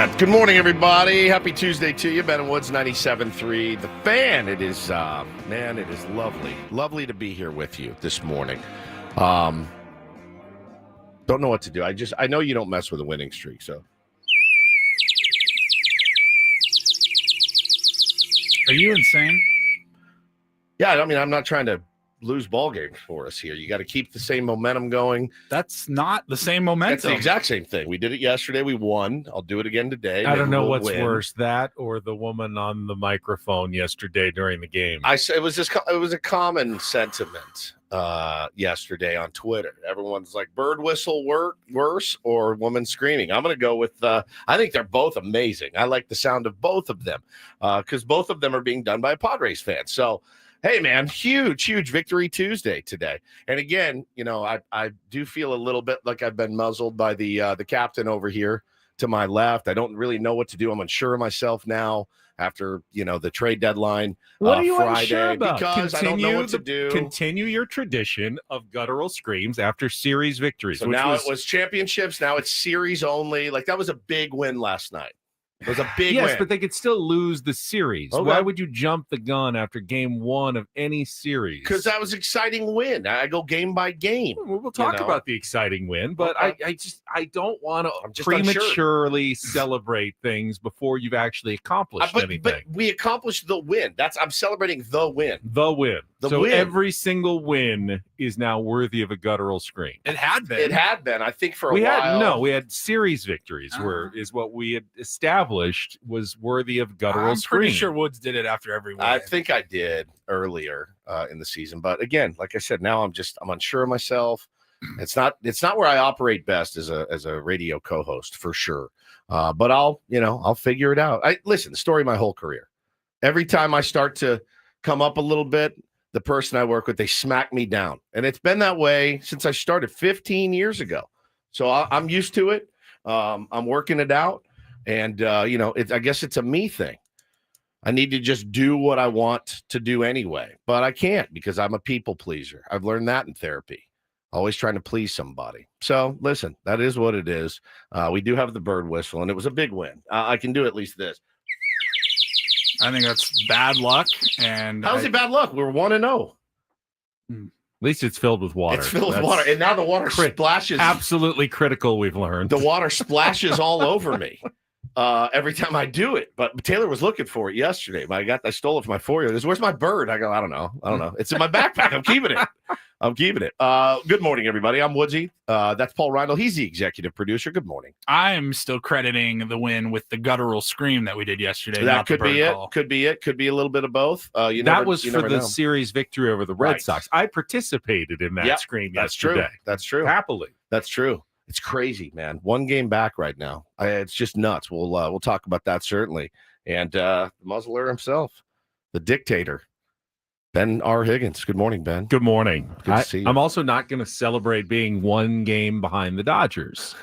right. Good morning, everybody. Happy Tuesday to you. Ben and Woods 97.3. The Fan. It is, man, it is lovely. Lovely to be here with you this morning. Don't know what to do. I know you don't mess with a winning streak, so. Are you insane? Yeah, I mean, I'm not trying to lose ball games for us here. You got to keep the same momentum going. That's not the same momentum. That's the exact same thing. We did it yesterday. We won. I'll do it again today. I don't know what's win. worse, that or the woman on the microphone yesterday during the game. It was a common sentiment yesterday on Twitter. Everyone's like, bird whistle worse or woman screaming. I'm going to go with, I think they're both amazing. I like the sound of both of them because both of them are being done by a Padres fan. So, hey, man, huge Victory Tuesday today. And again, you know, I do feel a little bit like I've been muzzled by the captain over here to my left. I don't really know what to do. I'm unsure of myself now after, you know, the trade deadline What are you Friday unsure about? because I don't know what to do. Continue your tradition of guttural screams after series victories. So now it was championships. Now it's series only. Like, that was a big win last night. It was a big win. Yes, but they could still lose the series. Okay. Why would you jump the gun after game one of any series? Because that was an exciting win. I go game by game. We'll talk about the exciting win, but Okay. I don't want to just unsure. prematurely celebrate things before you've actually accomplished anything. But we accomplished the win. I'm celebrating the win. The win. The win. Every single win is now worthy of a guttural scream. It had been. It had been. I think for a while. We had series victories is what we had established was worthy of guttural I'm scream. pretty sure Woods did it after every win. I think I did earlier in the season, but again, like I said, now I'm unsure of myself. It's not where I operate best as a radio co-host for sure. But I'll figure it out. Listen, the story of my whole career. Every time I start to come up a little bit, the person I work with, they smack me down, and it's been that way since I started 15 years ago. So I'm used to it. I'm working it out, and I guess it's a me thing. I need to just do what I want to do anyway, but I can't because I'm a people pleaser. I've learned that in therapy. Always trying to please somebody. So listen, that is what it is. We do have the bird whistle, and it was a big win. I can do at least this. I think that's bad luck. And How's it bad luck? We're 1-0. At least it's filled with water. It's filled with water, and now the water splashes. Absolutely critical, we've learned. The water splashes all over me every time I do it. But Taylor was looking for it yesterday. I stole it from my 4-year-old. Where's my bird? I go, I don't know. It's in my backpack. I'm keeping it. Good morning, everybody. I'm Woodsy. That's Paul Rhino. He's the executive producer. Good morning. I'm still crediting the win with the guttural scream that we did yesterday. That could be it. Could be it. Could be a little bit of both. That was for the series victory over the Red Right. Sox. I participated in that scream yesterday. That's true. Happily. That's true. It's crazy, man. One game back right now. It's just nuts. We'll talk about that certainly. And the muzzler himself, the dictator, Ben R. Higgins. Good morning, Ben. Good morning. Good to see you. I'm also not going to celebrate being one game behind the Dodgers.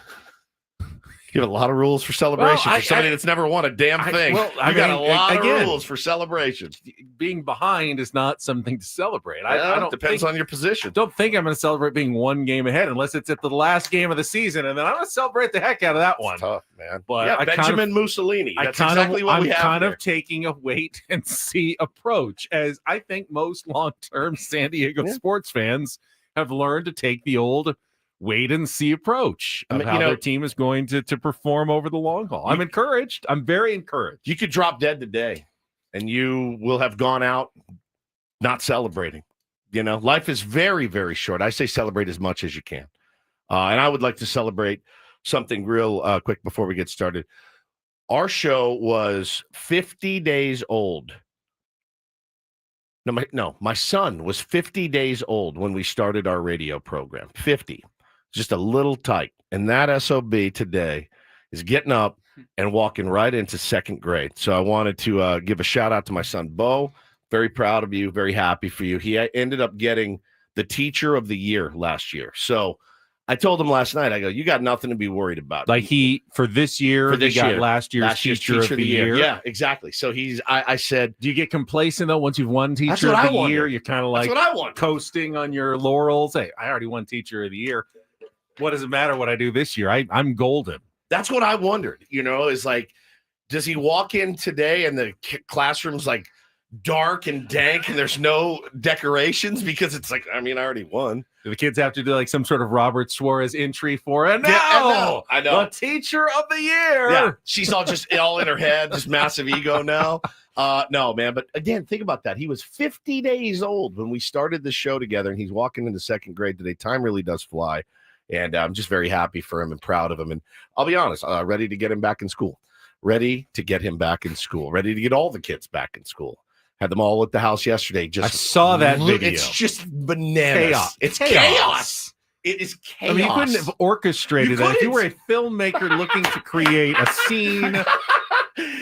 You have a lot of rules for celebration Well, for somebody that's never won a damn thing. Well, you got a lot of rules for celebration. Being behind is not something to celebrate. I don't depends on your position. Don't think I'm going to celebrate being one game ahead unless it's at the last game of the season, and then I'm going to celebrate the heck out of that one. It's tough, man. But yeah, Benjamin Mussolini. That's exactly what we have. I'm kind of taking a wait and see approach, as I think most long-term San Diego sports fans have learned to take the old wait and see approach of how their team is going to perform over the long haul. I'm encouraged. I'm very encouraged. You could drop dead today and you will have gone out not celebrating. You know, life is very, very short. I say celebrate as much as you can. And I would like to celebrate something real quick before we get started. Our show was 50 days old. My son was 50 days old when we started our radio program. 50. Just a little tight. And that SOB today is getting up and walking right into second grade. So I wanted to give a shout out to my son, Bo. Very proud of you. Very happy for you. He ended up getting the teacher of the year last year. So I told him last night, I go, you got nothing to be worried about. Like for this year, he got last year's teacher of the year. Yeah, exactly. So I said, do you get complacent though once you've won teacher of the year? You're kind of like coasting on your laurels. Hey, I already won teacher of the year. What does it matter what I do this year? I'm golden. That's what I wondered, is like, does he walk in today and the classroom's like dark and dank and there's no decorations because it's like, I already won. Do the kids have to do like some sort of Robert Suarez entry for it? No, I know. The teacher of the year. Yeah, she's all in her head, just massive ego now. No, man. But again, think about that. He was 50 days old when we started the show together, and he's walking into second grade today. Time really does fly. And I'm just very happy for him and proud of him. And I'll be honest, ready to get him back in school. Ready to get him back in school. Ready to get all the kids back in school. Had them all at the house yesterday. I saw that video. It's just bananas. Chaos. It's chaos. It is chaos. You couldn't have orchestrated that. If you were a filmmaker looking to create a scene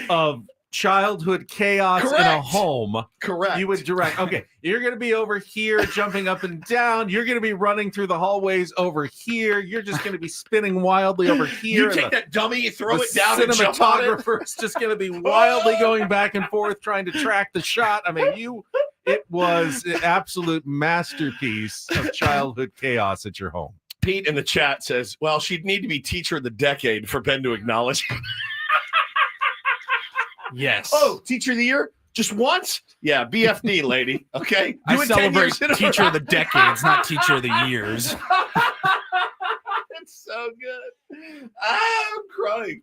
of childhood chaos in a home, correct, you would direct. Okay, you're going to be over here jumping up and down. You're going to be running through the hallways over here. You're just going to be spinning wildly over here. You take that dummy, you throw it down, and jump on it. Cinematographer's just going to be wildly going back and forth trying to track the shot. It was an absolute masterpiece of childhood chaos at your home. Pete in the chat says, well, she'd need to be teacher of the decade for Ben to acknowledge. Yes. Oh, teacher of the year? Just once? Yeah, BFD, lady. Okay. I celebrate teacher of the decades, not teacher of the years. It's so good. I'm crying.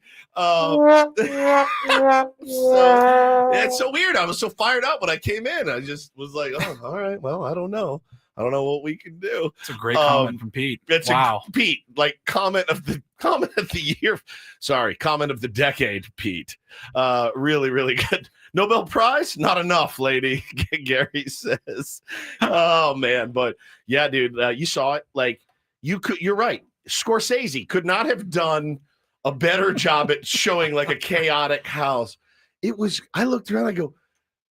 It's so weird. I was so fired up when I came in. I just was like, oh, all right. Well, I don't know. I don't know what we can do. It's a great comment from Pete. Wow. Pete, like comment of the year. Sorry, comment of the decade, Pete. Really, really good. Nobel Prize? Not enough, lady. Gary says. Oh man, but yeah, dude, you saw it. Like you're right. Scorsese could not have done a better job at showing like a chaotic house. I looked around, I go,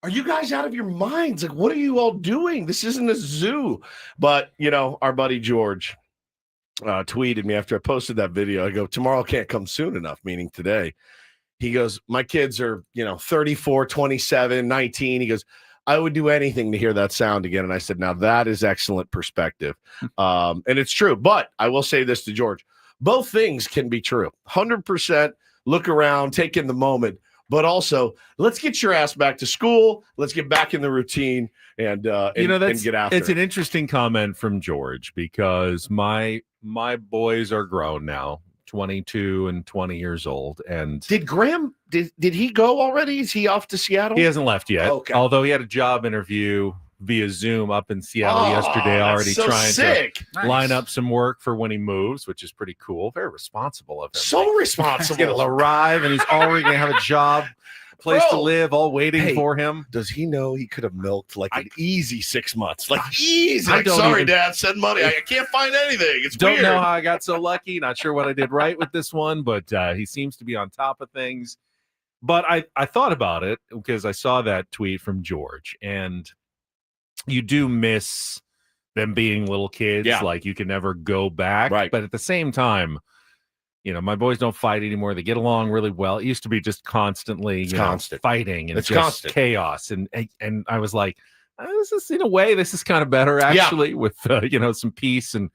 are you guys out of your minds? Like, what are you all doing? This isn't a zoo. But, our buddy George tweeted me after I posted that video. I go, tomorrow can't come soon enough, meaning today. He goes, my kids are, 34, 27, 19. He goes, I would do anything to hear that sound again. And I said, now that is excellent perspective. And it's true. But I will say this to George. Both things can be true. 100% look around, take in the moment. But also, let's get your ass back to school. Let's get back in the routine and get after it. It's an interesting comment from George because my boys are grown now, 22 and 20 years old. And did Graham did he go already? Is he off to Seattle? He hasn't left yet. Okay. Although he had a job interview via Zoom up in Seattle yesterday, already trying to line up some work for when he moves, which is pretty cool. Very responsible of him. So responsible. He'll arrive and he's already going to have a job, place to live, all waiting for him. Does he know he could have milked like an easy 6 months? Like easy. Like, sorry, Dad, send money. I can't find anything. It's don't weird. know how I got so lucky. Not sure what I did right with this one, but he seems to be on top of things. But I thought about it because I saw that tweet from George, and you do miss them being little kids. Yeah. Like you can never go back. Right. But at the same time, my boys don't fight anymore. They get along really well. It used to be just constantly constant fighting and it's just constant chaos. And I was like, this is kind of better actually with, some peace and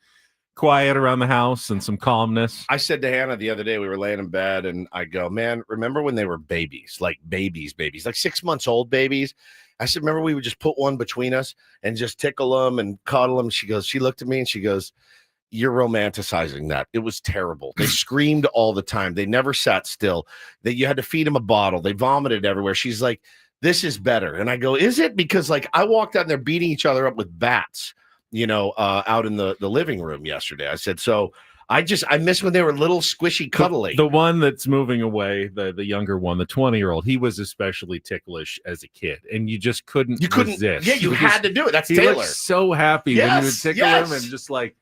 quiet around the house and some calmness. I said to Hannah the other day, we were laying in bed and I go, man, remember when they were babies, like 6 months old babies? I said, remember we would just put one between us and just tickle them and cuddle them. She looked at me and she goes, you're romanticizing that. It was terrible. They screamed all the time. They never sat still. You had to feed them a bottle. They vomited everywhere. She's like, this is better. And I go, is it? Because like I walked out and they're beating each other up with bats, out in the living room yesterday. I said, so I miss when they were little squishy cuddly. The one that's moving away, the younger one, the 20-year-old, he was especially ticklish as a kid, and you just couldn't resist. Yeah, you had to do it. That's he Taylor. Looked so happy when you would tickle him, and just like.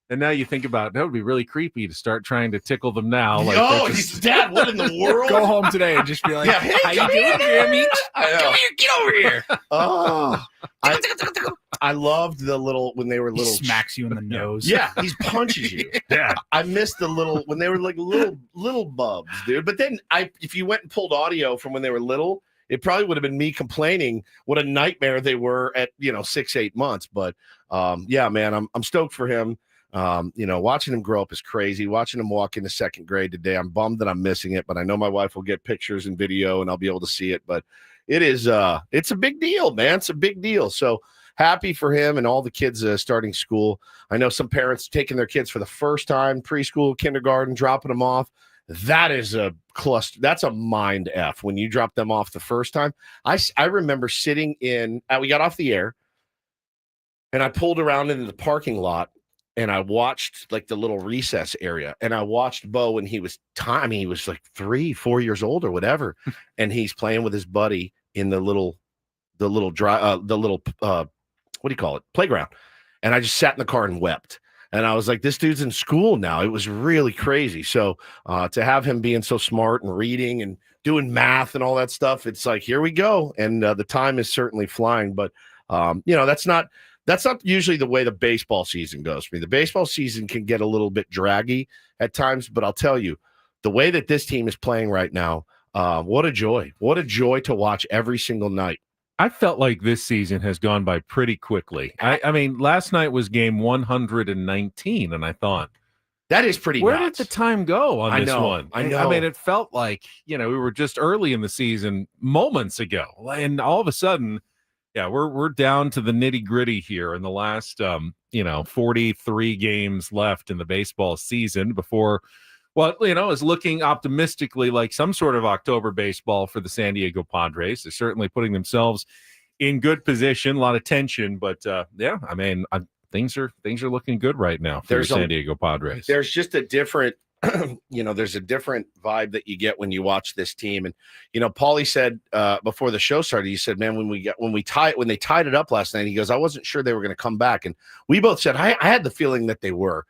And now you think about it, that would be really creepy to start trying to tickle them now. Like, he's Dad. What in the world? Go home today and just be like, hey, how you doing, Grammy? I know. Come here, get over here. Oh, I loved the little when they were little. He smacks you in the nose. Yeah, he punches you. Yeah, I missed the little when they were like little bubs, dude. But then if you went and pulled audio from when they were little, it probably would have been me complaining what a nightmare they were at 6-8 months. But yeah, man, I'm stoked for him. Watching him grow up is crazy. Watching him walk into second grade today, I'm bummed that I'm missing it, but I know my wife will get pictures and video and I'll be able to see it. But it's a big deal, man. It's a big deal. So happy for him and all the kids starting school. I know some parents taking their kids for the first time, preschool, kindergarten, dropping them off. That is a cluster. That's a mind F when you drop them off the first time. I remember sitting we got off the air and I pulled around into the parking lot and I watched like the little recess area and I watched Bo when he was he was like 3-4 years old or whatever. And he's playing with his buddy in the little what do you call it? Playground. And I just sat in the car and wept. And I was like, this dude's in school now. It was really crazy. So to have him being so smart and reading and doing math and all that stuff, it's like, here we go. And the time is certainly flying. But, that's not usually the way the baseball season goes for me. The baseball season can get a little bit draggy at times. But I'll tell you, the way that this team is playing right now, what a joy. What a joy to watch every single night. I felt like this season has gone by pretty quickly. I mean, last night was game 119, and I thought, that is pretty where nuts. did the time go on this one? I know. I mean, it felt like, we were just early in the season moments ago. And all of a sudden, we're down to the nitty-gritty here in the last, 43 games left in the baseball season before is looking optimistically like some sort of October baseball for the San Diego Padres. They're certainly putting themselves in good position, a lot of tension, but things are looking good right now for the San Diego Padres. There's just a different, there's a different vibe that you get when you watch this team. And, Paulie said before the show started, he said, man, when they tied it up last night, he goes, I wasn't sure they were going to come back. And we both said, I had the feeling that they were.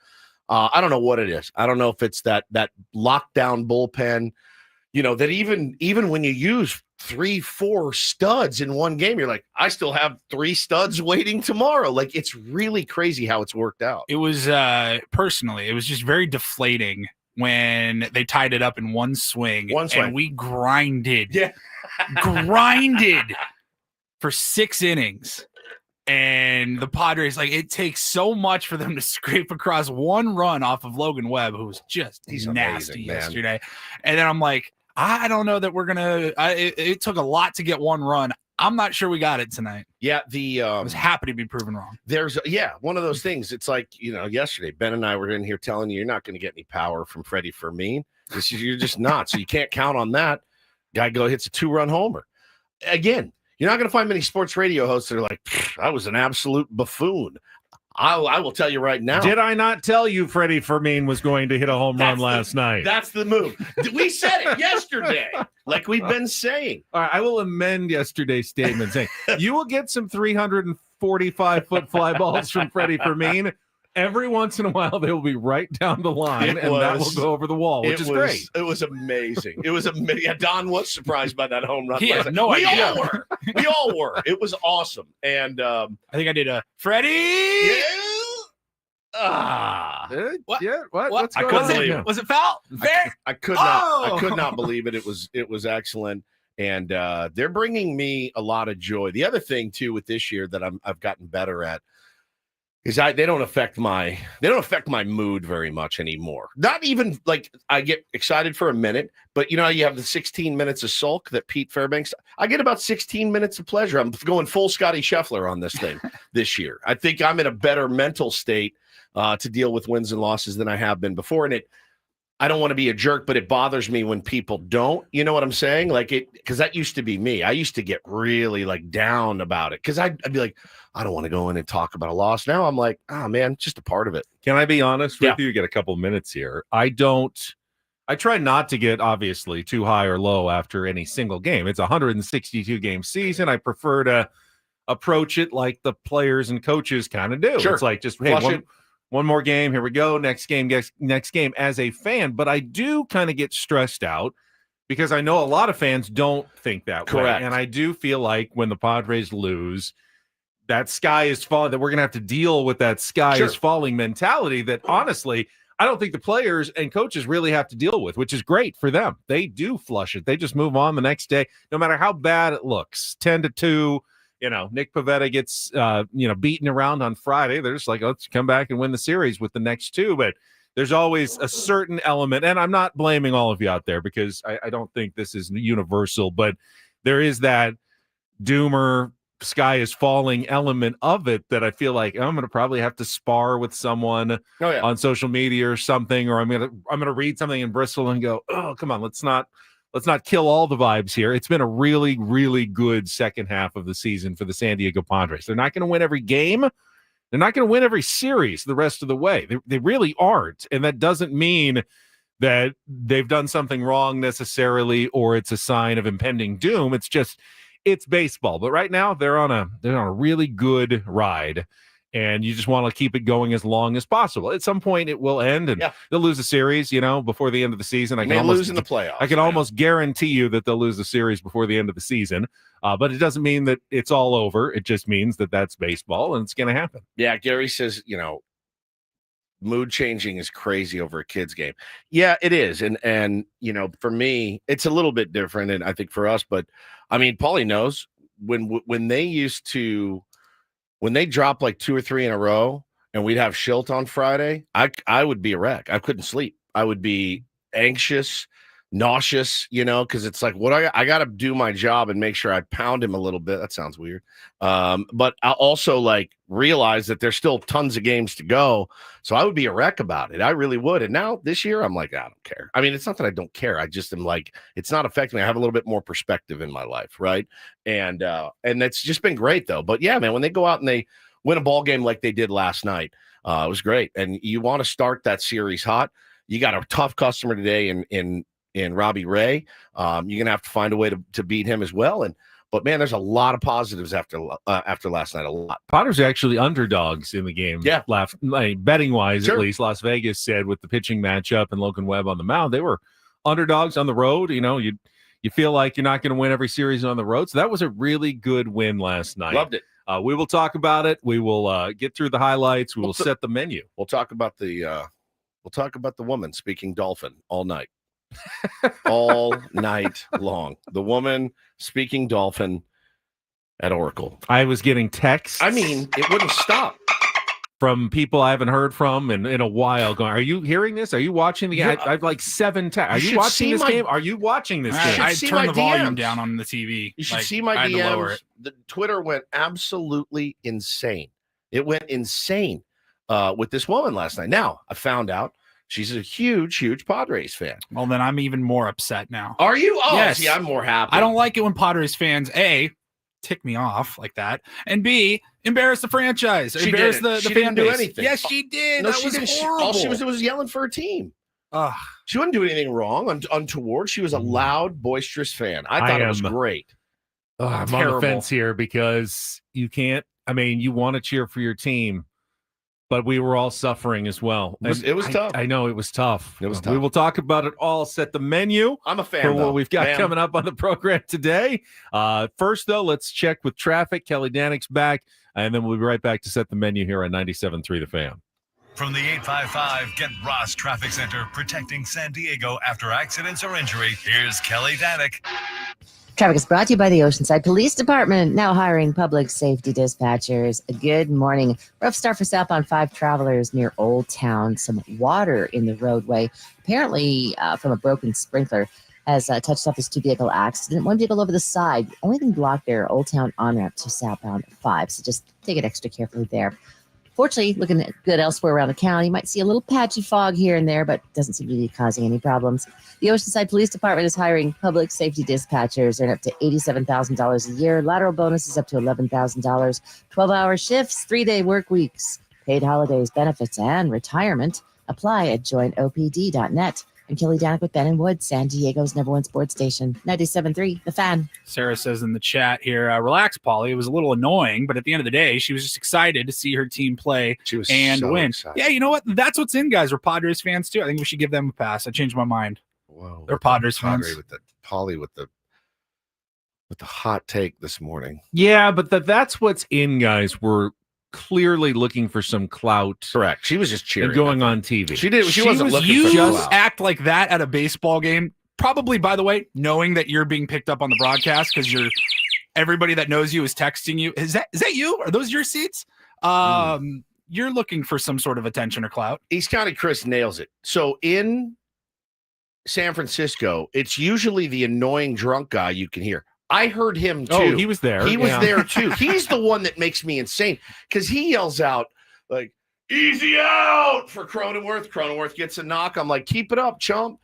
I don't know what it is. I don't know if it's that lockdown bullpen, that even when you use 3-4 studs in one game, you're like, I still have 3 studs waiting tomorrow. Like, it's really crazy how it's worked out. It was personally, it was just very deflating when they tied it up in one swing. And we grinded for 6 innings. And the Padres, it takes so much for them to scrape across one run off of Logan Webb, who was just nasty yesterday. And then I'm like, I don't know that we're going to it took a lot to get one run. I'm not sure we got it tonight. Yeah, I was happy to be proven wrong. There's one of those things. It's like, yesterday, Ben and I were in here telling you, you're not going to get any power from Freddie Fermin. You're just not. So you can't count on that. Guy hits a 2-run homer. Again, you're not going to find many sports radio hosts that are like, I was an absolute buffoon. I will tell you right now. Did I not tell you Freddie Fermin was going to hit a home run last night? That's the move. We said it yesterday, like we've been saying. All right, I will amend yesterday's statement saying you will get some 345-foot fly balls from Freddie Fermin. Every once in a while, they will be right down the line, that will go over the wall, which is great. It was amazing. It was amazing. Yeah, Don was surprised by that home run. He had no idea. We all were. It was awesome. And I think I did a Freddie. What? Yeah. What's I going couldn't on? believe it. Was it foul? Fair? I could not believe it. It was excellent. And they're bringing me a lot of joy. The other thing too with this year that I've gotten better at is they don't affect my mood very much anymore. Not even like I get excited for a minute, but you have the 16 minutes of sulk that Pete Fairbanks. I get about 16 minutes of pleasure. I'm going full Scotty Scheffler on this thing this year. I think I'm in a better mental state to deal with wins and losses than I have been before. And I don't want to be a jerk, but it bothers me when people don't. You know what I'm saying? Because that used to be me. I used to get really down about it because I'd be like, I don't want to go in and talk about a loss. Now I'm like, man, just a part of it. Can I be honest with you? You get a couple of minutes here. I try not to get obviously too high or low after any single game. It's a 162 game season. I prefer to approach it like the players and coaches kind of do. Sure. It's like just one more game. Here we go. Next game as a fan. But I do kind of get stressed out because I know a lot of fans don't think that Correct. way. And I do feel like when the Padres lose, that sky is falling, that we're going to have to deal with that sky is falling mentality that honestly, I don't think the players and coaches really have to deal with, which is great for them. They do flush it. They just move on the next day, no matter how bad it looks. 10-2 Nick Pivetta gets, beaten around on Friday. They're just like, let's come back and win the series with the next two. But there's always a certain element, and I'm not blaming all of you out there because I don't think this is universal, but there is that doomer, sky is falling element of it that I feel like I'm going to probably have to spar with someone on social media or something, or I'm going to read something in Bristol and go, oh, come on, let's not kill all the vibes here. It's been a really, really good second half of the season for the San Diego Padres. They're not going to win every game. They're not going to win every series the rest of the way. They really aren't. And that doesn't mean that they've done something wrong necessarily, or it's a sign of impending doom. It's just, it's baseball. But right now they're on a really good ride, and you just want to keep it going as long as possible. At some point it will end, and they'll lose a series, before the end of the season. I can lose in the playoffs. I can almost guarantee you that they'll lose the series before the end of the season. But it doesn't mean that it's all over. It just means that that's baseball, and it's going to happen. Yeah, Gary says, mood changing is crazy over a kid's game. Yeah, it is. And for me, it's a little bit different, and I think for us, but I mean, Paulie knows when they drop like 2 or 3 in a row and we'd have Schilt on Friday, I would be a wreck. I couldn't sleep. I would be anxious, nauseous, because it's like, I got to do my job and make sure I pound him a little bit. That sounds weird. But I also realize that there's still tons of games to go. So I would be a wreck about it. I really would. And now this year, I'm like, I don't care. I mean, it's not that I don't care. I just am like, it's not affecting me. I have a little bit more perspective in my life. Right. And it's just been great though. But yeah, man, when they go out and they win a ball game like they did last night, it was great. And you want to start that series hot. You got a tough customer today in Robbie Ray. You're going to have to find a way to beat him as well. But man, there's a lot of positives after last night. A lot. Padres are actually underdogs in the game. Yeah. Betting wise, at least Las Vegas said with the pitching matchup and Logan Webb on the mound, they were underdogs on the road. You feel like you're not going to win every series on the road. So that was a really good win last night. Loved it. We will talk about it. We will get through the highlights. We will set the menu. We'll talk about the woman speaking dolphin all night. All night long. The woman speaking dolphin at Oracle. I was getting texts. I mean, it wouldn't stop. From people I haven't heard from in a while going, are you hearing this? Are you watching the game? Yeah. I've like 7 texts. Are you watching this game? Are you watching this game? I turned the volume down on the TV. You should see my DMs. The Twitter went absolutely insane. It went insane with this woman last night. Now, I found out she's a huge, huge Padres fan. Well, then I'm even more upset now. Are you? Oh, yes. See, I'm more happy. I don't like it when Padres fans, A, tick me off like that, and B, embarrass the franchise. She embarrass didn't. the She fan didn't do base. anything. Yes, she did. No, that she was didn't. horrible. All she was yelling for her team. She wouldn't do anything wrong, untoward. She was a loud, boisterous fan. I thought it was great. I'm on the fence here because you can't. I mean, you want to cheer for your team, but we were all suffering as well. It was tough. I know it was tough. It was tough. We will talk about it all. Set the menu. I'm a fan for what we've got coming up on the program today. First, though, let's check with traffic. Kelly Danick's back, and then we'll be right back to set the menu here on 97.3 The Fan. From the 855 Get Ross Traffic Center, protecting San Diego after accidents or injury, here's Kelly Danick. Traffic is brought to you by the Oceanside Police Department, now hiring public safety dispatchers. Good morning. Rough start for southbound 5 travelers near Old Town. Some water in the roadway, apparently from a broken sprinkler, has touched off this 2-vehicle accident. 1 vehicle over the side. Only thing blocked there, Old Town on-ramp to southbound 5. So just take it extra carefully there. Fortunately, looking good elsewhere around the county. You might see a little patchy fog here and there, but doesn't seem to be causing any problems. The Oceanside Police Department is hiring public safety dispatchers. Earn up to $87,000 a year. Lateral bonuses up to $11,000. 12-hour shifts, 3-day work weeks, paid holidays, benefits, and retirement. Apply at joinopd.net. I'm Kelly Danick with Ben and Wood, San Diego's #1 sports station, 97.3 The Fan. Sarah says in the chat here, relax, Paulie. It was a little annoying, but at the end of the day, she was just excited to see her team play and win. Excited. Yeah, you know what? That's what's in, guys. We're Padres fans, too. I think we should give them a pass. I changed my mind. Whoa, they're Padres fans. Paulie with the hot take this morning. Yeah, but that's what's in, guys. We're clearly looking for some clout. Correct. She was just cheering and going on TV. She did. She wasn't looking you for just clout. Act like that at a baseball game. Probably, by the way, knowing that you're being picked up on the broadcast because you're everybody that knows you is texting you. Is that you? Are those your seats? You're looking for some sort of attention or clout. East County Chris nails it. So in San Francisco, it's usually the annoying drunk guy you can hear. I heard him too. Oh, he was there. He was there too. He's the one that makes me insane because he yells out like, "Easy out" for Cronenworth. Cronenworth gets a knock. I'm like, "Keep it up, chump."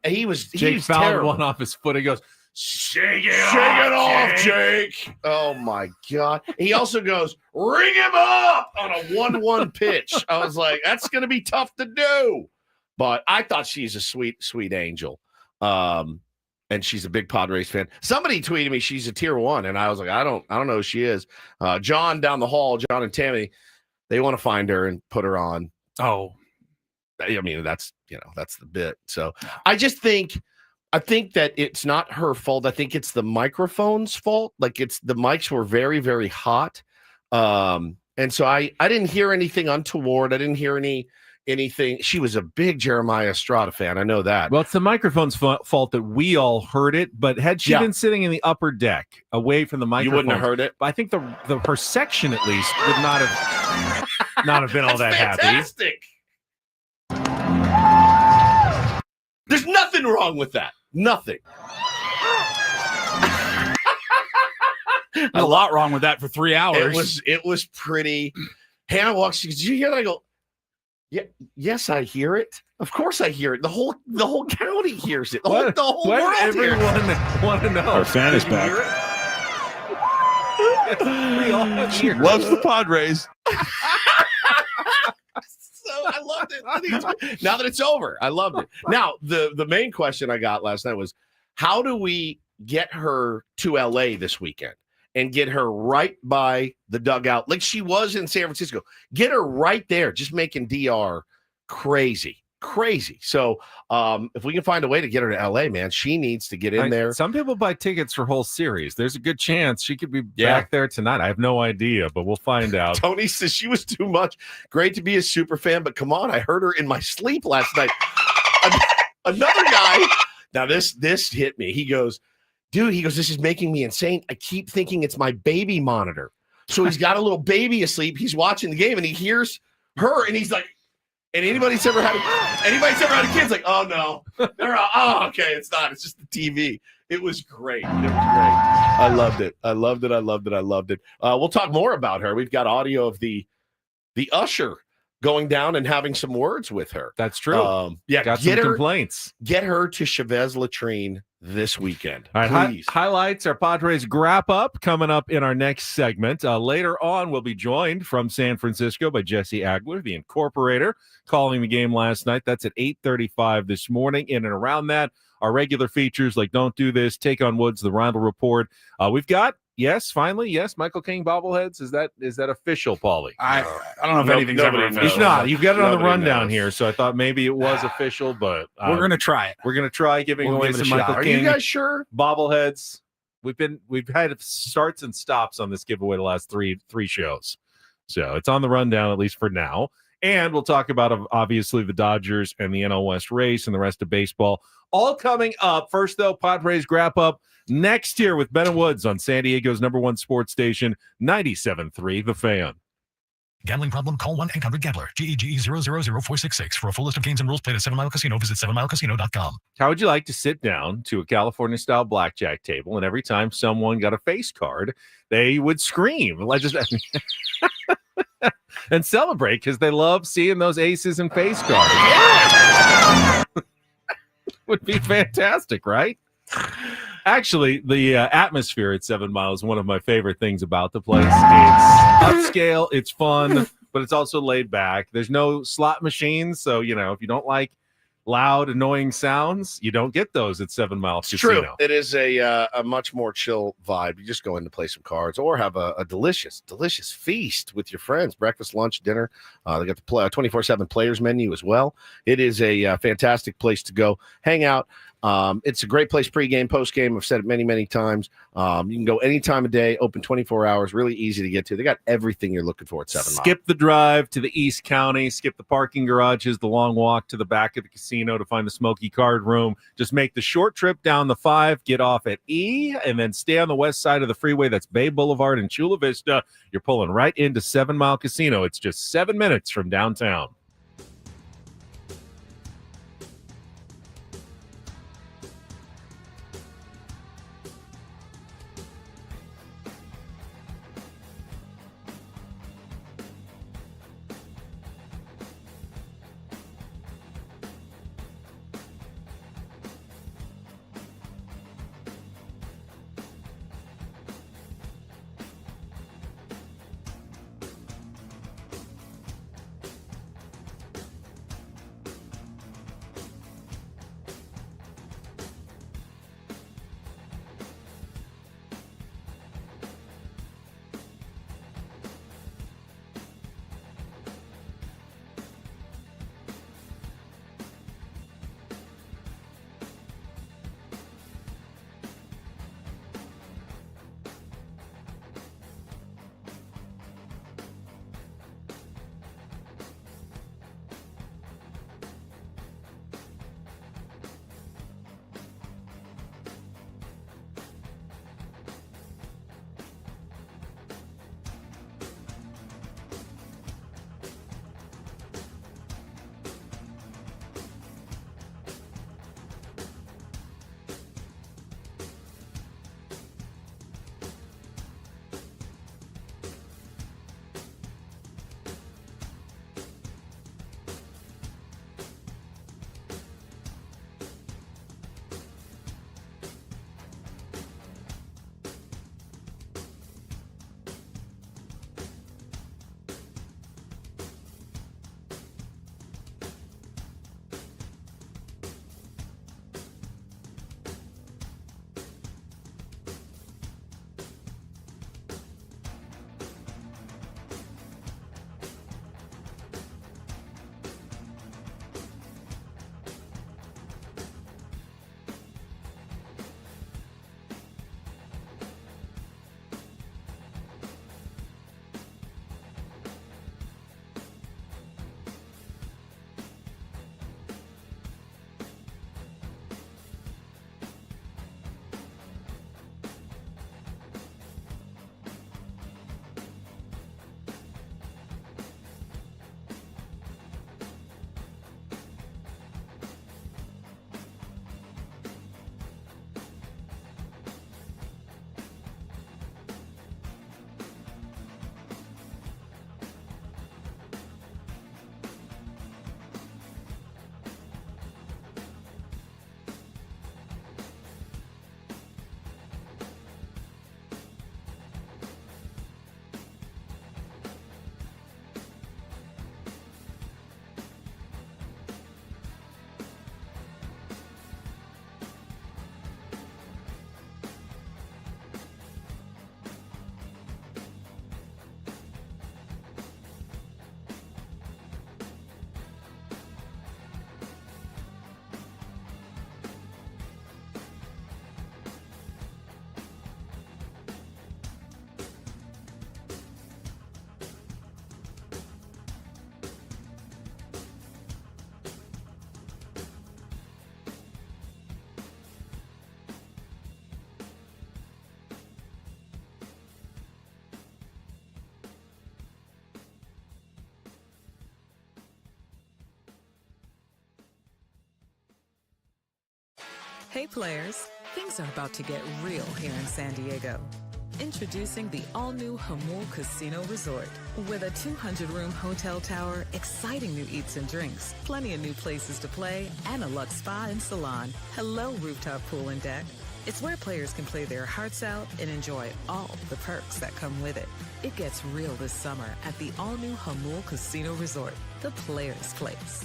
He was fouled terrible. one off his foot. He goes, Shake it off, Jake. Oh my God. He also goes, "Ring him up" on a 1-1 pitch. I was like, that's going to be tough to do. But I thought she's a sweet, sweet angel. And she's a big Padres fan. Somebody tweeted me she's a tier 1, and I was like, I don't know who she is. John down the hall, John and Tammy, they want to find her and put her on. Oh, I mean, that's the bit. So I think that it's not her fault. I think it's the microphone's fault. Like the mics were very, very hot. And so I didn't hear anything untoward. I didn't hear anything. She was a big Jeremiah Estrada fan. I know that. well, it's the microphone's fault that we all heard it. But had she been sitting in the upper deck away from the microphone, you wouldn't have heard it. I think her section at least would not have been all that fantastic. happy. There's nothing wrong with that. Nothing. a lot wrong with that for 3 hours. It was pretty. Hannah walks. She goes, "Did you hear that?" I go, "Yeah, yes, I hear it. Of course, I hear it. The whole county hears it. The whole Why world did hears it." everyone want to know? Our fan is Did you back. hear it? We all hear it. Loves the Padres. So I loved it. Now that it's over, I loved it. Now, the main question I got last night was, how do we get her to LA this weekend and get her right by the dugout like she was in San Francisco? Get her right there, just making DR crazy. So if we can find a way to get her to LA, man, she needs to get in there. Some people buy tickets for whole series. There's a good chance she could be back there tonight. I have no idea, but we'll find out. Tony says she was too much. Great to be a super fan, but come on, I heard her in my sleep last night. Another guy. Now this hit me. He goes, "Dude," he goes, "this is making me insane. I keep thinking it's my baby monitor." So he's got a little baby asleep. He's watching the game and he hears her and he's like, and anybody's ever had a kid, it's like, "Oh no, they're oh, okay, it's not. It's just the TV." It was great. I loved it. We'll talk more about her. We've got audio of the usher going down and having some words with her. That's true. Got some complaints. Get her to Chavez Latrine this weekend. All right, please. Highlights our Padres wrap up coming up in our next segment. Later on, we'll be joined from San Francisco by Jesse Agler, the incorporator, calling the game last night. That's at 8:35 this morning. In and around that, our regular features like Don't Do This, Take on Woods, the Rhino Report. We've got, finally, Michael King bobbleheads. Is that official, Paulie? I don't know if anything's ever official. It's not. You've got it on the Nobody rundown knows. here, so I thought maybe it was official, but we're gonna try it. We're gonna try giving We'll away give it some a Michael shot. Are King you guys sure? bobbleheads. We've had starts and stops on this giveaway the last three shows, so it's on the rundown at least for now. And we'll talk about obviously the Dodgers and the NL West race and the rest of baseball, all coming up. First, though, Padres wrap up next year with Ben and Woods on San Diego's #1 sports station, 97.3 The Fan. Gambling problem? Call 1-800-GAMBLER. GEGE 000-466. For a full list of games and rules, play at 7 Mile Casino. Visit 7milecasino.com. How would you like to sit down to a California-style blackjack table, and every time someone got a face card, they would scream and celebrate because they love seeing those aces and face cards? Yeah! Would be fantastic, right? Actually, the atmosphere at 7 Mile is one of my favorite things about the place. It's upscale, it's fun, but it's also laid back. There's no slot machines, so, if you don't like loud, annoying sounds, you don't get those at 7 Mile Casino. True. It is a much more chill vibe. You just go in to play some cards or have a delicious feast with your friends. Breakfast, lunch, dinner. They got the 24/7 players menu as well. It is a fantastic place to go hang out, It's a great place pregame, postgame. I've said it many, many times. You can go any time of day, open 24 hours, really easy to get to. They got everything you're looking for at 7 Mile. Skip the drive to the East County, skip the parking garages, the long walk to the back of the casino to find the Smoky Card Room. Just make the short trip down the 5, get off at E, and then stay on the west side of the freeway. That's Bay Boulevard in Chula Vista. You're pulling right into 7 Mile Casino. It's just 7 minutes from downtown. Hey players, things are about to get real here in San Diego. Introducing the all-new Hamul Casino Resort. With a 200-room hotel tower, exciting new eats and drinks, plenty of new places to play, and a luxe spa and salon. Hello, rooftop pool and deck. It's where players can play their hearts out and enjoy all the perks that come with it. It gets real this summer at the all-new Hamul Casino Resort, the players' place.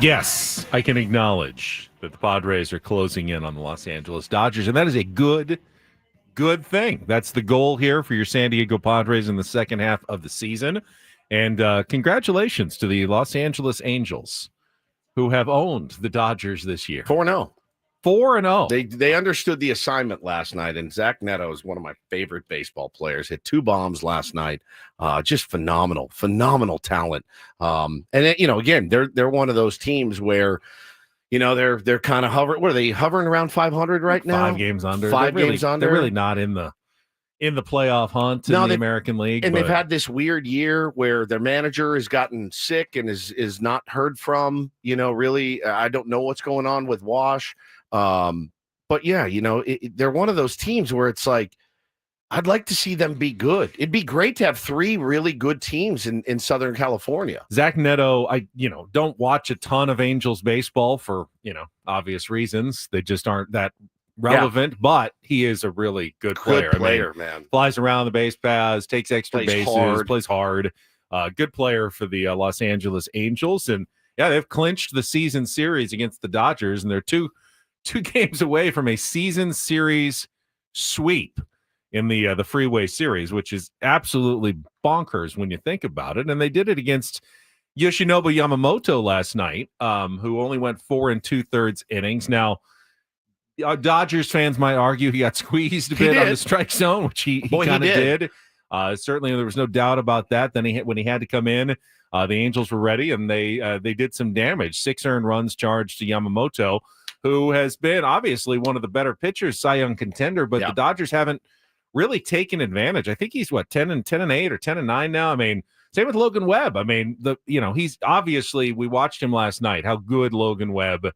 Yes, I can acknowledge that the Padres are closing in on the Los Angeles Dodgers, and that is a good thing. That's the goal here for your San Diego Padres in the second half of the season. And congratulations to the Los Angeles Angels, who have owned the Dodgers this year. 4-0. 4-0. They understood the assignment last night, and Zach Neto is one of my favorite baseball players. Hit 2 bombs last night. Just phenomenal talent. And again, they're one of those teams where, they're kind of hovering. What are they hovering around 500 right now? 5 games under. 5 games under. They're really not in the playoff hunt in the American League. And they've had this weird year where their manager has gotten sick and is not heard from. Really, I don't know what's going on with Wash. But yeah, they're one of those teams where it's like, I'd like to see them be good. It'd be great to have 3 really good teams in Southern California. Zach Neto, I don't watch a ton of Angels baseball for, obvious reasons. They just aren't that relevant, but he is a really good player. Man. Flies around the base paths, takes extra bases, plays hard. Good player for the Los Angeles Angels. And yeah, they've clinched the season series against the Dodgers, and they're two games away from a season series sweep in the Freeway Series, which is absolutely bonkers when you think about it. And they did it against Yoshinobu Yamamoto last night, who only went 4 2/3 innings. Now, Dodgers fans might argue he got squeezed a bit on the strike zone, which he kind of did. Certainly, there was no doubt about that. Then when he had to come in, the Angels were ready, and they did some damage. 6 earned runs charged to Yamamoto, who has been obviously one of the better pitchers, Cy Young contender, but the Dodgers haven't really taken advantage. I think he's 10-8 or 10-9 now. I mean, same with Logan Webb. I mean, he's obviously, we watched him last night, how good Logan Webb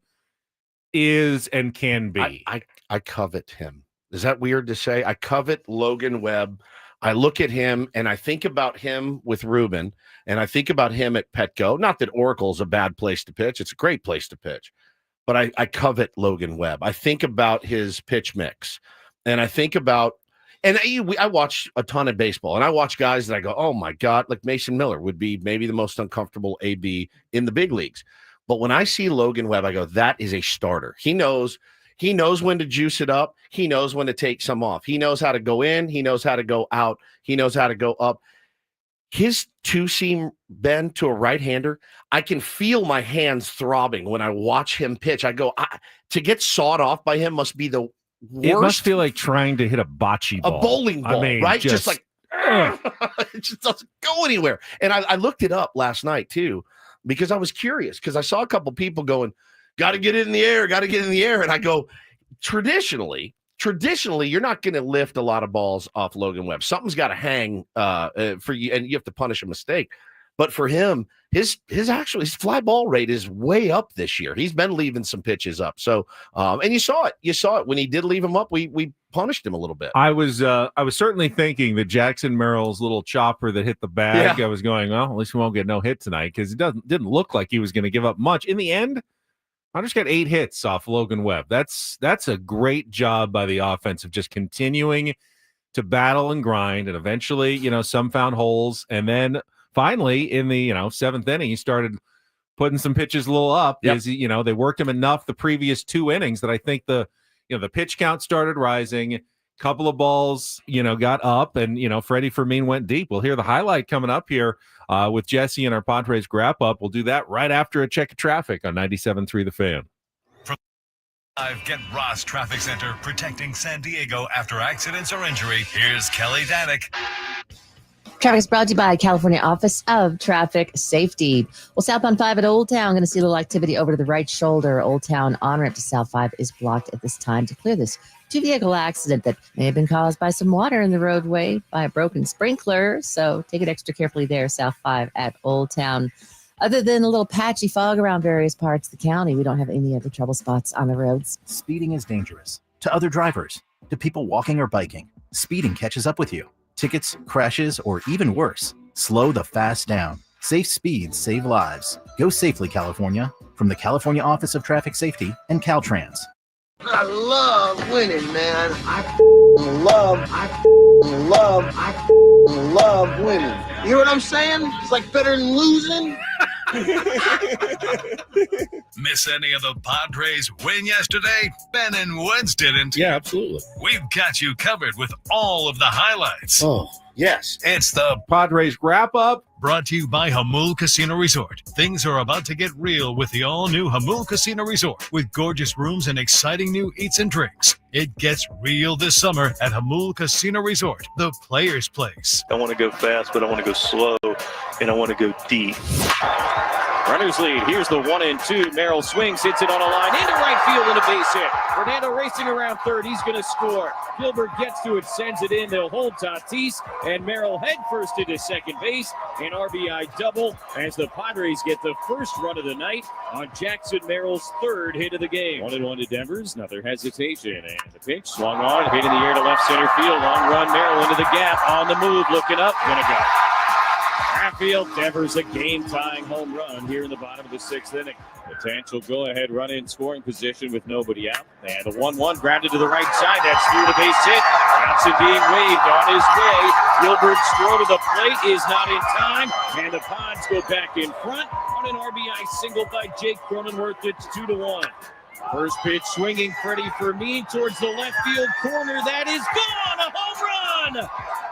is and can be. I covet him. Is that weird to say? I covet Logan Webb. I look at him and I think about him with Ruben, and I think about him at Petco. Not that Oracle's a bad place to pitch. It's a great place to pitch. But I covet Logan Webb. I think about his pitch mix, and I think about, and I watch a ton of baseball, and I watch guys that I go, oh my God, like Mason Miller would be maybe the most uncomfortable AB in the big leagues. But when I see Logan Webb, I go, that is a starter. He knows when to juice it up. He knows when to take some off. He knows how to go in. He knows how to go out. He knows how to go up. His 2-seam bend to a right-hander, I can feel my hands throbbing when I watch him pitch. I go, to get sawed off by him must be the worst. It must feel like trying to hit a bocce ball. A bowling ball, right? Just like, it just doesn't go anywhere. And I looked it up last night, too, because I was curious, because I saw a couple people going, got to get it in the air, got to get in the air. And I go, traditionally, you're not going to lift a lot of balls off Logan Webb. Something's got to hang for you, and you have to punish a mistake. But for him, his fly ball rate is way up this year. He's been leaving some pitches up. So, and you saw it when he did leave them up. We punished him a little bit. I was certainly thinking that Jackson Merrill's little chopper that hit the bag. I was going, well, at least we won't get no hit tonight, because it didn't look like he was going to give up much. In the end, I just got 8 hits off Logan Webb. That's a great job by the offense of just continuing to battle and grind, and eventually, some found holes, and then finally in the 7th inning, he started putting some pitches a little up. As they worked him enough the previous 2 innings that I think the pitch count started rising. Couple of balls, got up, and Freddie Fermin went deep. We'll hear the highlight coming up here with Jesse and our Padres wrap up. We'll do that right after a check of traffic on 97.3 The Fan. Get Ross Traffic Center, protecting San Diego after accidents or injury. Here's Kelly Danick. Traffic is brought to you by California Office of Traffic Safety. Well, southbound 5 at Old Town, going to see a little activity over to the right shoulder. Old Town on-ramp to South 5 is blocked at this time. To clear this 2-vehicle accident that may have been caused by some water in the roadway by a broken sprinkler. So take it extra carefully there, South 5 at Old Town. Other than a little patchy fog around various parts of the county, we don't have any other trouble spots on the roads. Speeding is dangerous. To other drivers, to people walking or biking, speeding catches up with you. Tickets, crashes, or even worse, slow the fast down. Safe speeds save lives. Go safely, California. From the California Office of Traffic Safety and Caltrans. I love winning, man. I love winning. You hear what I'm saying? It's like better than losing. Miss any of the Padres win yesterday? Ben and Woods didn't. Yeah, absolutely. We've got you covered with all of the highlights. Oh, yes. It's the Padres wrap-up. Brought to you by Hamul Casino Resort. Things are about to get real with the all-new Hamul Casino Resort with gorgeous rooms and exciting new eats and drinks. It gets real this summer at Hamul Casino Resort, the player's place. I want to go fast, but I want to go slow, and I want to go deep. Runners lead. Here's the 1-2. Merrill swings, hits it on a line into right field and a base hit. Fernando racing around third. He's going to score. Gilbert gets to it, sends it in. They'll hold Tatis, and Merrill head first into second base. An RBI double as the Padres get the first run of the night on Jackson Merrill's third hit of the game. 1-1 to Denver's. Another hesitation. And the pitch swung on, hit in the air to left center field. Long run, Merrill into the gap. On the move, looking up, gonna go. Field, Devers a game-tying home run here in the bottom of the sixth inning. Potential go-ahead run-in scoring position with nobody out. And the 1-1 grounded to the right side. That's through the base hit. Johnson being waved on his way. Gilbert's throw to the plate is not in time. And the Pods go back in front on an RBI single by Jake Cronenworth. It's 2-1. First pitch swinging, Freddie Fermin towards the left field corner. That is gone! A home run!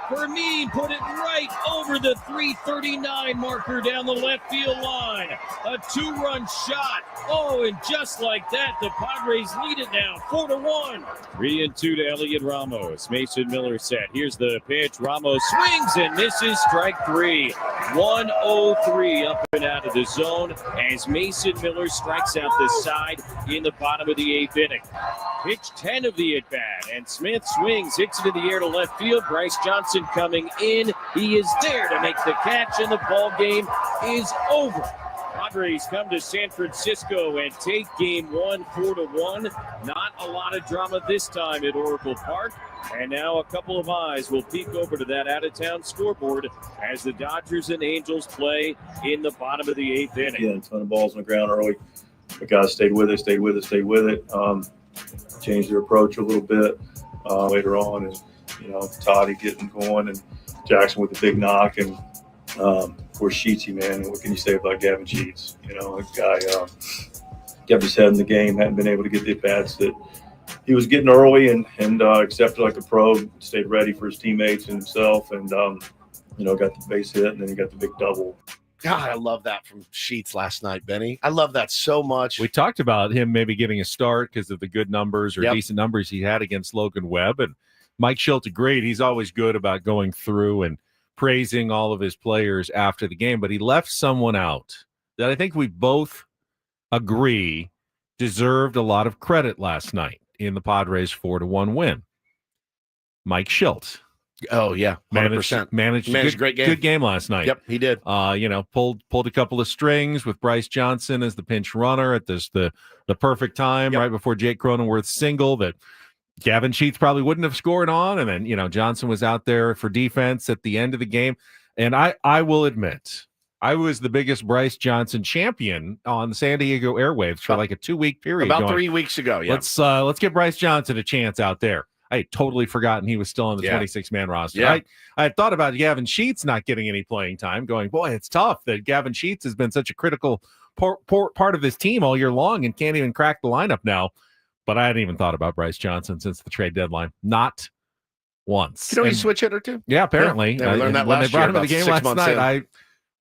Fermin put it right over the 339 marker down the left field line. A two-run shot. Oh, and just like that, the Padres lead it now, 4-1. 3-2 to Elliot Ramos. Mason Miller set. Here's the pitch. Ramos swings and misses. Strike three. 1-0-3 up and out of the zone as Mason Miller strikes out the side in the bottom of the eighth inning. Pitch 10 of the at-bat, and Smith swings, hits it in the air to left field. Bryce Johnson coming in. He is there to make the catch, and the ball game is over. Padres come to San Francisco and take game one, 4-1. Not a lot of drama this time at Oracle Park. And now a couple of eyes will peek over to that out-of-town scoreboard as the Dodgers and Angels play in the bottom of the eighth inning. Yeah, a ton of balls on the ground early. The guys stayed with it. Changed their approach a little bit later on, and Toddy getting going, and Jackson with the big knock, and of course Sheetsy, man. What can you say about Gavin Sheets? The guy kept his head in the game, hadn't been able to get the at-bats that he was getting early, and accepted like a pro, stayed ready for his teammates and himself, and got the base hit, and then he got the big double. God, I love that from Sheets last night, Benny. I love that so much. We talked about him maybe getting a start because of the good numbers or decent numbers he had against Logan Webb. And Mike Schilt agreed. He's always good about going through and praising all of his players after the game. But he left someone out that I think we both agree deserved a lot of credit last night in the Padres 4-1 win. Mike Schilt. Oh yeah, 100%. Managed a great game. Good game last night. Yep, he did. Pulled a couple of strings with Bryce Johnson as the pinch runner at the perfect time, right before Jake Cronenworth's single that Gavin Sheets probably wouldn't have scored on, and then Johnson was out there for defense at the end of the game. And I will admit, I was the biggest Bryce Johnson champion on the San Diego airwaves for like a 2-week period. About 3 weeks ago. Yeah, let's give Bryce Johnson a chance out there. I had totally forgotten he was still on the 26-man roster. Yeah. I had thought about Gavin Sheets not getting any playing time, going, boy, it's tough that Gavin Sheets has been such a critical part of this team all year long and can't even crack the lineup now. But I hadn't even thought about Bryce Johnson since the trade deadline. Not once. You switch hitter too? Yeah, apparently. Yeah, we learned that when last they brought year, him in the game last night, in.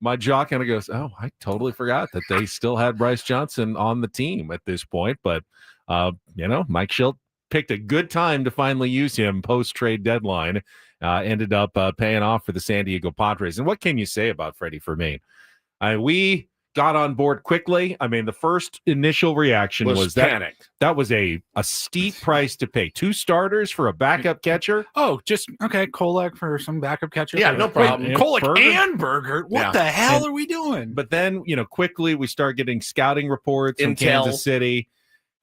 My jaw kind of goes, oh, I totally forgot that they still had Bryce Johnson on the team at this point. But, Mike Schilt picked a good time to finally use him post-trade deadline. Ended up paying off for the San Diego Padres. And what can you say about Freddie Fermin? We got on board quickly. I mean, the first initial reaction was panic. That was a steep price to pay. 2 starters for a backup catcher. Oh, just okay. Kolek for some backup catcher. Yeah, no problem. Kolek and Berger. What the hell are we doing? But then, quickly we start getting scouting reports from Kansas City,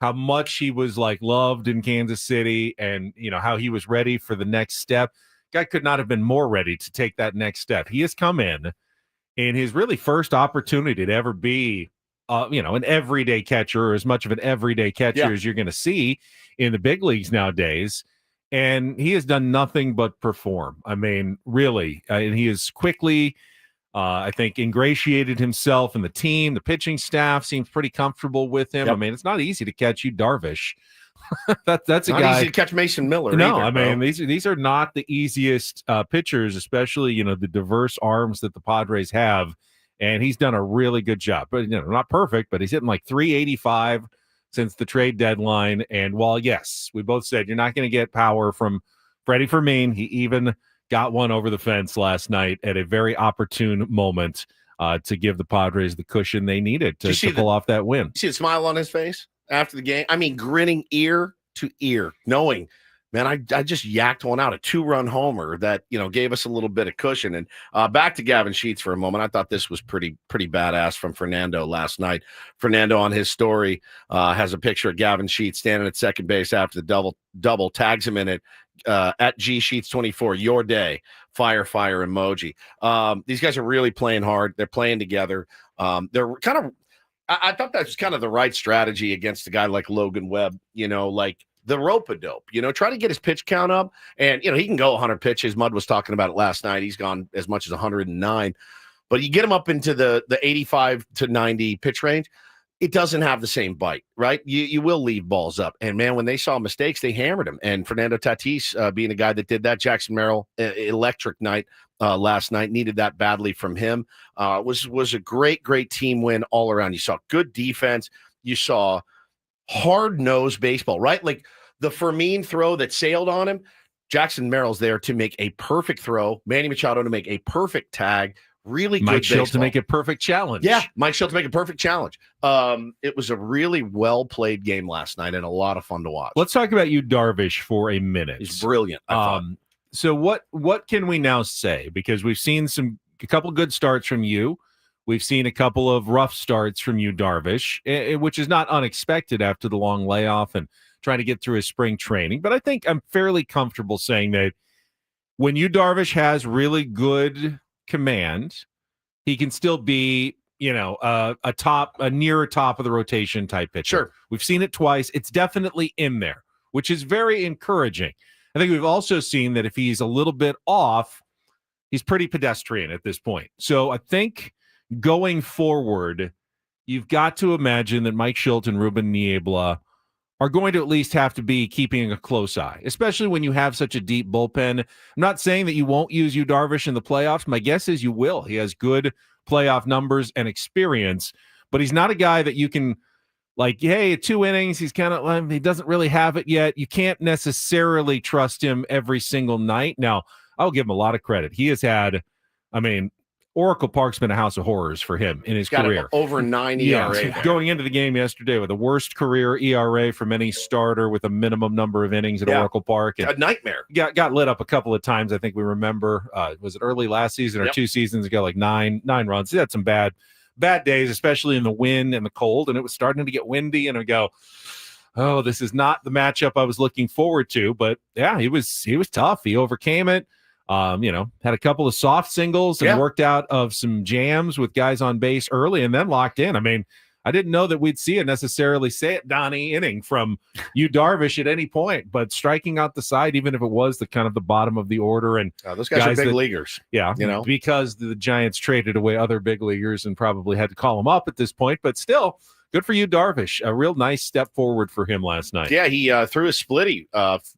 how much he was loved in Kansas City, and how he was ready for the next step. Guy could not have been more ready to take that next step. He has come in his really first opportunity to ever be, an everyday catcher, or as much of an everyday catcher as you're going to see in the big leagues nowadays. And he has done nothing but perform. I mean, really, and he is quickly I think ingratiated himself in the team. The pitching staff seems pretty comfortable with him. Yep. I mean, it's not easy to catch you, Darvish. That's a not guy easy to catch Mason Miller. No, either, I mean bro. these are not the easiest pitchers, especially the diverse arms that the Padres have. And he's done a really good job. But not perfect, but he's hitting like 385 since the trade deadline. And while yes, we both said you're not going to get power from Freddie Fermin, he even got one over the fence last night at a very opportune moment to give the Padres the cushion they needed to pull off that win. You see the smile on his face after the game? I mean, grinning ear to ear, knowing, man, I just yacked one out, a 2-run homer that, gave us a little bit of cushion. And back to Gavin Sheets for a moment. I thought this was pretty badass from Fernando last night. Fernando on his story has a picture of Gavin Sheets standing at second base after the double, tags him in it. At G Sheets 24, your day, fire emoji. These guys are really playing hard. They're playing together. They're kind of, I thought that's kind of the right strategy against a guy like Logan Webb, like the rope-a-dope, try to get his pitch count up. And, he can go 100 pitches. Mud was talking about it last night. He's gone as much as 109. But you get him up into the 85 to 90 pitch range, it doesn't have the same bite, right? You will leave balls up. And, man, when they saw mistakes, they hammered him. And Fernando Tatis, being a guy that did that, Jackson Merrill, electric night last night, needed that badly from him. Was a great team win all around. You saw good defense. You saw hard-nosed baseball, right? Like the Fermin throw that sailed on him, Jackson Merrill's there to make a perfect throw, Manny Machado to make a perfect tag. Really good Mike Schilt baseball. to make a perfect challenge. Yeah, Mike Schilt to make a perfect challenge. It was a really well-played game last night and a lot of fun to watch. Let's talk about you, Darvish, for a minute. He's brilliant. I thought. So what can we now say? Because we've seen a couple good starts from you. We've seen a couple of rough starts from you, Darvish, which is not unexpected after the long layoff and trying to get through his spring training. But I think I'm fairly comfortable saying that when you, Darvish, has really good command, he can still be, a near top of the rotation type pitcher. Sure. We've seen it twice. It's definitely in there, which is very encouraging. I think we've also seen that if he's a little bit off, he's pretty pedestrian at this point. So I think going forward, you've got to imagine that Mike Schilt and Ruben Niebla are going to at least have to be keeping a close eye, especially when you have such a deep bullpen. I'm not saying that you won't use Yu Darvish in the playoffs. My guess is you will. He has good playoff numbers and experience, but he's not a guy that you can, like, hey, 2 innings, he's kind of, he doesn't really have it yet. You can't necessarily trust him every single night. Now, I'll give him a lot of credit. He has had, Oracle Park's been a house of horrors for him in his career. Over 9 ERA. Yeah, going into the game yesterday with the worst career ERA from any starter with a minimum number of innings at Oracle Park. And a nightmare. Got lit up a couple of times. I think we remember, was it early last season or 2 seasons ago, like nine runs. He had some bad days, especially in the wind and the cold, and it was starting to get windy, and I go, oh, this is not the matchup I was looking forward to. But yeah, he was tough. He overcame it. Had a couple of soft singles and worked out of some jams with guys on base early and then locked in. I didn't know that we'd see a necessarily say it, Donnie, inning from you, Darvish, at any point, but striking out the side, even if it was the kind of the bottom of the order. And those guys are big leaguers. Yeah. Because the Giants traded away other big leaguers and probably had to call them up at this point, but still, good for you, Darvish. A real nice step forward for him last night. Yeah, he threw a splitty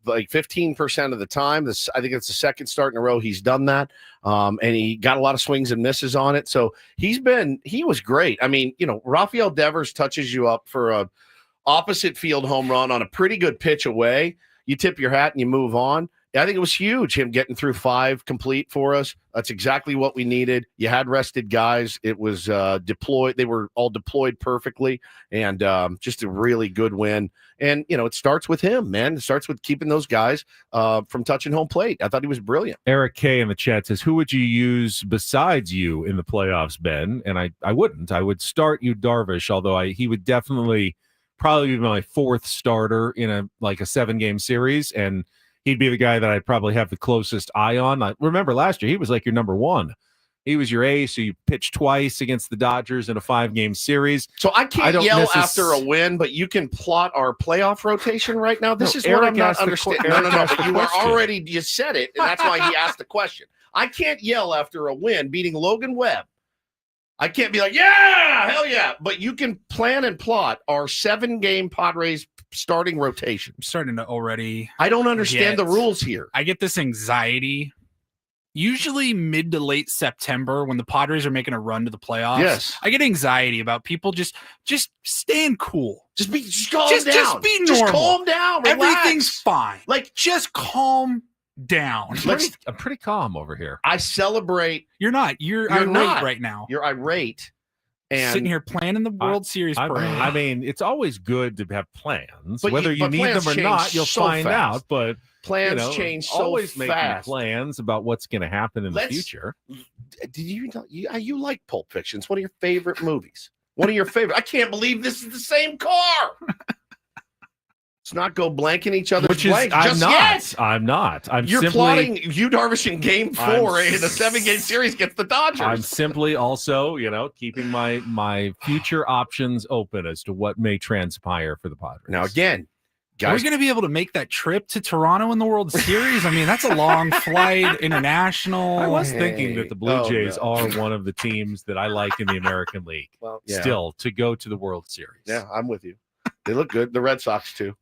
like 15% of the time. I think it's the second start in a row he's done that. And he got a lot of swings and misses on it. So he was great. Rafael Devers touches you up for a opposite field home run on a pretty good pitch away. You tip your hat and you move on. I think it was huge, him getting through 5 complete for us. That's exactly what we needed. You had rested guys. It was deployed. They were all deployed perfectly, and just a really good win. And, it starts with him, man. It starts with keeping those guys from touching home plate. I thought he was brilliant. Eric K. in the chat says, who would you use besides you in the playoffs, Ben? And I wouldn't. I would start you, Darvish, although he would definitely probably be my 4th starter in a 7-game series, and he'd be the guy that I'd probably have the closest eye on. Remember last year, he was like your number 1. He was your ace, so you pitched twice against the Dodgers in a 5-game series. So I can't yell after a win, but you can plot our playoff rotation right now. This is what I'm not understanding. No. But you said it, and that's why he asked the question. I can't yell after a win beating Logan Webb. I can't be like, yeah, hell yeah. But you can plan and plot our 7-game Padres starting rotation. I'm starting to already. I don't understand the rules here. I get this anxiety. Usually mid to late September when the Padres are making a run to the playoffs. Yes. I get anxiety about people just staying cool. Just calm down. Just be normal. Just calm down. Relax. Everything's fine. Like, just calm down. I'm pretty calm over here. I celebrate. You're not. You're irate not. right now. You're irate. And sitting here planning the World Series parade. I mean, it's always good to have plans. But whether you need them or not, you'll find out. But plans change so always fast. Making plans about what's going to happen in the future. Did you like Pulp Fiction? It's one of your favorite movies. One of your favorite. I can't believe this is the same car. Let's not go blanking each other's blanks. I'm not. You're simply plotting Yu Darvish in Game 4 in a 7-game series against the Dodgers. I'm simply also, keeping my future options open as to what may transpire for the Padres. Now, again, guys, are we going to be able to make that trip to Toronto in the World Series? I mean, that's a long flight, international. I was thinking that the Blue Jays are one of the teams that I like in the American League. Well, still to go to the World Series. Yeah, I'm with you. They look good. The Red Sox too.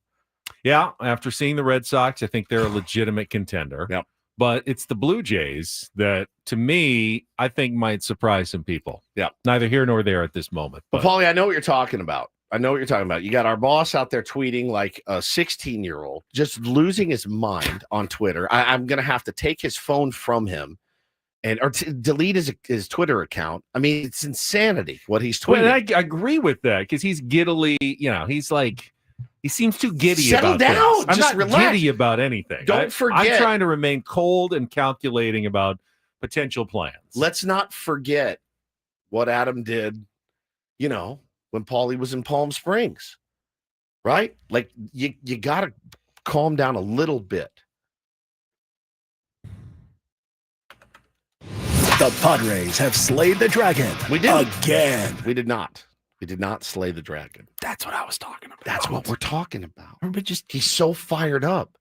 Yeah, after seeing the Red Sox, I think they're a legitimate contender. Yep. But it's the Blue Jays that, to me, I think might surprise some people. Yeah. Neither here nor there at this moment. But Paulie, I know what you're talking about. You got our boss out there tweeting like a 16-year-old, just losing his mind on Twitter. I'm going to have to take his phone from him or delete his Twitter account. I mean, it's insanity what he's tweeting. Well, I agree with that because he's giddily, he's like, he seems too giddy. Settle about down. things. I'm just not relax. giddy about anything. Don't forget. I'm trying to remain cold and calculating about potential plans. Let's not forget what Adam did, when Paulie was in Palm Springs, right? Like, you got to calm down a little bit. The Padres have slayed the dragon. We did again. We did not. We did not slay the dragon. That's what I was talking about. That's what we're talking about. But he's so fired up.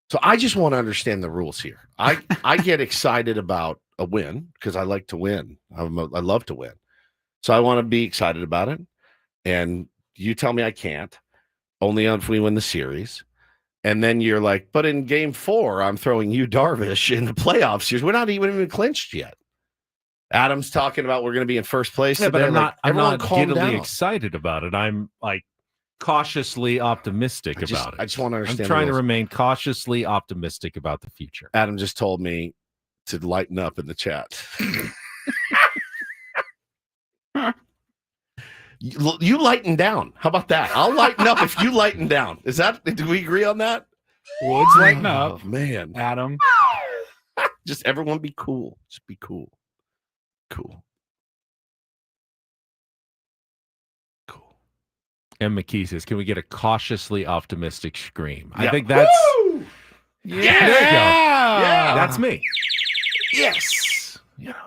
So I just want to understand the rules here. I get excited about a win because I like to win. I love to win. So I want to be excited about it. And you tell me I can't, only if we win the series. And then you're like, but in Game 4, I'm throwing Yu Darvish in the playoff series. We're not even clinched yet. Adam's talking about we're going to be in first place. Yeah, but I'm not giddily down. excited about it. I'm like cautiously optimistic about it. I just want to understand. I'm trying to remain cautiously optimistic about the future. Adam just told me to lighten up in the chat. You lighten down. How about that? I'll lighten up if you lighten down. Do we agree on that? Woods lighten up. Oh, man. Adam. Just everyone be cool. Just be cool. Cool. And McKee says, can we get a cautiously optimistic scream? Yeah. I think that's... Woo! Yeah. There you go. Yeah. That's me. Yes.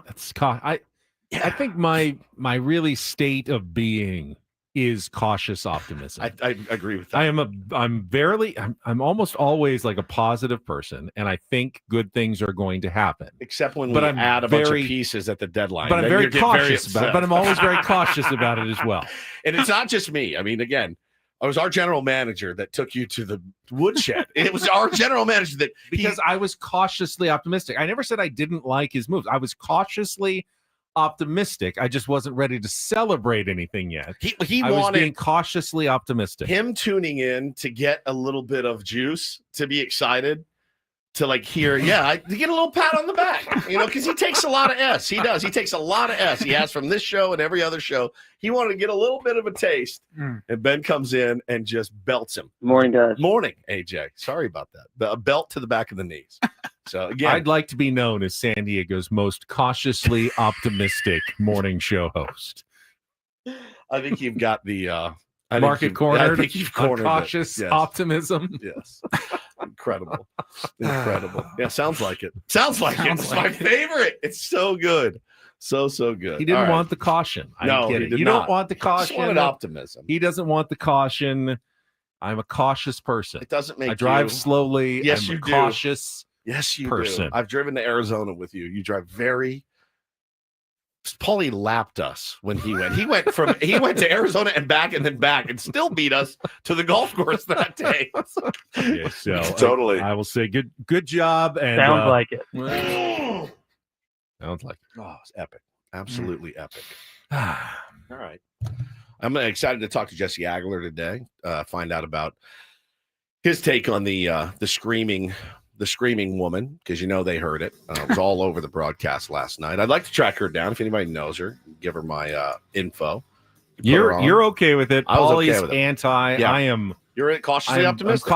That's... I think my really state of being is cautious optimism. I agree with that. I'm almost always like a positive person, and I think good things are going to happen. Except when we add a bunch of pieces at the deadline. But I'm very cautious about it. But I'm always very cautious about it as well. And it's not just me. I mean, again, it was our general manager that took you to the woodshed. It was our general manager that because I was cautiously optimistic. I never said I didn't like his moves. I was cautiously optimistic. I just wasn't ready to celebrate anything yet. I was wanted being cautiously optimistic. Him tuning in to get a little bit of juice, to be excited, to like hear, to get a little pat on the back, because he takes a lot of S. He does. He takes a lot of S. He has from this show and every other show. He wanted to get a little bit of a taste, and Ben comes in and just belts him. Morning, guys. Morning, AJ. Sorry about that. A belt to the back of the knees. So again, I'd like to be known as San Diego's most cautiously optimistic morning show host. I think you've got the market cornered. I think you've cornered cautious optimism. Yes, incredible. Yeah, sounds like it. It's my favorite. It's so good, so good. He didn't want the caution. No, he did you not. don't want the caution. He just wanted optimism. He doesn't want the caution. I'm a cautious person. It doesn't make I drive slowly. Yes, I'm you cautious Yes, you person. do. I've driven to Arizona with you. You drive very. Paulie lapped us when he went. He went to Arizona and back and still beat us to the golf course that day. Yeah, so Totally. I will say good job. And Sounds like it. Sounds like it. Oh, it's epic. Absolutely epic. All right. I'm excited to talk to Jesse Agler today. Find out about his take on the screaming woman, because they heard it. It was all over the broadcast last night. I'd like to track her down. If anybody knows her, give her my info. You're okay with it. I was okay Paulie's with it. anti. Yeah. I am. You're cautiously optimistic.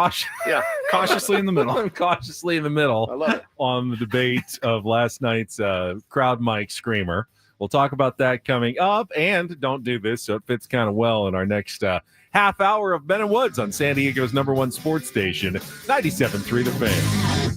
Yeah, cautiously in the middle. I'm cautiously in the middle. I love it. On the debate of last night's crowd mic screamer. We'll talk about that coming up. And don't do this, so it fits kind of well in our next half hour of Ben and Woods on San Diego's #1 sports station, 97.3 The Fan.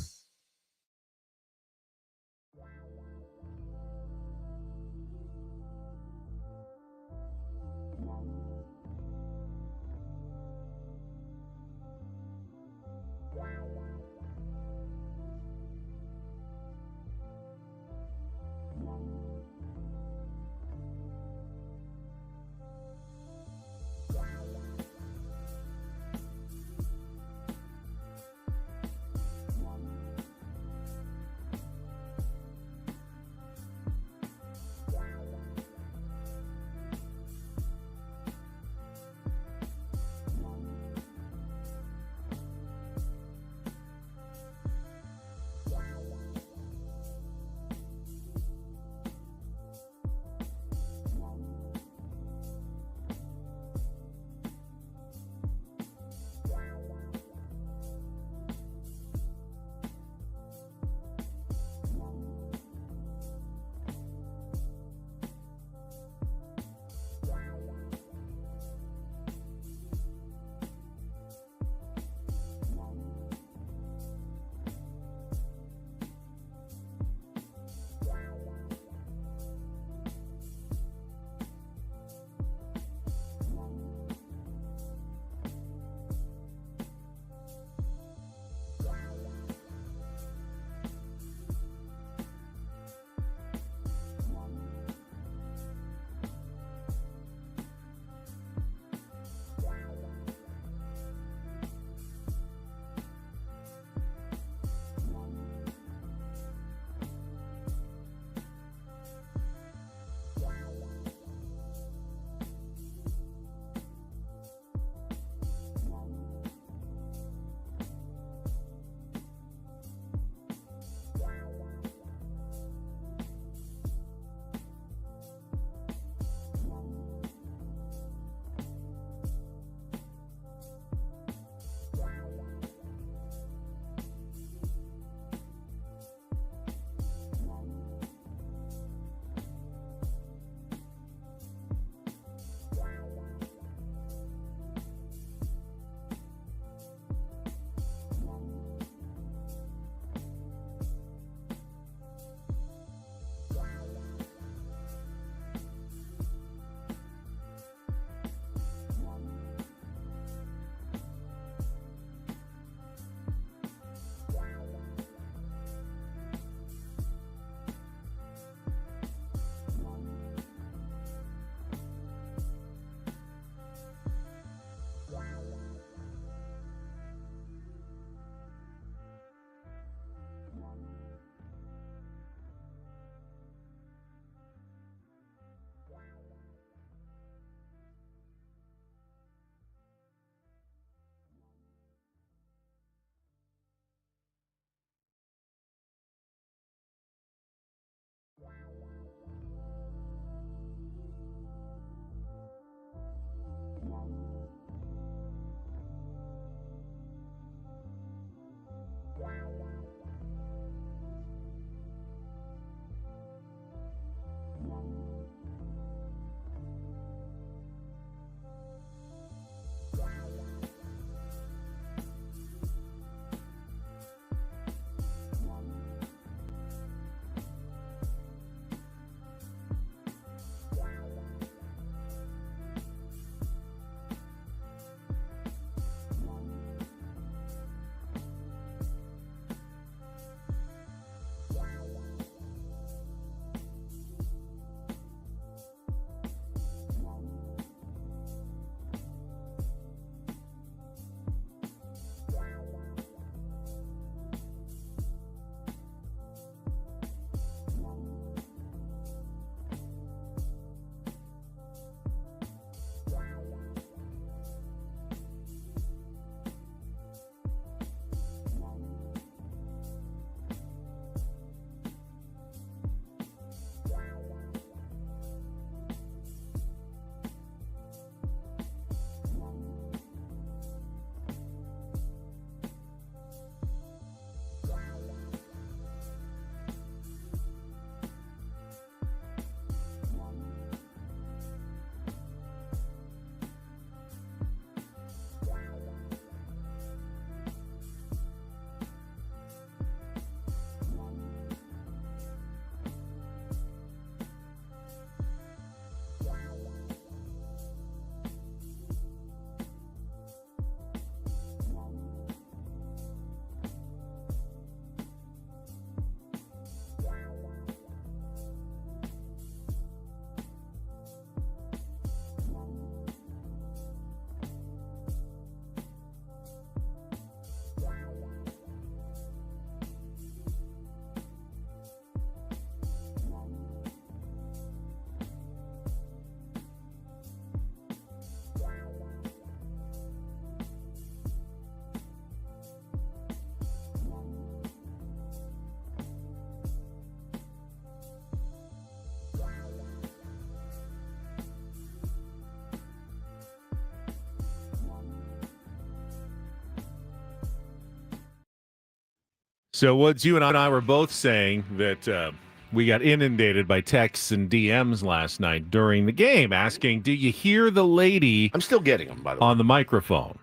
So Woods, you and I were both saying that we got inundated by texts and DMs last night during the game asking, do you hear the lady? I'm still getting them, by the way. On the microphone.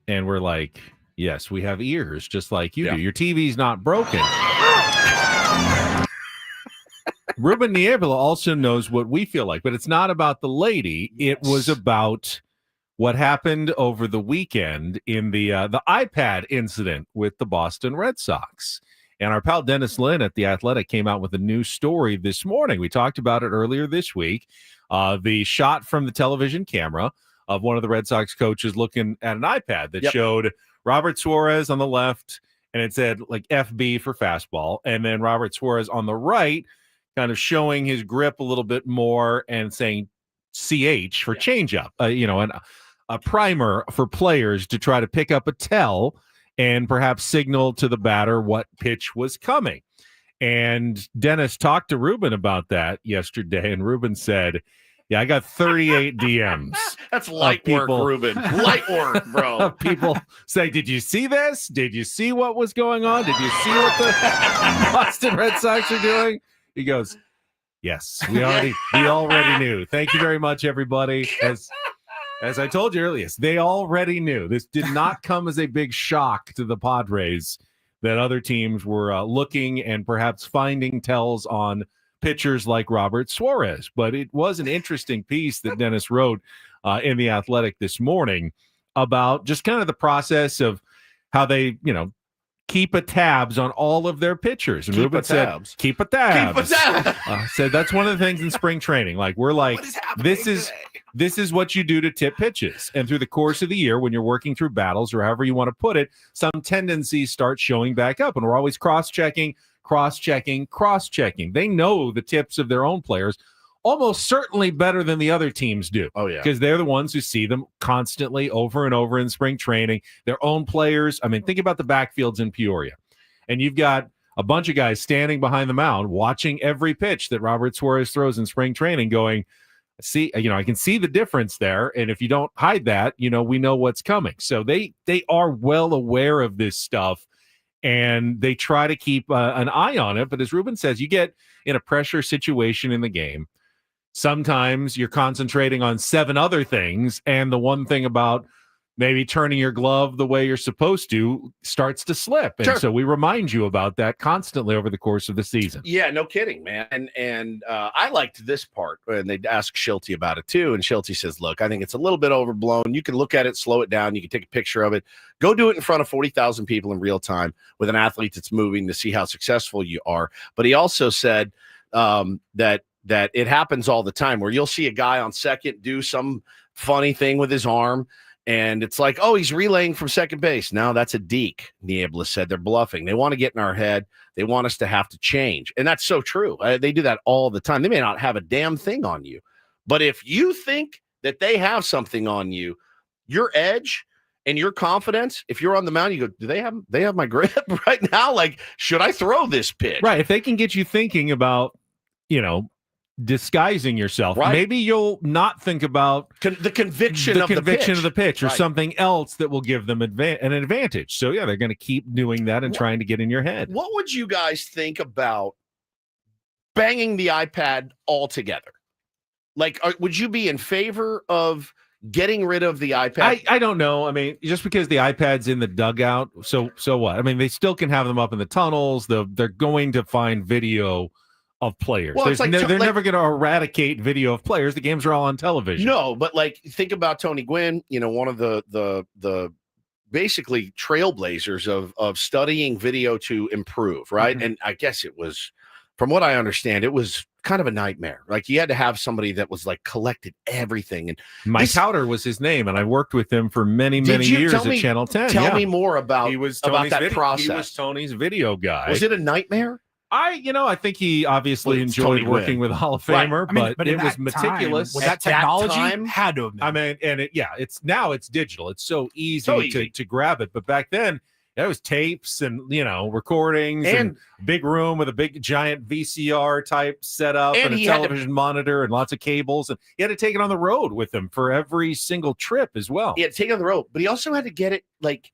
And we're like, yes, we have ears just like you do. Your TV's not broken. Ruben Niebla also knows what we feel like, but it's not about the lady. It was about what happened over the weekend in the iPad incident with the Boston Red Sox. And our pal Dennis Lynn at The Athletic came out with a new story this morning. We talked about it earlier this week. The shot from the television camera of one of the Red Sox coaches looking at an iPad that showed Robert Suarez on the left, and it said like FB for fastball. And then Robert Suarez on the right, kind of showing his grip a little bit more and saying CH for changeup, a primer for players to try to pick up a tell and perhaps signal to the batter what pitch was coming. And Dennis talked to Ruben about that yesterday, and Ruben said, I got 38 DMs. That's light work, Ruben. Light work, bro. People say, did you see this? Did you see what was going on? Did you see what the Boston Red Sox are doing? He goes, yes, we already knew. Thank you very much, everybody. As I told you earlier, they already knew. This did not come as a big shock to the Padres that other teams were looking and perhaps finding tells on pitchers like Robert Suarez. But it was an interesting piece that Dennis wrote in The Athletic this morning about just kind of the process of how they, keep a tabs on all of their pitchers. And Ruben said, keep a tabs. Said that's one of the things in spring training. Like, we're like, this is what you do to tip pitches. And through the course of the year, when you're working through battles or however you want to put it, some tendencies start showing back up. And we're always cross-checking. They know the tips of their own players almost certainly better than the other teams do. Oh, yeah. Because they're the ones who see them constantly over and over in spring training. Their own players. I mean, think about the backfields in Peoria. And you've got a bunch of guys standing behind the mound watching every pitch that Robert Suarez throws in spring training going, see, I can see the difference there. And if you don't hide that, we know what's coming. So they are well aware of this stuff. And they try to keep an eye on it. But as Ruben says, you get in a pressure situation in the game. Sometimes you're concentrating on 7 other things, and the one thing about maybe turning your glove the way you're supposed to starts to slip. And so we remind you about that constantly over the course of the season. Yeah, no kidding, man. And I liked this part, and they asked Schilte about it too. And Schilte says, look, I think it's a little bit overblown. You can look at it, slow it down. You can take a picture of it. Go do it in front of 40,000 people in real time with an athlete that's moving to see how successful you are. But he also said that it happens all the time where you'll see a guy on second do some funny thing with his arm, and it's like, oh, he's relaying from second base. No, that's a deke, Niebla said. They're bluffing. They want to get in our head. They want us to have to change. And that's so true. They do that all the time. They may not have a damn thing on you, but if you think that they have something on you, your edge and your confidence, if you're on the mound, you go, do they have my grip right now? Like, should I throw this pitch? Right. If they can get you thinking about, disguising yourself, maybe you'll not think about the conviction of the pitch or something else that will give them an advantage. So they're going to keep doing that and trying to get in your head. What would you guys think about banging the iPad altogether? Like, would you be in favor of getting rid of the iPad? I don't know. I mean, just because the iPad's in the dugout, so what? I mean, they still can have them up in the tunnels. They're going to find video of players. Well, they're never going to eradicate video of players. The games are all on television. No, but like, think about Tony Gwynn, one of the basically trailblazers of studying video to improve, right? Mm-hmm. And I guess it was, from what I understand, it was kind of a nightmare. Like, you had to have somebody that was like collected everything. And Mike Howder was his name, and I worked with him for many years at Channel 10. Tell me more about that process. He was Tony's video guy. Was it a nightmare? I think he obviously enjoyed working with a Hall of Famer, but it was meticulous. With that technology, had to have been. I mean, and it's digital. It's so easy. To grab it. But back then, it was tapes and recordings and big room with a big giant VCR type setup and a television monitor and lots of cables. And he had to take it on the road with him for every single trip as well. He had to take it on the road, but he also had to get it like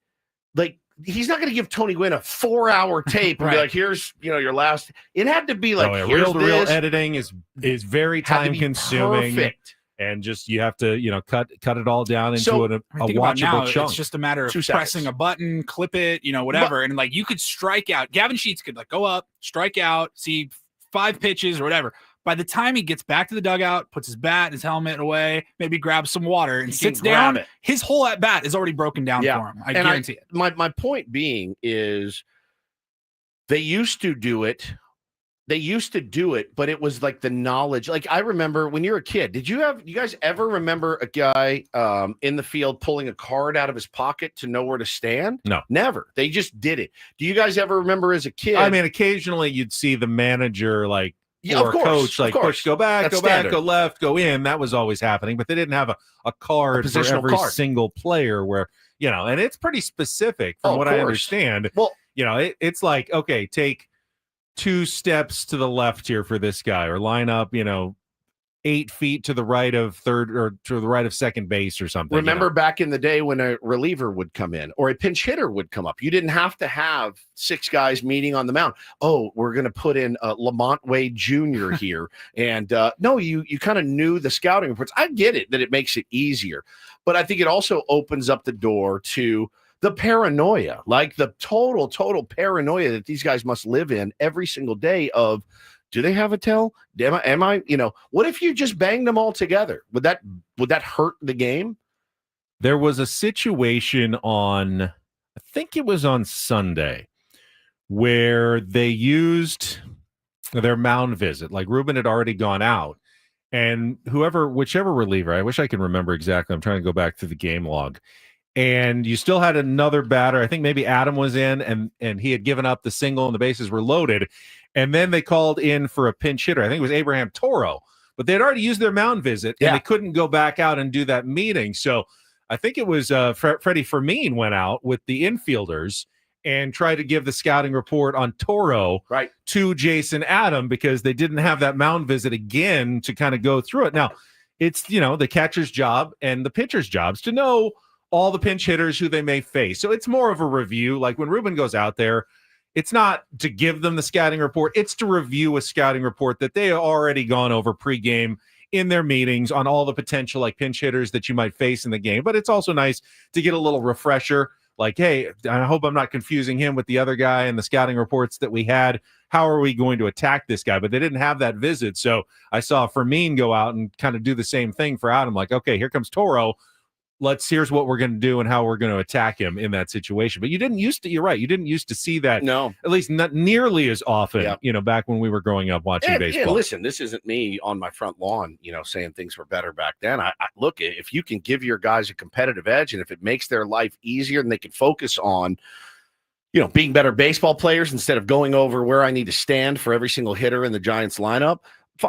he's not going to give Tony Gwynn a 4-hour tape and be like, here's, your last. It had to be like, real editing is very time consuming. Perfect. And just you have to, cut it all down into a watchable chunk. It's just a matter of pressing a button, clip it, whatever. And like you could strike out. Gavin Sheets could like go up, strike out, see 5 pitches or whatever. By the time he gets back to the dugout, puts his bat, his helmet away, maybe grabs some water and sits down, his whole at bat is already broken down for him. I guarantee it. My point being is they used to do it. But it was like the knowledge. Like I remember when you're a kid, you guys ever remember a guy in the field pulling a card out of his pocket to know where to stand? No, never. They just did it. Do you guys ever remember as a kid? I mean, occasionally you'd see the manager or of course, coach push, go back, go left, go in. That was always happening, but they didn't have a card for every single player where, and it's pretty specific from what I understand. Well, it's like, okay, take 2 steps to the left here for this guy, or line up, 8 feet to the right of third or to the right of second base or something. Remember back in the day when a reliever would come in or a pinch hitter would come up, you didn't have to have 6 guys meeting on the mound. Oh, we're going to put in Lamont Wade Jr. here. And no, you kind of knew the scouting reports. I get it that it makes it easier, but I think it also opens up the door to the paranoia, like the total paranoia that these guys must live in every single day of, do they have a tell? Am I, what if you just banged them all together? Would that hurt the game? There was a situation I think it was on Sunday, where they used their mound visit. Like Ruben had already gone out, and whichever reliever, I wish I can remember exactly. I'm trying to go back to the game log. And you still had another batter. I think maybe Adam was in, and he had given up the single and the bases were loaded. And then they called in for a pinch hitter. I think it was Abraham Toro, but they had already used their mound visit and they couldn't go back out and do that meeting. So I think it was Freddie Fermin went out with the infielders and tried to give the scouting report on Toro to Jason Adam because they didn't have that mound visit again to kind of go through it. Now, it's, the catcher's job and the pitcher's jobs to know all the pinch hitters who they may face. So it's more of a review. Like when Ruben goes out there, it's not to give them the scouting report. It's to review a scouting report that they already gone over pregame in their meetings on all the potential like pinch hitters that you might face in the game. But it's also nice to get a little refresher. Like, hey, I hope I'm not confusing him with the other guy in the scouting reports that we had. How are we going to attack this guy? But they didn't have that visit. So I saw Fermin go out and kind of do the same thing for Adam. Like, okay, here comes Toro. Here's what we're going to do and how we're going to attack him in that situation. But you're right. You didn't used to see that. No, at least not nearly as often, back when we were growing up watching baseball. And listen, this isn't me on my front lawn, saying things were better back then. I look, if you can give your guys a competitive edge and if it makes their life easier and they can focus on, being better baseball players instead of going over where I need to stand for every single hitter in the Giants lineup,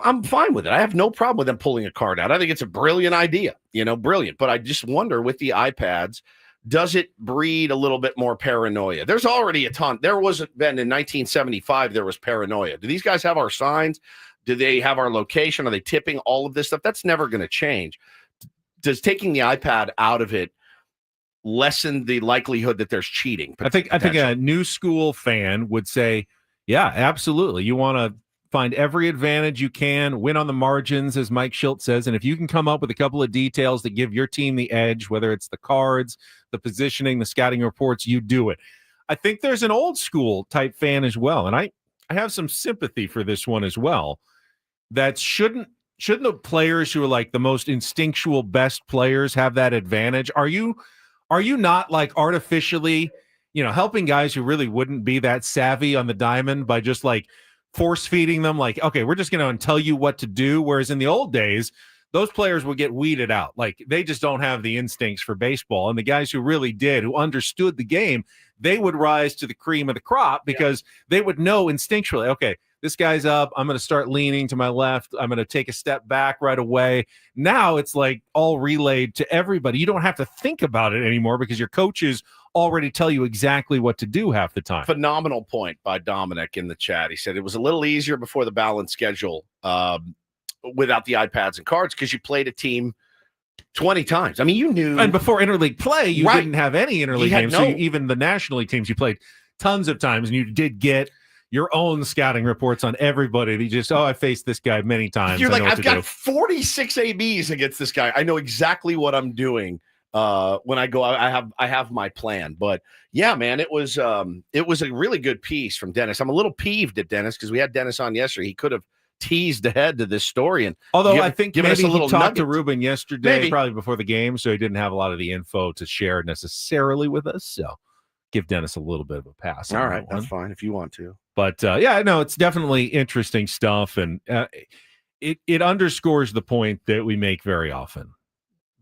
I'm fine with it. I have no problem with them pulling a card out. I think it's a brilliant idea, brilliant. But I just wonder with the iPads, does it breed a little bit more paranoia? There's already a ton. There wasn't been in 1975, there was paranoia. Do these guys have our signs? Do they have our location? Are they tipping all of this stuff? That's never going to change. Does taking the iPad out of it lessen the likelihood that there's cheating? I think a new school fan would say, yeah, absolutely. You want to find every advantage you can, win on the margins, as Mike Schilt says. And if you can come up with a couple of details that give your team the edge, whether it's the cards, the positioning, the scouting reports, you do it. I think there's an old school type fan as well. And I have some sympathy for this one as well. That shouldn't the players who are like the most instinctual best players have that advantage? Are you not like artificially, helping guys who really wouldn't be that savvy on the diamond by just like force feeding them like, okay, we're just going to tell you what to do. Whereas in the old days, those players would get weeded out. Like they just don't have the instincts for baseball. And the guys who really did, who understood the game, they would rise to the cream of the crop because they would know instinctually, okay, this guy's up. I'm going to start leaning to my left. I'm going to take a step back right away. Now it's like all relayed to everybody. You don't have to think about it anymore because your coaches already tell you exactly what to do half the time. Phenomenal point by Dominic in the chat. He said it was a little easier before the balanced schedule without the iPads and cards because you played a team 20 times. I mean, you knew. And before interleague play, you Right. didn't have any interleague games. So even the National League teams, you played tons of times, and you did get your own scouting reports on everybody. You just, I faced this guy many times. You're I like, know what I've to got do. 46 ABs against this guy. I know exactly what I'm doing when I go. I have my plan. But yeah, man, it was a really good piece from Dennis. I'm a little peeved at Dennis because we had Dennis on yesterday. He could have teased ahead to this story, and although I think give maybe us a little he talked nugget to Ruben yesterday, Maybe. probably before the game, so he didn't have a lot of the info to share necessarily with us. So give Dennis a little bit of a pass. All right, that's fine if you want to. But yeah, no, it's definitely interesting stuff, and it underscores the point that we make very often,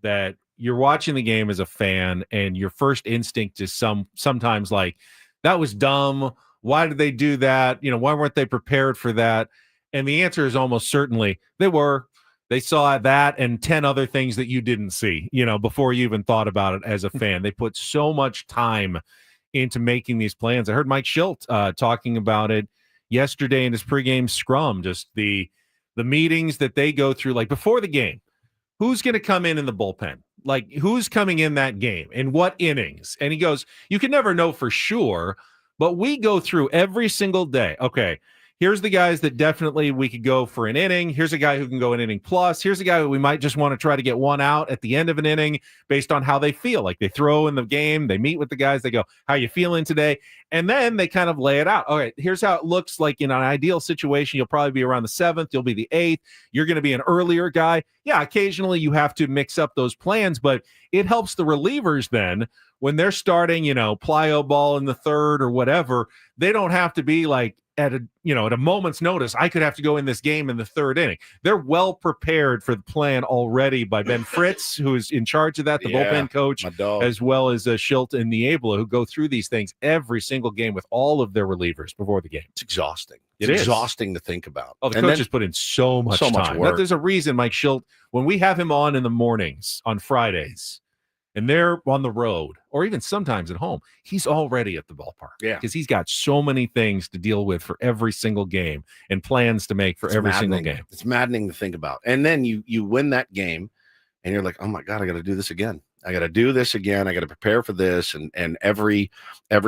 that you're watching the game as a fan, and your first instinct is sometimes like, that was dumb. Why did they do that? Why weren't they prepared for that? And the answer is almost certainly they were. They saw that and 10 other things that you didn't see, before you even thought about it as a fan. They put so much time into making these plans. I heard Mike Schilt talking about it yesterday in his pregame scrum, just the meetings that they go through, like before the game. Who's going to come in the bullpen? Like, who's coming in that game? In what innings? And he goes, you can never know for sure, but we go through every single day. Okay, here's the guys that definitely we could go for an inning. Here's a guy who can go an inning plus. Here's a guy we might just want to try to get one out at the end of an inning based on how they feel. Like, they throw in the game, they meet with the guys, they go, how you feeling today? And then they kind of lay it out. All right, here's how it looks like in an ideal situation. You'll probably be around the 7th. You'll be the 8th. You're going to be an earlier guy. Yeah, occasionally you have to mix up those plans, but it helps the relievers then when they're starting, plyo ball in the 3rd or whatever. They don't have to be like, at a moment's notice, I could have to go in this game in the 3rd inning. They're well prepared for the plan already by Ben Fritz, who is in charge of that, the bullpen coach, as well as Schilt and Niebla, who go through these things every single game with all of their relievers before the game. It's exhausting. It's exhausting to think about. Oh, the coaches put in so much time. work. There's a reason Mike Schilt, when we have him on in the mornings on Fridays, and they're on the road or even sometimes at home, he's already at the ballpark. Yeah. Because he's got so many things to deal with for every single game and plans to make for every single game. It's maddening to think about. And then you win that game and you're like, oh my God, I got to do this again. I got to do this again. I got to prepare for this. And every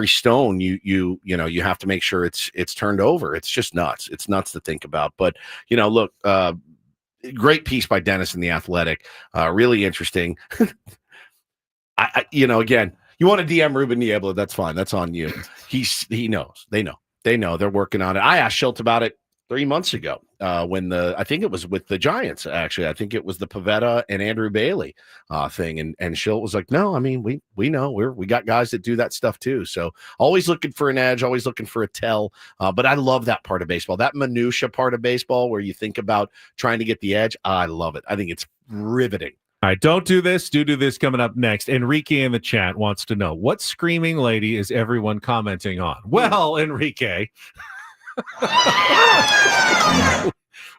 stone you have to make sure it's turned over. It's just nuts. It's nuts to think about. But, look, great piece by Dennis in The Athletic. Really interesting. Again, you want to DM Ruben Niebla, that's fine. That's on you. He knows. They know. They're working on it. I asked Schilt about it 3 months ago when I think it was with the Giants, actually. I think it was the Pavetta and Andrew Bailey thing. And Schilt was like, no, I mean, we know we got guys that do that stuff too. So always looking for an edge, always looking for a tell. But I love that part of baseball, that minutia part of baseball where you think about trying to get the edge. I love it. I think it's riveting. All right, don't do this. Do this coming up next. Enrique in the chat wants to know, what screaming lady is everyone commenting on? Well, Enrique,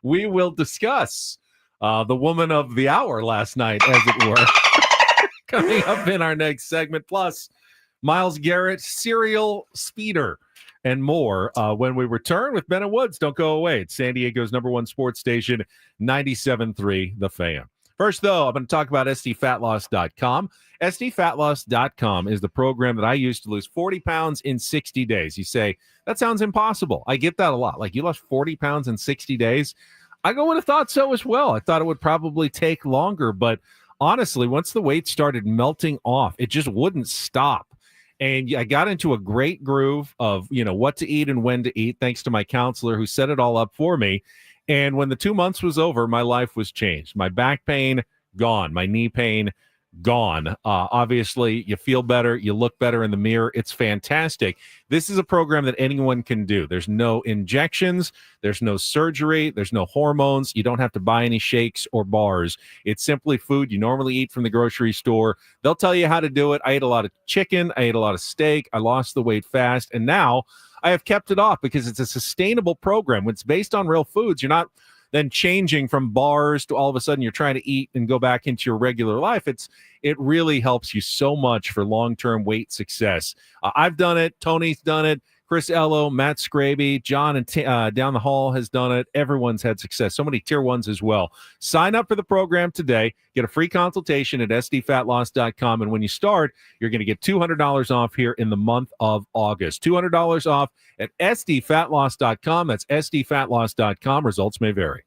we will discuss the woman of the hour last night, as it were, coming up in our next segment. Plus, Myles Garrett, serial speeder, and more when we return with Ben and Woods. Don't go away. It's San Diego's #1 sports station, 97.3 The Fan. First, though, I'm going to talk about SDFatLoss.com. SDFatLoss.com is the program that I used to lose 40 pounds in 60 days. You say, that sounds impossible. I get that a lot. Like, you lost 40 pounds in 60 days? I would have thought so as well. I thought it would probably take longer. But honestly, once the weight started melting off, it just wouldn't stop. And I got into a great groove of, what to eat and when to eat, thanks to my counselor who set it all up for me. And when the 2 months was over, my life was changed. My back pain, gone. My knee pain, gone. Obviously, you feel better. You look better in the mirror. It's fantastic. This is a program that anyone can do. There's no injections. There's no surgery. There's no hormones. You don't have to buy any shakes or bars. It's simply food you normally eat from the grocery store. They'll tell you how to do it. I ate a lot of chicken. I ate a lot of steak. I lost the weight fast. And now I have kept it off because it's a sustainable program. When it's based on real foods, you're not then changing from bars to all of a sudden you're trying to eat and go back into your regular life. It really helps you so much for long-term weight success. I've done it. Tony's done it. Chris Ello, Matt Scraby, John and down the hall has done it. Everyone's had success. So many tier ones as well. Sign up for the program today. Get a free consultation at sdfatloss.com. And when you start, you're going to get $200 off here in the month of August. $200 off at sdfatloss.com. That's sdfatloss.com. Results may vary.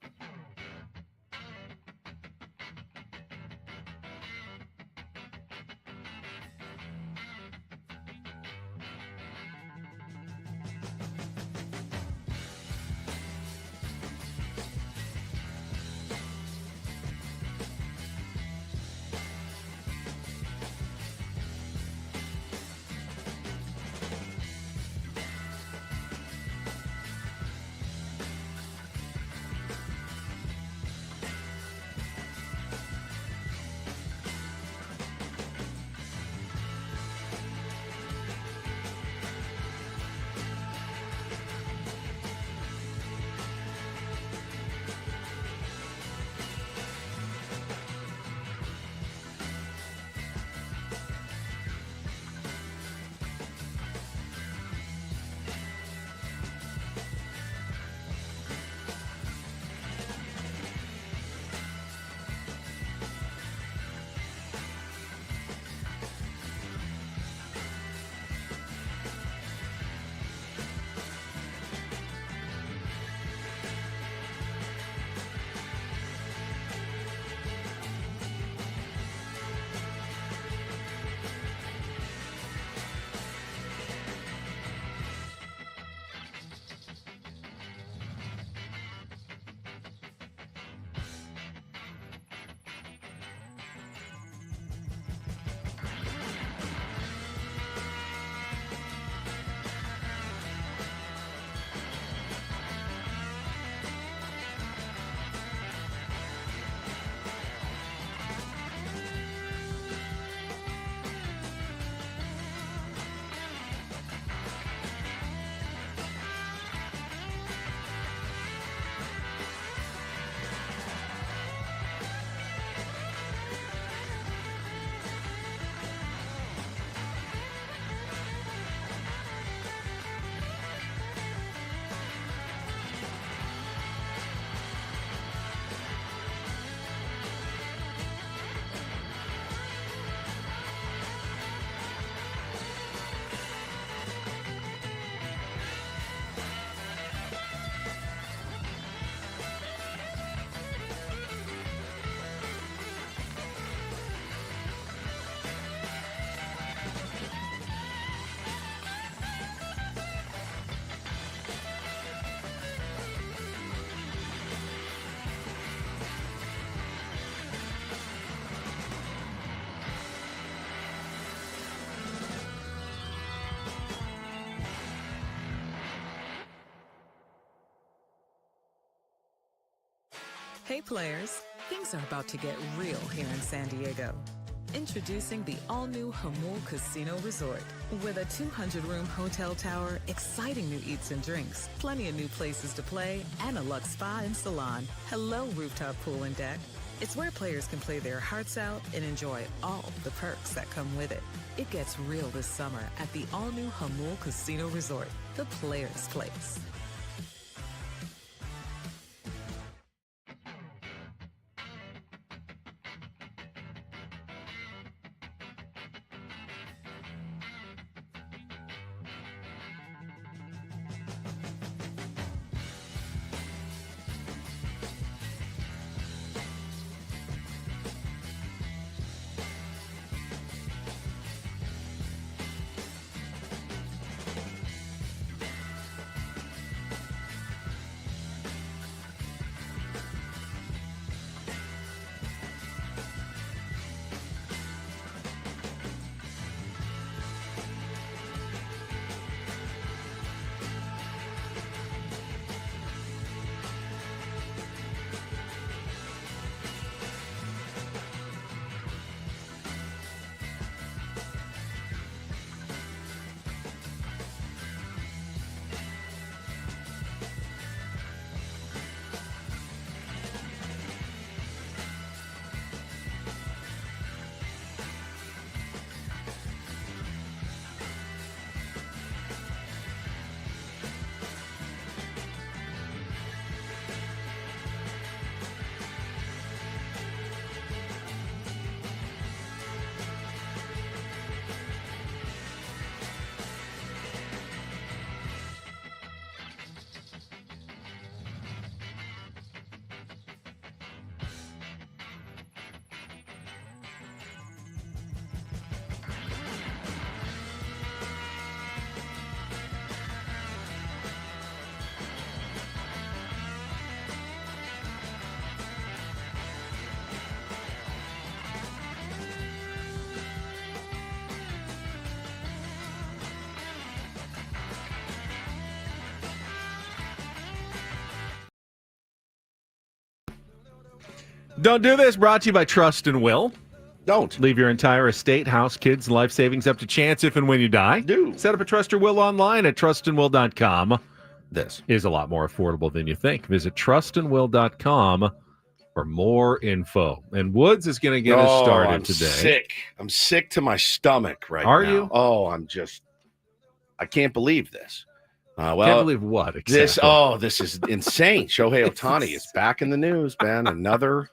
Hey players, things are about to get real here in San Diego. Introducing the all-new Hamul Casino Resort. With a 200-room hotel tower, exciting new eats and drinks, plenty of new places to play, and a luxe spa and salon. Hello, rooftop pool and deck. It's where players can play their hearts out and enjoy all the perks that come with it. It gets real this summer at the all-new Hamul Casino Resort, the players' place. Don't do this. Brought to you by Trust and Will. Don't. Leave your entire estate, house, kids, and life savings up to chance if and when you die. Do. Set up a Trust or Will online at trustandwill.com. This is a lot more affordable than you think. Visit trustandwill.com for more info. And Woods is going to get us started today. Sick. I'm sick to my stomach right now. Are you? Oh, I can't believe this. Can't believe what? Exactly. This is insane. Shohei Ohtani is back in the news, man. Another,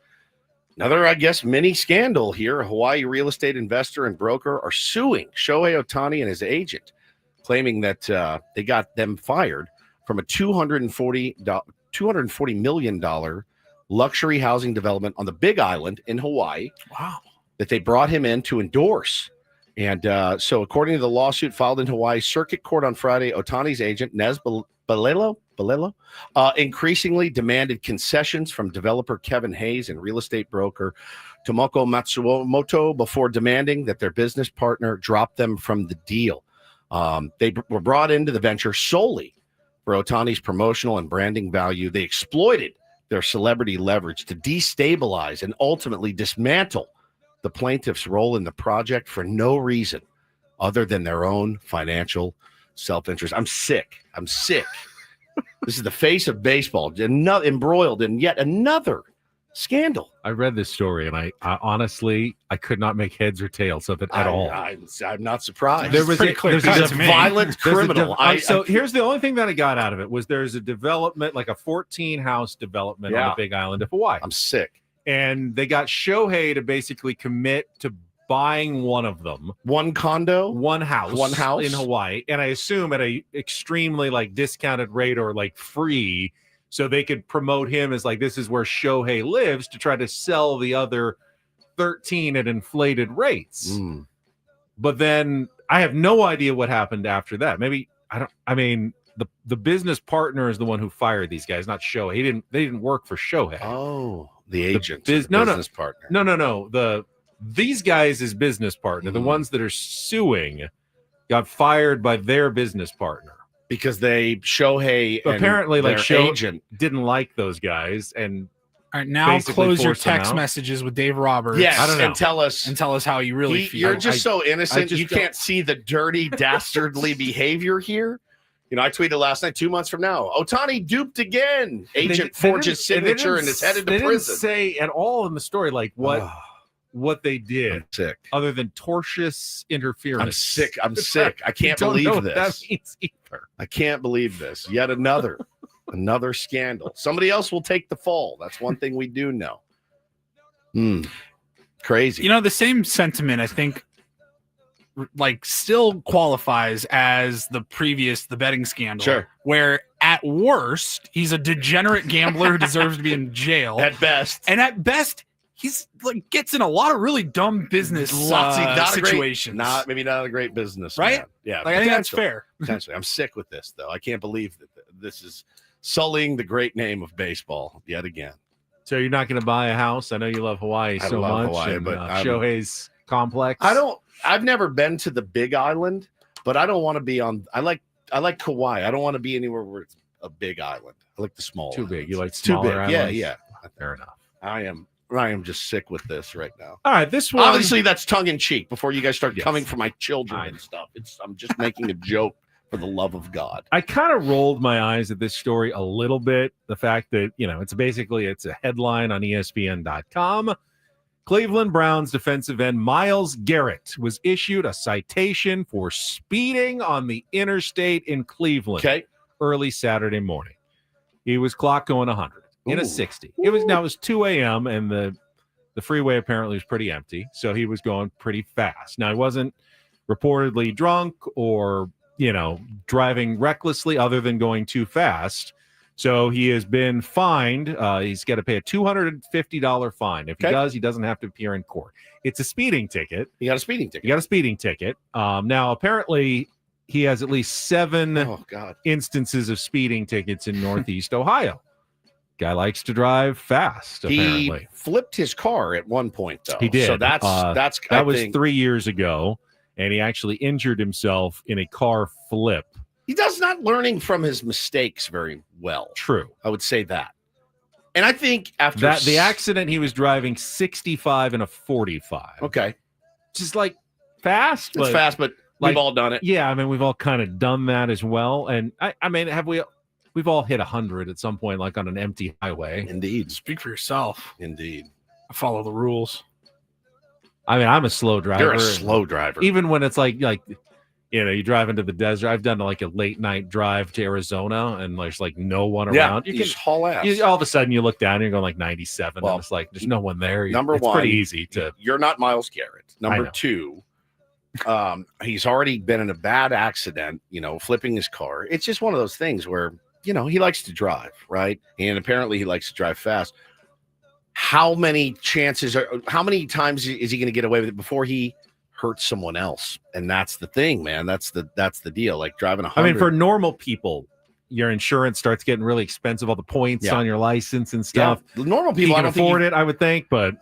I guess, mini scandal here. A Hawaii real estate investor and broker are suing Shohei Ohtani and his agent, claiming that they got them fired from a $240 million luxury housing development on the Big Island in Hawaii. Wow. That they brought him in to endorse. And so according to the lawsuit filed in Hawaii Circuit Court on Friday, Ohtani's agent, Nez Balelo, increasingly demanded concessions from developer Kevin Hayes and real estate broker Tomoko Matsumoto before demanding that their business partner drop them from the deal. They were brought into the venture solely for Ohtani's promotional and branding value. They exploited their celebrity leverage to destabilize and ultimately dismantle the plaintiff's role in the project for no reason other than their own financial self-interest. I'm sick. This is the face of baseball, embroiled in yet another scandal. I read this story, and I honestly, I could not make heads or tails of it at all. I'm not surprised. There's a violent criminal. So here's the only thing that I got out of it was there's a development, like a 14-house development on the Big Island of Hawaii. I'm sick. And they got Shohei to basically commit to buying one of them. One condo? One house in Hawaii. And I assume at a extremely discounted rate or free, so they could promote him as this is where Shohei lives to try to sell the other 13 at inflated rates. But then I have no idea what happened after that. The business partner is the one who fired these guys, not Shohei. They didn't work for Shohei. Oh, the agent, business partner. No. These guys is business partner. The ones that are suing got fired by their business partner because Shohei apparently their agent didn't like those guys. And all right, now close your text messages with Dave Roberts. Yes, I don't know. and tell us how you really feel. You're just so innocent. You can't see the dirty, dastardly behavior here. I tweeted last night, 2 months from now, Ohtani duped again. Agent forges signature and is headed to prison. They didn't say at all in the story what they did. I'm sick. Other than tortious interference. I'm sick. I can't believe this. That means either. I can't believe this. Yet another scandal. Somebody else will take the fall. That's one thing we do know. Crazy. The same sentiment, I think, still qualifies as the betting scandal. Sure. Where at worst, he's a degenerate gambler who deserves to be in jail. At best. And at best, he's gets in a lot of really dumb business situations. Maybe not a great business, right? Man. Yeah. I think that's fair. Potentially. I'm sick with this, though. I can't believe that this is sullying the great name of baseball yet again. So you're not going to buy a house? I know you love Hawaii so much. Hawaii, but Shohei's complex. I've never been to the Big Island, but I don't want to be on. I like Kauai. I don't want to be anywhere where it's a big island. I like the small. Too big. You like smaller too big. Islands? Yeah. Fair enough. I am just sick with this right now. All right, this one. Obviously, that's tongue in cheek. Before you guys start coming for my children and stuff, I'm just making a joke for the love of God. I kind of rolled my eyes at this story a little bit. The fact that it's a headline on ESPN.com. Cleveland Browns defensive end Myles Garrett was issued a citation for speeding on the interstate in Cleveland early Saturday morning. He was clocked going 100 in a 60. It was 2 a.m. and the freeway apparently was pretty empty, so he was going pretty fast. Now, he wasn't reportedly drunk or, driving recklessly other than going too fast. So he has been fined. He's got to pay a $250 fine. If he does, he doesn't have to appear in court. It's a speeding ticket. You got a speeding ticket. Now, apparently, he has at least 7 instances of speeding tickets in Northeast Ohio. Guy likes to drive fast, apparently. He flipped his car at one point, though. He did. So that was 3 years ago, and he actually injured himself in a car flip. He does not learning from his mistakes very well. True. I would say that. And I think after that the accident, he was driving 65 and a 45. Okay. Just like fast. It's fast, but we've all done it. Yeah, I mean, we've all kind of done that as well. And I mean, we've all hit 100 at some point, like on an empty highway. Indeed. Speak for yourself. Indeed. I follow the rules. I mean, I'm a slow driver. You're a slow driver. Even when it's like you drive into the desert. I've done like a late night drive to Arizona, and there's like no one around. You can just haul ass. All of a sudden, you look down and you're going like 97. Well, and it's like there's no one there. Number it's one, pretty easy to. You're not Myles Garrett. Number two, he's already been in a bad accident. Flipping his car. It's just one of those things where he likes to drive, right? And apparently, he likes to drive fast. How many times is he going to get away with it before he hurts someone else? And that's the thing, man. That's the deal. Like driving 100. I mean, for normal people, your insurance starts getting really expensive. All the points on your license and stuff. Yeah. Normal people, I don't afford it. I would think, but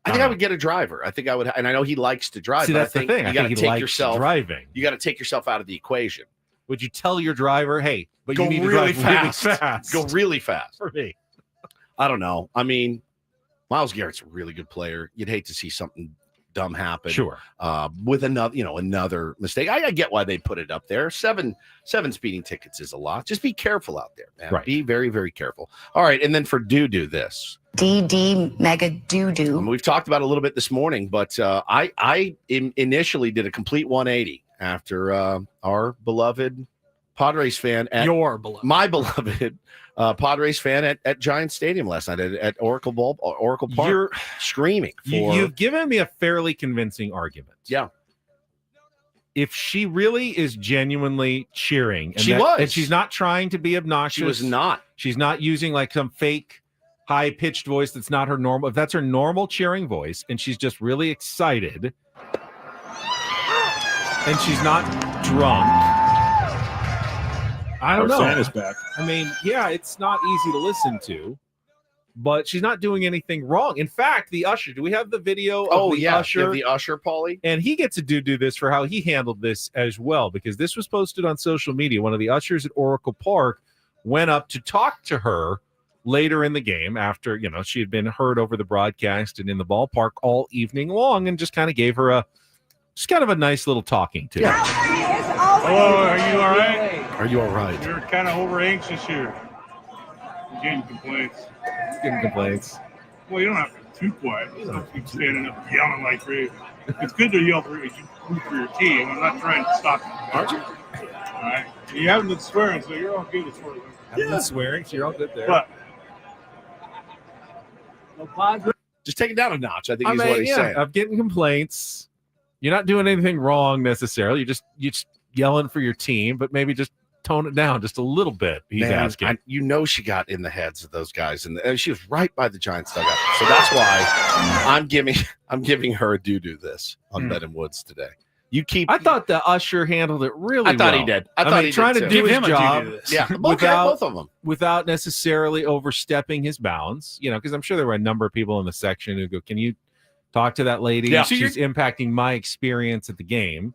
I think I would get a driver. I think I would, and I know he likes to drive. See, but that's I think the thing. You got to take yourself driving. You got to take yourself out of the equation. Would you tell your driver, "Hey, but go you need really to drive fast. really fast"? Go really fast. For me, I don't know. I mean, Myles Garrett's a really good player. You'd hate to see something dumb happen. Sure. With another mistake. I get why they put it up there. Seven speeding tickets is a lot. Just be careful out there, man. Right. Be very, very careful. All right, and then for do this. DD mega doo-doo. We've talked about it a little bit this morning, but I initially did a complete 180 after our beloved Padres fan my beloved Padres fan at Giant Stadium last night at Oracle Park. You're screaming for you've given me a fairly convincing argument. Yeah. If she really is genuinely cheering, and she's not trying to be obnoxious. She was not. She's not using like some fake high-pitched voice that's not her normal. If that's her normal cheering voice, and she's just really excited, and she's not drunk, I don't know. Santa's back. I mean, yeah, it's not easy to listen to, but she's not doing anything wrong. In fact, the usher, do we have the video of the usher? The usher, Paulie. And he gets to do this for how he handled this as well, because this was posted on social media. One of the ushers at Oracle Park went up to talk to her later in the game after, she had been heard over the broadcast and in the ballpark all evening long, and just kind of gave her just kind of a nice little talking to. Yeah. Hello, are you all right? Are you all right? You're kind of over anxious here. You're getting complaints. Well, you don't have to be too quiet. You don't keep standing up yelling like crazy. It's good to yell for your team. I'm not trying to stop you. Aren't you? All right. You haven't been swearing, so you're all good as far as Haven't been swearing, so you're all good there. But just take it down a notch, I think is what he's saying. I'm getting complaints. You're not doing anything wrong necessarily. You're just yelling for your team, but maybe just tone it down just a little bit. He's asking. She got in the heads of those guys, and she was right by the Giants dugout. So that's why I'm giving her a do this on Ben and Woods today. I thought the usher handled it really well. I thought he did. I thought he did trying to do his job. Yeah, both of them. Without necessarily overstepping his bounds, because I'm sure there were a number of people in the section who go, "Can you talk to that lady? Yeah. She's impacting my experience at the game."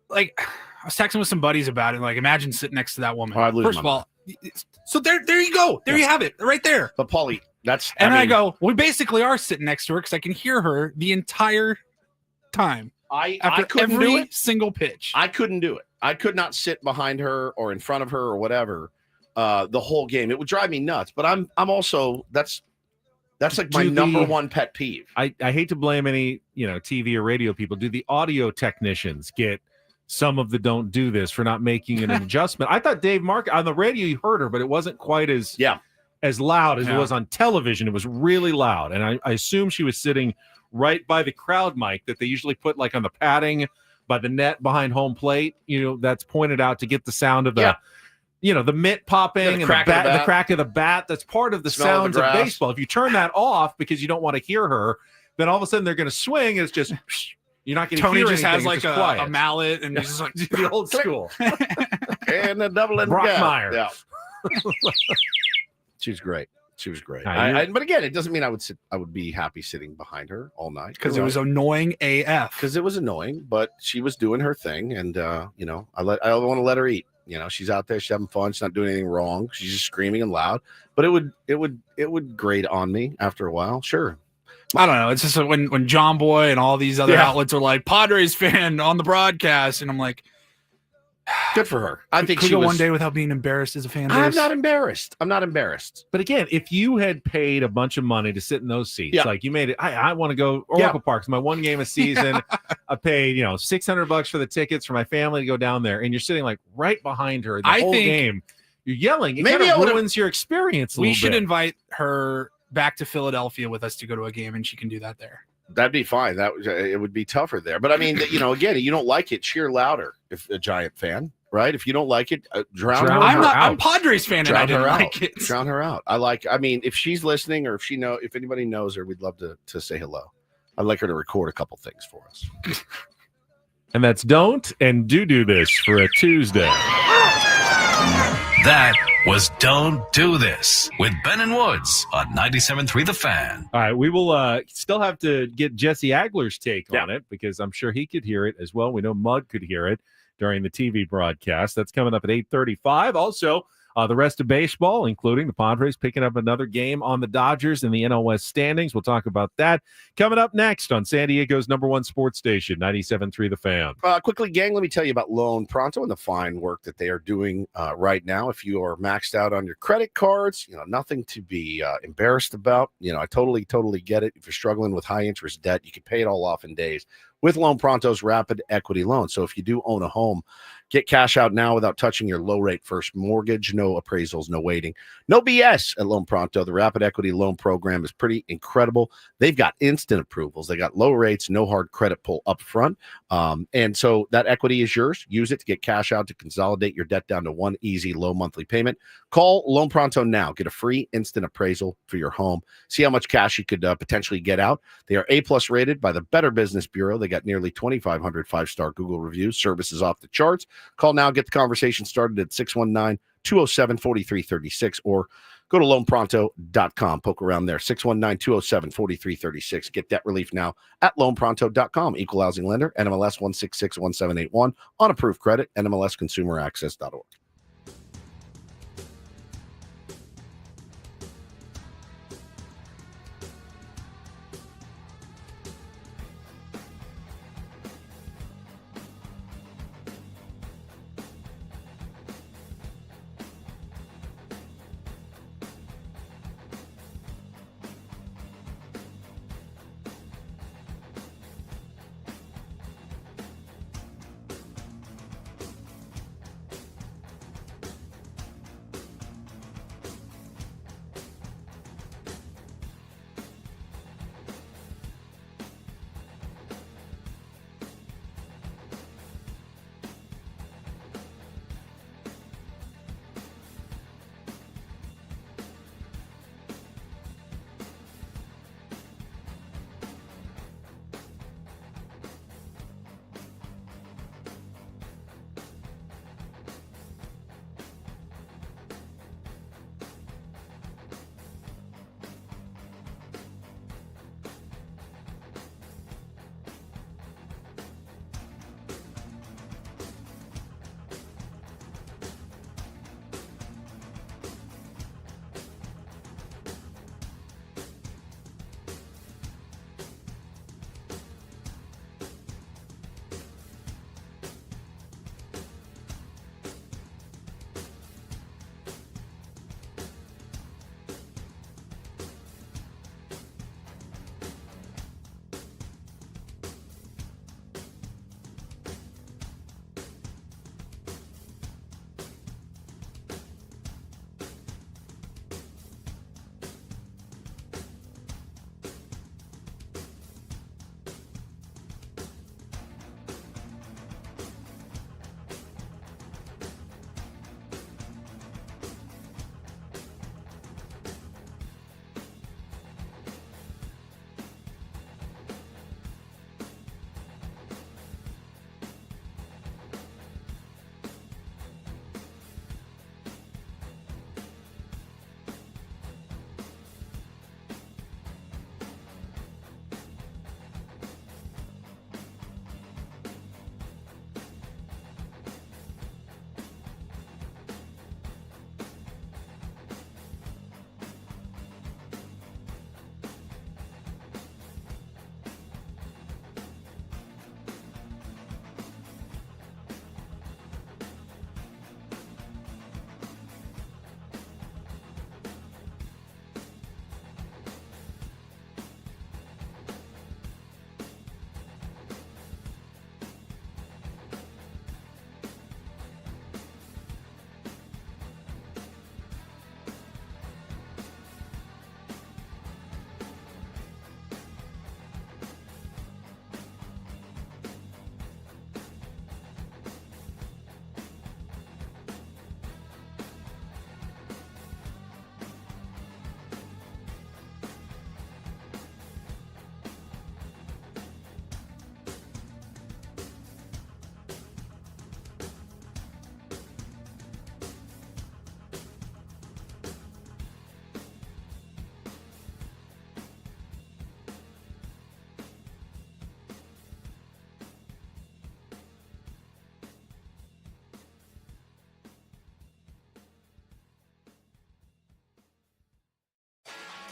Like, I was texting with some buddies about it. Like, imagine sitting next to that woman. First of all, so there you go. There you have it, right there. But Paulie, I go, we basically are sitting next to her because I can hear her the entire time. I couldn't do it. Single pitch. I couldn't do it. I could not sit behind her or in front of her or whatever the whole game. It would drive me nuts. But I'm also that's like my number one pet peeve. I hate to blame any TV or radio people. Do the audio technicians get some of the don't do this for not making an adjustment? I thought Dave Mark on the radio, you heard her, but it wasn't quite as loud as it was on television. It was really loud, and I assume she was sitting right by the crowd mic that they usually put like on the padding by the net behind home plate. That's pointed out to get the sound of the the mitt popping and the crack of the bat. That's part of the sounds of baseball. If you turn that off because you don't want to hear her, then all of a sudden they're going to swing. It's just you're not going to hear anything. Tony just has like a mallet and he's just like the old school and the double end. Brockmeyer. Yeah. She was great. But again, it doesn't mean I would be happy sitting behind her all night because it was annoying AF. Because it was annoying, but she was doing her thing, and I want to let her eat. You know, she's out there, she's having fun, she's not doing anything wrong, she's just screaming and loud. But it would grate on me after a while. Sure. I don't know. It's just when John Boy and all these other outlets are like Padres fan on the broadcast, and I'm like, good for her. I think she she go was, one day without being embarrassed as a fan base. I'm not embarrassed. But again, if you had paid a bunch of money to sit in those seats, Yeah. like you made it, I want to go Oracle Park. It's my one game a season. I paid, $600 for the tickets for my family to go down there, and you're sitting like right behind her the whole game. You're yelling. It maybe kind of ruins your experience. We should invite her back to Philadelphia with us to go to a game, and she can do that there. That'd be fine. It would be tougher there. But I mean, again, you don't like it, cheer louder. If a Giant fan, right? If you don't like it, drown her out. I'm Padres fan, and I didn't like it. Drown her out. I mean, if she's listening, or if anybody knows her, we'd love to say hello. I'd like her to record a couple things for us. And that's Don't and Do This for a Tuesday. That was Don't Do This with Ben and Woods on 97.3 The Fan. All right, we will still have to get Jesse Agler's take on it, because I'm sure he could hear it as well. We know Mug could hear it during the TV broadcast. That's coming up at 8:35. Also, the rest of baseball, including the Padres picking up another game on the Dodgers in the NL West standings. We'll talk about that coming up next on San Diego's #1 sports station, 97.3 The Fan. Quickly, gang, let me tell you about Loan Pronto and the fine work that they are doing right now. If you are maxed out on your credit cards, nothing to be embarrassed about. I totally get it. If you're struggling with high interest debt, you can pay it all off in days with Loan Pronto's rapid equity loan. So if you do own a home, get cash out now without touching your low rate first mortgage. No appraisals, no waiting, no BS at Loan Pronto. The rapid equity loan program is pretty incredible. They've got instant approvals. They got low rates, no hard credit pull up front. And so that equity is yours. Use it to get cash out to consolidate your debt down to one easy low monthly payment. Call Loan Pronto now. Get a free instant appraisal for your home. See how much cash you could potentially get out. They are A+ rated by the Better Business Bureau. They got nearly 2,500 5-star Google reviews. Services off the charts. Call now. Get the conversation started at 619-207-4336 or go to loanpronto.com. Poke around there. 619-207-4336. Get debt relief now at loanpronto.com. Equal housing lender. NMLS 1661781. On approved credit. NMLSconsumeraccess.org.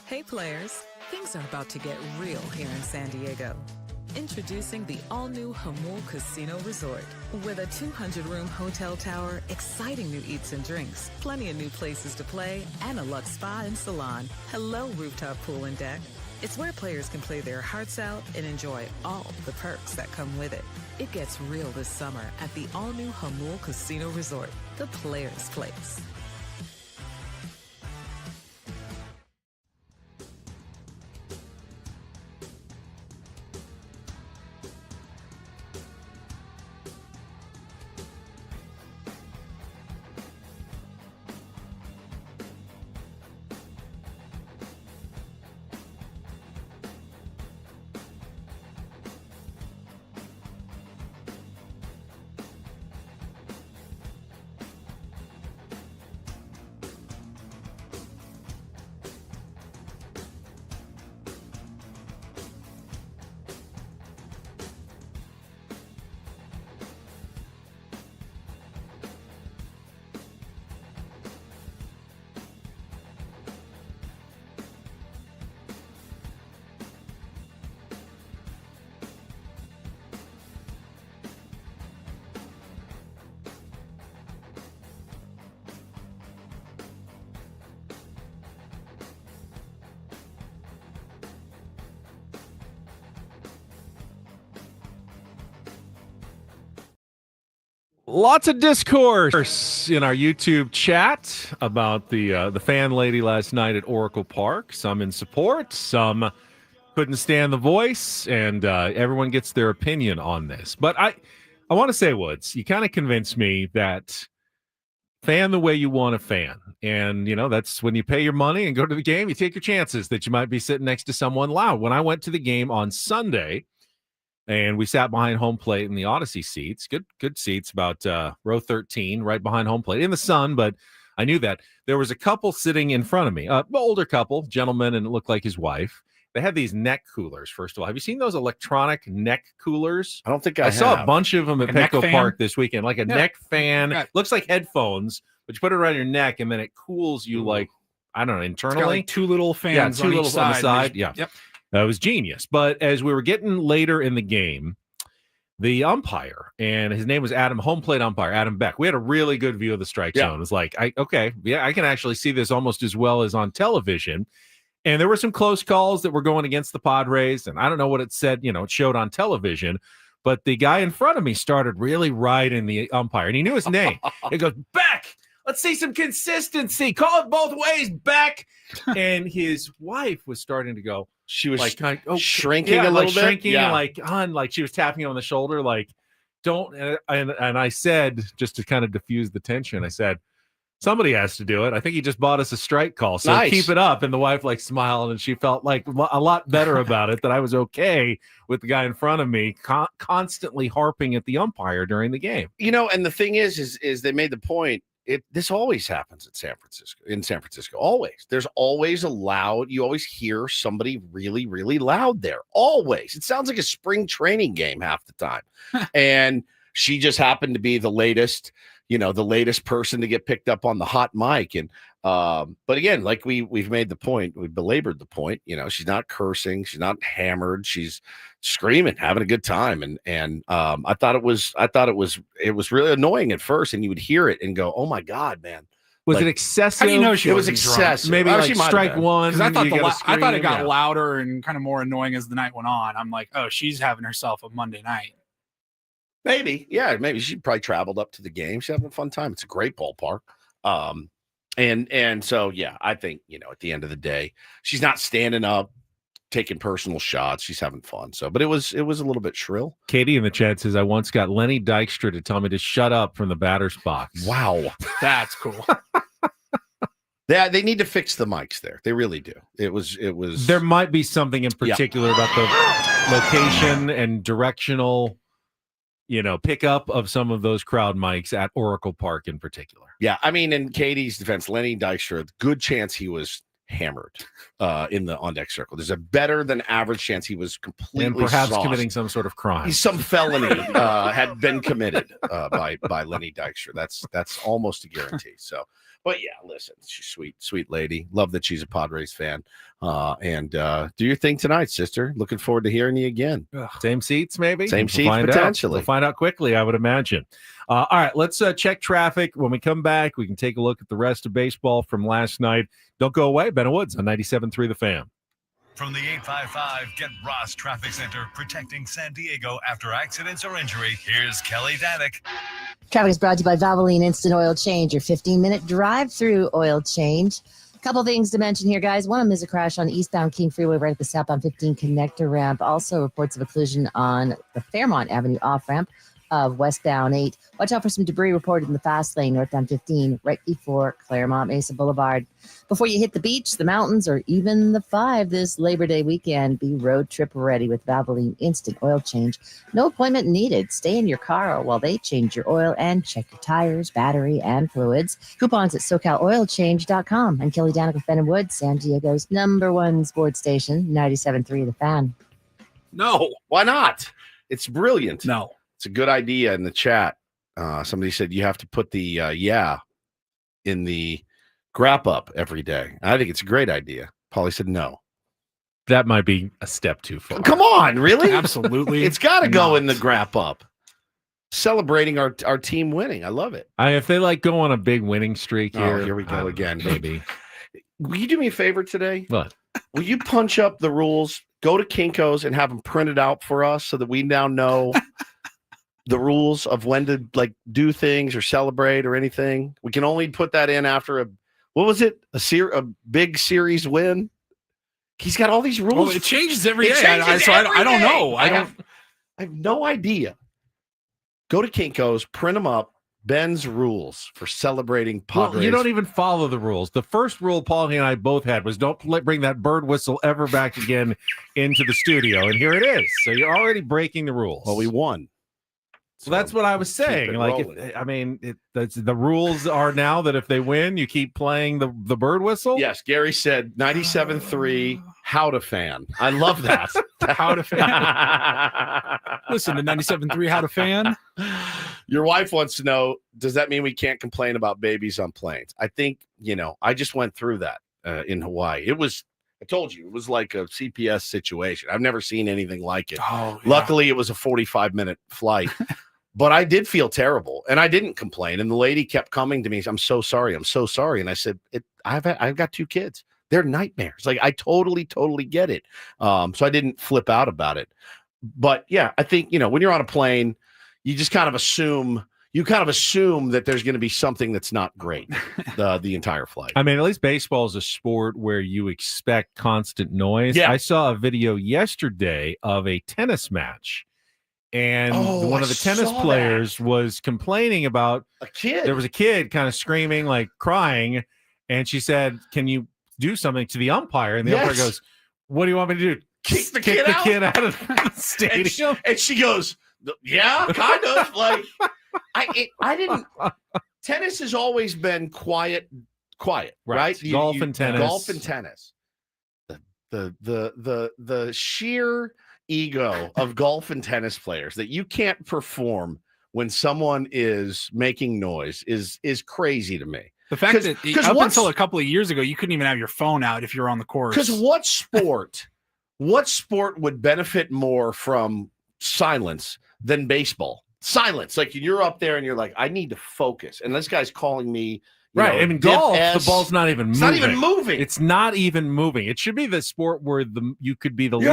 Hey players, things are about to get real here in San Diego. Introducing the all-new Jamul Casino Resort. With a 200-room hotel tower, exciting new eats and drinks, plenty of new places to play, and a luxe spa and salon. Hello, rooftop pool and deck. It's where players can play their hearts out and enjoy all the perks that come with it. It gets real this summer at the all-new Jamul Casino Resort, the players' place. Lots of discourse in our YouTube chat about the fan lady last night at Oracle Park. Some in support, some couldn't stand the voice, and everyone gets their opinion on this. But I want to say, Woods, you kind of convinced me that fan the way you want to fan. And, you know, that's when you pay your money and go to the game, you take your chances that you might be sitting next to someone loud. When I went to the game on Sunday, and we sat behind home plate in the Odyssey seats, good seats, about row 13, right behind home plate in the sun. But I knew that there was a couple sitting in front of me, older couple, gentleman, and it looked like his wife. They had these neck coolers. First of all, have you seen those electronic neck coolers? I don't think I saw a bunch of them at Petco Park this weekend, like a neck fan. Yeah. Looks like headphones, but you put it around your neck and then it cools you like, I don't know, internally. It's got like two little fans two on little each side. on the side. Yeah. Yep. It was genius. But as we were getting later in the game, the umpire, and his name was home plate umpire, Adam Beck. We had a really good view of the strike zone. It was like, I can actually see this almost as well as on television. And there were some close calls that were going against the Padres. And I don't know what it said, it showed on television. But the guy in front of me started really riding the umpire, and he knew his name. He goes, Beck, let's see some consistency. Call it both ways, Beck. And his wife was starting to go. She was like kind of shrinking a little bit. Shrinking, like she was tapping him on the shoulder, like, don't. And I said, just to kind of diffuse the tension, I said, somebody has to do it. I think he just bought us a strike call. So keep it up. And the wife smiled, and she felt like a lot better about it, that I was okay with the guy in front of me constantly harping at the umpire during the game. And the thing is they made the point. This always happens in San Francisco. Always. There's always you always hear somebody really, really loud there. Always. It sounds like a spring training game half the time. And she just happened to be the latest person to get picked up on the hot mic. And but again, like we've made the point, we belabored the point, she's not cursing, she's not hammered, she's screaming, having a good time. And I thought it was really annoying at first, and you would hear it and go, oh my God, man. Was it excessive? How do you know she was excessive? Maybe strike one. Because I thought it got louder and kind of more annoying as the night went on. I'm like, oh, she's having herself a Monday night. Maybe. Yeah, maybe she probably traveled up to the game. She's having a fun time. It's a great ballpark. And so, yeah, I think, at the end of the day, she's not standing up, taking personal shots. She's having fun. So, but it was a little bit shrill. Katie in the chat says, I once got Lenny Dykstra to tell me to shut up from the batter's box. Wow. That's cool. Yeah, they need to fix the mics there. They really do. It was. There might be something in particular about the location and directional, pickup of some of those crowd mics at Oracle Park in particular. Yeah, I mean, in Katie's defense, Lenny Dykstra, good chance he was hammered in the on-deck circle. There's a better than average chance he was completely and perhaps sauced. committing some sort of crime. Some felony had been committed by Lenny Dykstra. That's almost a guarantee. So, But yeah, listen, she's sweet lady. Love that she's a Padres fan. And do your thing tonight, sister. Looking forward to hearing you again. Same seats, maybe? Same seats, potentially. We'll find out quickly, I would imagine. All right, let's check traffic. When we come back, we can take a look at the rest of baseball from last night. Don't go away. Ben Woods on 97.3 The Fan. From the 855 Get Ross Traffic Center, protecting San Diego after accidents or injury, here's Kelly Danick. Traffic is brought to you by Valvoline Instant Oil Change, your 15-minute drive-through oil change. A couple things to mention here, guys. One of them is a crash on eastbound King Freeway right at the southbound 15 connector ramp. Also, reports of a collision on the Fairmont Avenue off-ramp of westbound 8. Watch out for some debris reported in the fast lane northbound 15 right before Claremont Mesa Boulevard. Before you hit the beach, the mountains, or even the 5 this Labor Day weekend, be road trip ready with Valvoline Instant Oil Change. No appointment needed. Stay in your car while they change your oil and check your tires, battery, and fluids. Coupons at SoCalOilChange.com. And Kelly Danick with Ben Woods, San Diego's #1 sports station, 97.3 The Fan. No, why not? It's brilliant. No. It's a good idea in the chat. Somebody said you have to put the in the grap up every day. I think it's a great idea. Polly said no. That might be a step too far. Come on, really? Absolutely. It's got to go in the grap up. Celebrating our team winning. I love it. If they go on a big winning streak here. Oh, here we go again. Maybe. Will you do me a favor today? What? Will you punch up the rules, go to Kinko's and have them printed out for us so that we now know the rules of when to do things or celebrate or anything? We can only put that in after a big series win. He's got all these rules. Well, it changes every day. I don't know. I have no idea. Go to Kinko's, print them up. Ben's rules for celebrating Padres. Well, you don't even follow the rules. The first rule Paulie and I both had was don't bring that bird whistle ever back again into the studio. And here it is. So you're already breaking the rules. Well, we won. So that's what I was saying. The rules are now that if they win, you keep playing the bird whistle. Yes, Gary said 97.3 How to Fan. I love that. How to Fan. Listen to 97.3 How to Fan. Your wife wants to know, does that mean we can't complain about babies on planes? I think, I just went through that in Hawaii. I told you, it was like a CPS situation. I've never seen anything like it. Oh, yeah. Luckily, it was a 45-minute flight. But I did feel terrible, and I didn't complain. And the lady kept coming to me. I'm so sorry. I'm so sorry. And I said, I've got 2 kids. They're nightmares. I totally get it. So I didn't flip out about it. But yeah, I think, when you're on a plane, you just kind of assume that there's going to be something that's not great the entire flight. I mean, at least baseball is a sport where you expect constant noise. Yeah. I saw a video yesterday of a tennis match. And one of the tennis players was complaining about a kid. There was a kid kind of screaming, crying. And she said, "Can you do something to the umpire?" And the umpire goes, "What do you want me to do? Kick the kid out of the stadium?" And she goes, "Yeah, kind of." I didn't. Tennis has always been quiet, right? Golf and tennis. Golf and tennis. The sheer ego of golf and tennis players that you can't perform when someone is making noise is crazy to me. The fact that up until a couple of years ago, you couldn't even have your phone out if you were on the course. Because what sport would benefit more from silence than baseball? Silence. You're up there and you're like, I need to focus. And this guy's calling me. Right. I mean, golf, the ball's not even moving. It's not even moving. It's not even moving. It should be the sport where you could be the lead.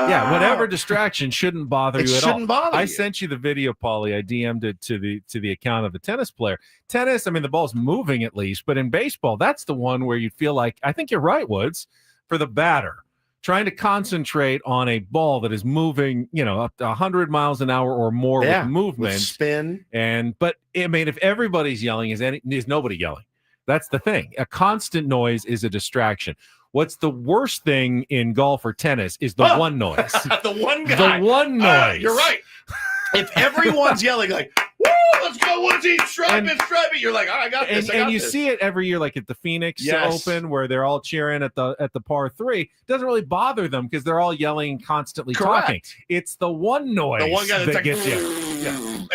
Yeah, whatever distraction shouldn't bother you at all. Shouldn't bother I you. sent you the video, Paulie. I DM'd it to the account of the tennis player. Tennis, I mean, the ball's moving at least, but in baseball, that's the one where you feel like, I think you're right, Woods, for the batter, trying to concentrate on a ball that is moving, up to 100 miles an hour or more with movement, with spin. But I mean, if everybody's yelling, is nobody yelling? That's the thing. A constant noise is a distraction. What's the worst thing in golf or tennis is the one noise. The one guy. The one noise. You're right. If everyone's yelling woo, let's go, Woodsy, stripe it, you're like, all right, I got this. And you see it every year, like at the Phoenix Open, where they're all cheering at the par 3. It doesn't really bother them because they're all yelling, constantly talking. It's the one noise the one guy that gets you.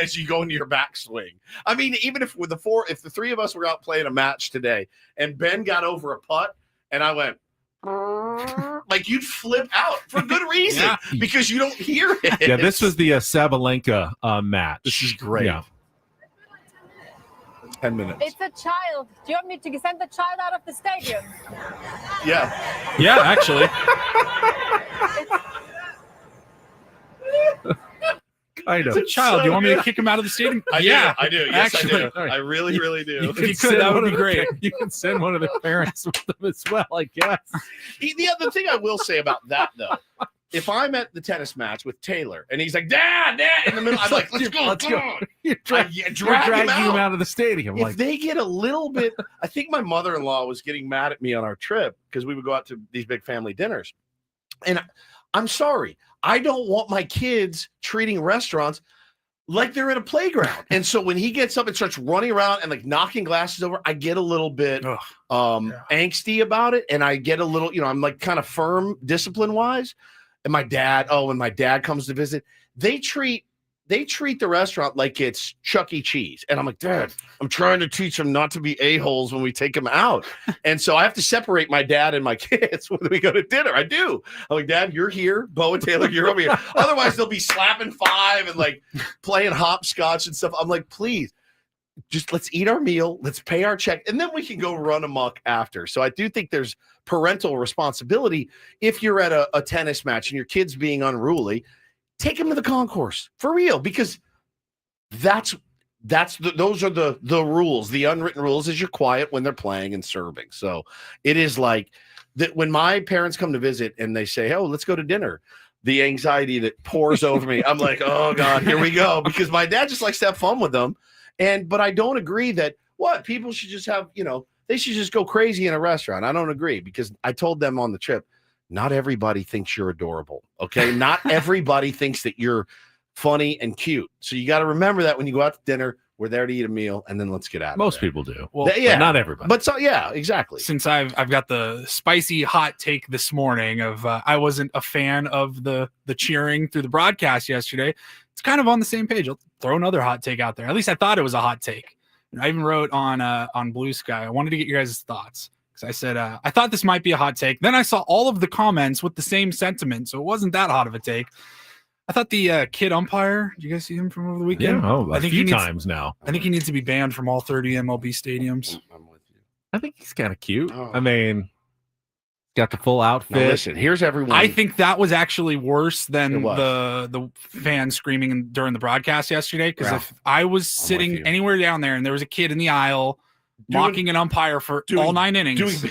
as you go into your backswing. I mean, even if the three of us were out playing a match today, and Ben got over a putt, and I went. Like you'd flip out for good reason because you don't hear it. Yeah, this was the Sabalenka match. This is great. Yeah. 10 minutes. It's a child. Do you want me to send the child out of the stadium? Yeah. Yeah, actually. Kind of. It's a child. Do you want me to kick him out of the stadium? I do. Yes, actually. I do. I really, really do. If you could, that would be great. You can send one of the parents with them as well, I guess. The other thing I will say about that, though, if I'm at the tennis match with Taylor and he's like, Dad, in the middle, I'm like, let's go. You're dragging him out of the stadium. If they get a little bit, I think my mother-in-law was getting mad at me on our trip because we would go out to these big family dinners. And I'm sorry. I don't want my kids treating restaurants like they're in a playground. And so when he gets up and starts running around and like knocking glasses over, I get a little bit angsty about it. And I get a little, I'm like kind of firm discipline wise. And my dad, when my dad comes to visit, they treat the restaurant like it's Chuck E. Cheese. And I'm like, Dad, I'm trying to teach them not to be a-holes when we take them out. And so I have to separate my dad and my kids when we go to dinner. I do. I'm like, Dad, you're here. Bo and Taylor, you're over here. Otherwise, they'll be slapping five and like playing hopscotch and stuff. I'm like, please, just let's eat our meal. Let's pay our check. And then we can go run amok after. So I do think there's parental responsibility. If you're at a tennis match and your kid's being unruly, take them to the concourse for real, because those are the rules. The unwritten rules is you're quiet when they're playing and serving. So it is like that when my parents come to visit and they say, "Oh, let's go to dinner," the anxiety that pours over me. I'm like, "Oh God, here we go," because my dad just likes to have fun with them. But I don't agree that people should just have, they should just go crazy in a restaurant. I don't agree, because I told them on the trip, not everybody thinks you're adorable. Okay. Not everybody thinks that you're funny and cute. So you got to remember that when you go out to dinner, we're there to eat a meal and then let's get out. Most people do. Well, but not everybody. But exactly. Since I've got the spicy hot take this morning of I wasn't a fan of the cheering through the broadcast yesterday. It's kind of on the same page. I'll throw another hot take out there. At least I thought it was a hot take. I even wrote on Blue Sky. I wanted to get your guys' thoughts. I said, I thought this might be a hot take. Then I saw all of the comments with the same sentiment, so it wasn't that hot of a take. I thought the kid umpire, did you guys see him from over the weekend? Yeah, I think a few times now. I think he needs to be banned from all 30 MLB stadiums. I'm with you. I think he's kind of cute. I mean, got the full outfit. Now listen, here's everyone. I think that was actually worse than the fan screaming during the broadcast yesterday, because if I was sitting anywhere down there and there was a kid in the aisle mocking an umpire for all 9 innings,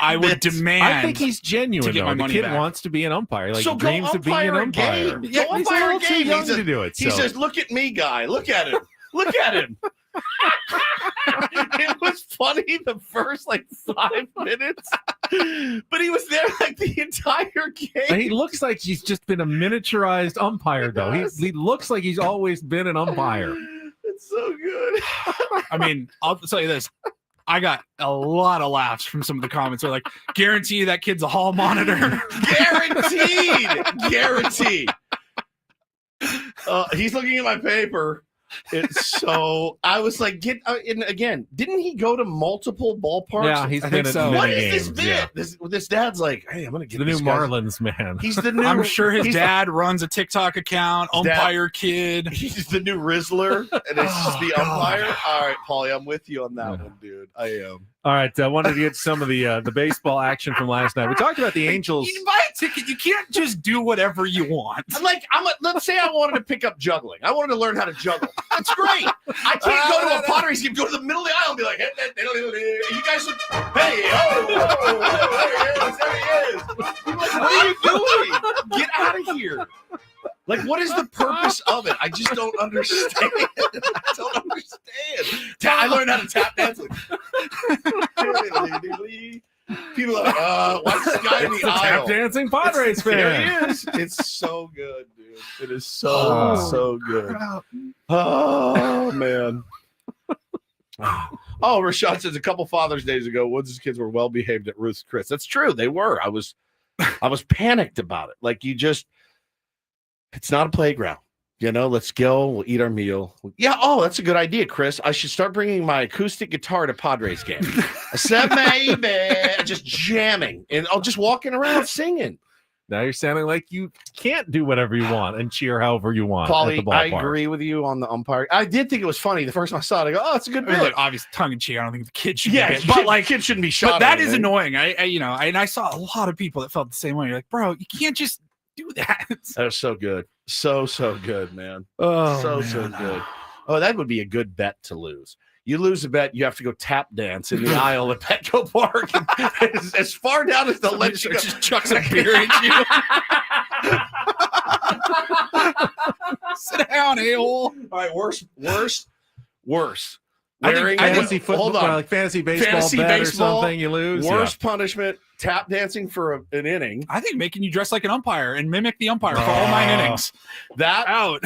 I would demand. I think he's genuine. The kid back. Wants to be an umpire. Like, so dreams of being an umpire. Yeah, go umpire a game. Young to do it. He says, "Look at me, guy. Look at him. Look at him." It was funny the first 5 minutes, but he was there the entire game. And he looks like he's just been a miniaturized umpire, though. He looks like he's always been an umpire. It's so good. I mean, I'll tell you this. I got a lot of laughs from some of the comments. They're like, guarantee that kid's a hall monitor. Guaranteed. He's looking at my paper. I was like, and again, didn't he go to multiple ballparks? Yeah, he's been at What many is games, this bit? This dad's like, hey, I'm going to get the new Marlins man. He's the new. I'm sure his dad runs a TikTok account, umpire kid. He's the new Rizzler, and it's just the umpire. All right, Paulie, I'm with you on that one, dude. I am. All right, I wanted to get some of the baseball action from last night. We talked about the Angels. You buy a ticket. You can't just do whatever you want. Let's say I wanted to pick up juggling. I wanted to learn how to juggle. That's great. I can't go to a Padres game, go to the middle of the aisle and be like, hey, you guys look, hey, there he is. I'm like, what are you doing? Get out of here. What is the purpose of it? I just don't understand. I learned how to tap dance. People are like, what's this guy in the aisle? Tap dancing Padres fan. There he is. It's so good, dude. It is so good. Oh, man. Rashad says a couple Father's Days ago, Woods' kids were well behaved at Ruth's Chris. That's true. They were. I was panicked about it. It's not a playground. Let's go. We'll eat our meal. Yeah. Oh, that's a good idea, Chris. I should start bringing my acoustic guitar to Padres game. I said maybe just jamming, and I'll just walking around singing. Now you're sounding like you can't do whatever you want and cheer however you want. Paulie, at the ballpark. I agree with you on the umpire. I did think it was funny the first time I saw it. I go, "Oh, it's a good bit." Like, obviously, tongue in cheek. I don't think the kid should. Yeah, but like kids shouldn't be shot. But that is annoying. I saw a lot of people that felt the same way. You're like, bro, you can't just do that. That was so good, so good, man. Oh, so good. Oh, that would be a good bet to lose. You lose a bet, you have to go tap dance in the aisle at Petco Park. As far down as the ledge, you just chuck some beer at you. Sit down, a-hole. All right, worse. I think fantasy football, hold on. like fantasy baseball bet or something, you lose. Worst punishment, tap dancing for an inning. I think making you dress like an umpire and mimic the umpire for all 9 innings. That out.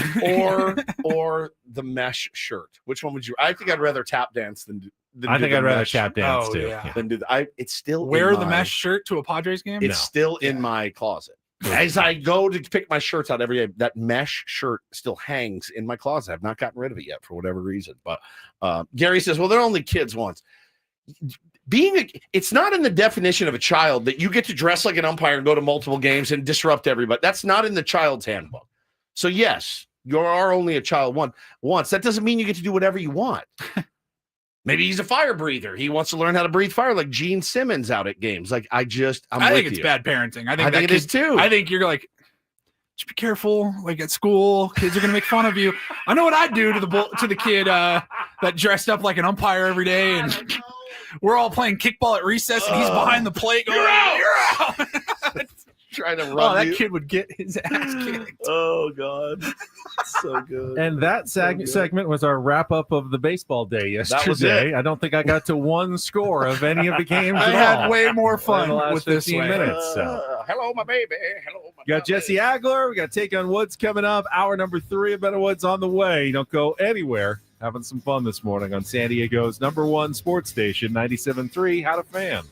or the mesh shirt. Which one would you? I think I'd rather tap dance than I think I'd rather tap dance Oh, too. yeah. Than do it's still wear the mesh shirt to a Padres game. It's still in my closet. As I go to pick my shirts out every day, that mesh shirt still hangs in my closet. I've not gotten rid of it yet for whatever reason. But Gary says, well, they're only kids once. It's not in the definition of a child that you get to dress like an umpire and go to multiple games and disrupt everybody. That's not in the child's handbook. So yes, you are only a child once. That doesn't mean you get to do whatever you want. Maybe he's a fire breather. He wants to learn how to breathe fire like Gene Simmons out at games. Like I think it's bad parenting. I think it is too. I think you're like, just be careful. Like at school, kids are gonna make fun of you. I know what I'd do to the kid that dressed up like an umpire every day, and we're all playing kickball at recess, and he's behind the plate going, "You're out." Trying to run. That kid would get his ass kicked. Oh God, so good. And that segment was our wrap up of the baseball day yesterday. That was it. I don't think I got to one score of any of the games. I had way more fun with this 15 minutes. Hello, my baby. Hello, my We got Jesse Agler. We got Take on Woods coming up. Hour number 3 of Better Woods on the way. Don't go anywhere. Having some fun this morning on San Diego's #1 sports station, 97.3. How to Fan.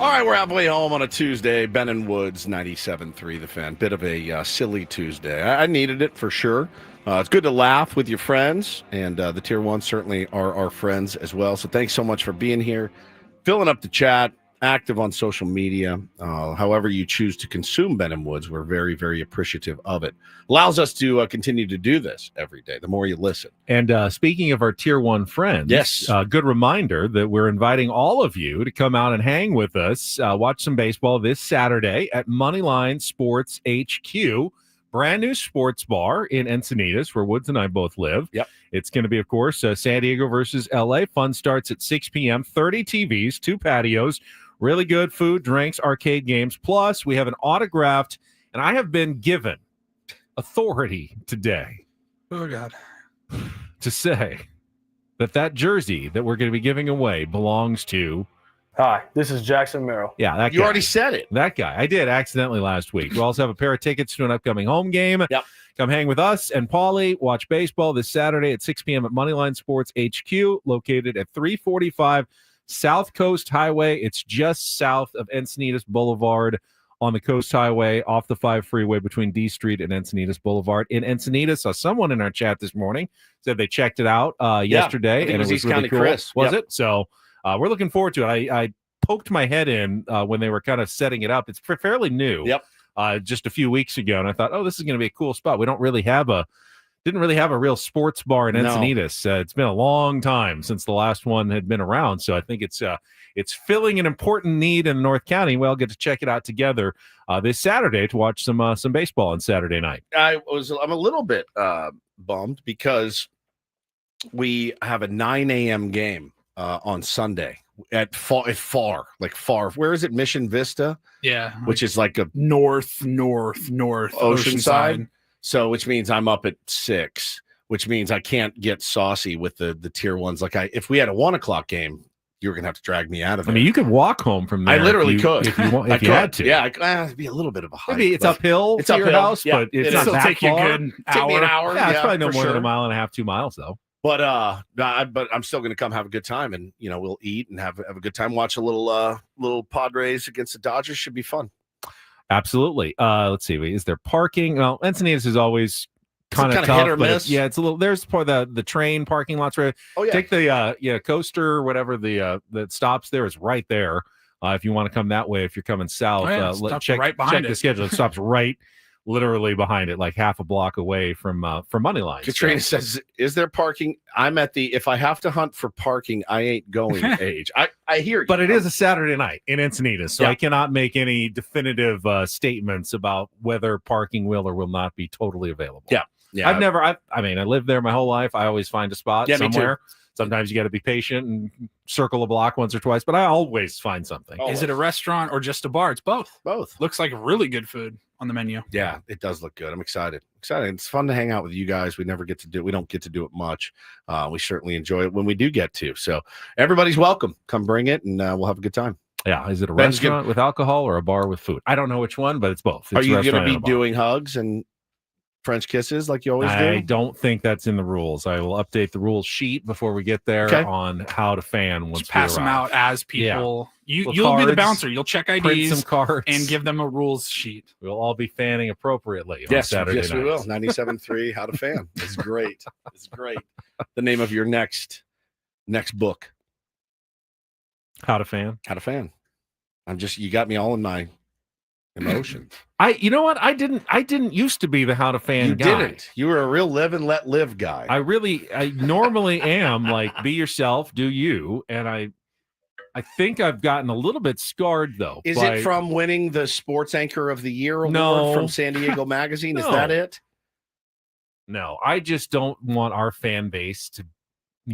All right, we're halfway home on a Tuesday. Ben and Woods, 97.3 The Fan. Bit of a silly Tuesday. I needed it for sure. It's good to laugh with your friends, and the Tier 1 certainly are our friends as well. So thanks so much for being here, filling up the chat, active on social media. However you choose to consume Ben and Woods, we're very, very appreciative of it. Allows us to continue to do this every day, the more you listen. And speaking of our Tier 1 friends, yes, good reminder that we're inviting all of you to come out and hang with us, watch some baseball this Saturday at Moneyline Sports HQ. Brand new sports bar in Encinitas, where Woods and I both live. Yep. It's going to be, of course, San Diego versus LA. Fun starts at 6 p.m. 30 TVs, 2 patios, really good food, drinks, arcade games. Plus, we have an autographed, and I have been given authority today. Oh, God. To say that jersey that we're going to be giving away belongs to... Hi, this is Jackson Merrill. Yeah, that guy. You already said it. That guy. I did accidentally last week. We also have a pair of tickets to an upcoming home game. Yep. Come hang with us and Paulie. Watch baseball this Saturday at 6 p.m. at Moneyline Sports HQ, located at 345 South Coast Highway. It's just south of Encinitas Boulevard on the Coast Highway, off the 5 freeway between D Street and Encinitas Boulevard. In Encinitas, saw someone in our chat this morning said they checked it out yesterday, and it was East really County cool. Chris. Was it? So we're looking forward to it. I poked my head in when they were kind of setting it up. It's fairly new. Yep. Just a few weeks ago, and I thought, oh, this is going to be a cool spot. We didn't really have a real sports bar in Encinitas. It's been a long time since the last one had been around, so I think it's filling an important need in North County. We'll get to check it out together this Saturday to watch some baseball on Saturday night. I'm a little bit bummed because we have a 9 a.m. game on Sunday at far. Where is it? Mission Vista? Yeah. Which is like a north Oceanside. So which means I'm up at 6, which means I can't get saucy with the Tier 1s. If we had a 1 o'clock game, you were going to have to drag me out of it. I mean, you could walk home from there. I literally could. If you had to. Yeah, it'd be a little bit of a hike. Maybe it's uphill to your house, but it's not that take you far. a good hour. Take me an hour. Yeah, it's probably no more sure. than a mile and a half, 2 miles, though. But I'm still going to come have a good time, and we'll eat and have a good time. Watch a little Padres against the Dodgers. Should be fun. Absolutely. Let's see. Is there parking? Well, Encinitas is always kind of tough, hit or miss. Yeah, it's a little. There's the train parking lots right. Oh yeah. Take the coaster or whatever that stops there is right there. If you want to come that way, if you're coming south, check the schedule. It stops right. Literally behind it, like half a block away from Moneyline. Katrina says, "Is there parking?" I'm at the if I have to hunt for parking, I ain't going age. I hear you, but it is a Saturday night in Encinitas, so I cannot make any definitive statements about whether parking will or will not be totally available. Yeah. I lived there my whole life. I always find a spot somewhere. Sometimes you got to be patient and circle a block once or twice, but I always find something. Is it a restaurant or just a bar? It's both. Both. Looks like really good food on the menu. Yeah, it does look good. I'm excited. It's fun to hang out with you guys. We don't get to do it much. We certainly enjoy it when we do get to. So everybody's welcome. Come bring it, and we'll have a good time. Yeah. Is it a restaurant with alcohol or a bar with food? I don't know which one, but it's both. Are you going to be doing hugs and French kisses like you always do? I don't think that's in the rules. I will update the rules sheet before we get there on how to fan once just pass them out as people. Yeah. You'll be the bouncer. You'll check IDs, some cards, and give them a rules sheet. We'll all be fanning appropriately on Saturday night. Yes, we will. 97.3 How to Fan. It's great. It's great. The name of your next book. How to Fan. How to Fan. You got me all in my emotion. You know what? I didn't used to be the How to Fan guy. You didn't. You were a real live and let live guy. I normally am like, be yourself, do you. And I think I've gotten a little bit scarred though. Is it from winning the Sports Anchor of the Year award from San Diego Magazine? Is that it? No, I just don't want our fan base to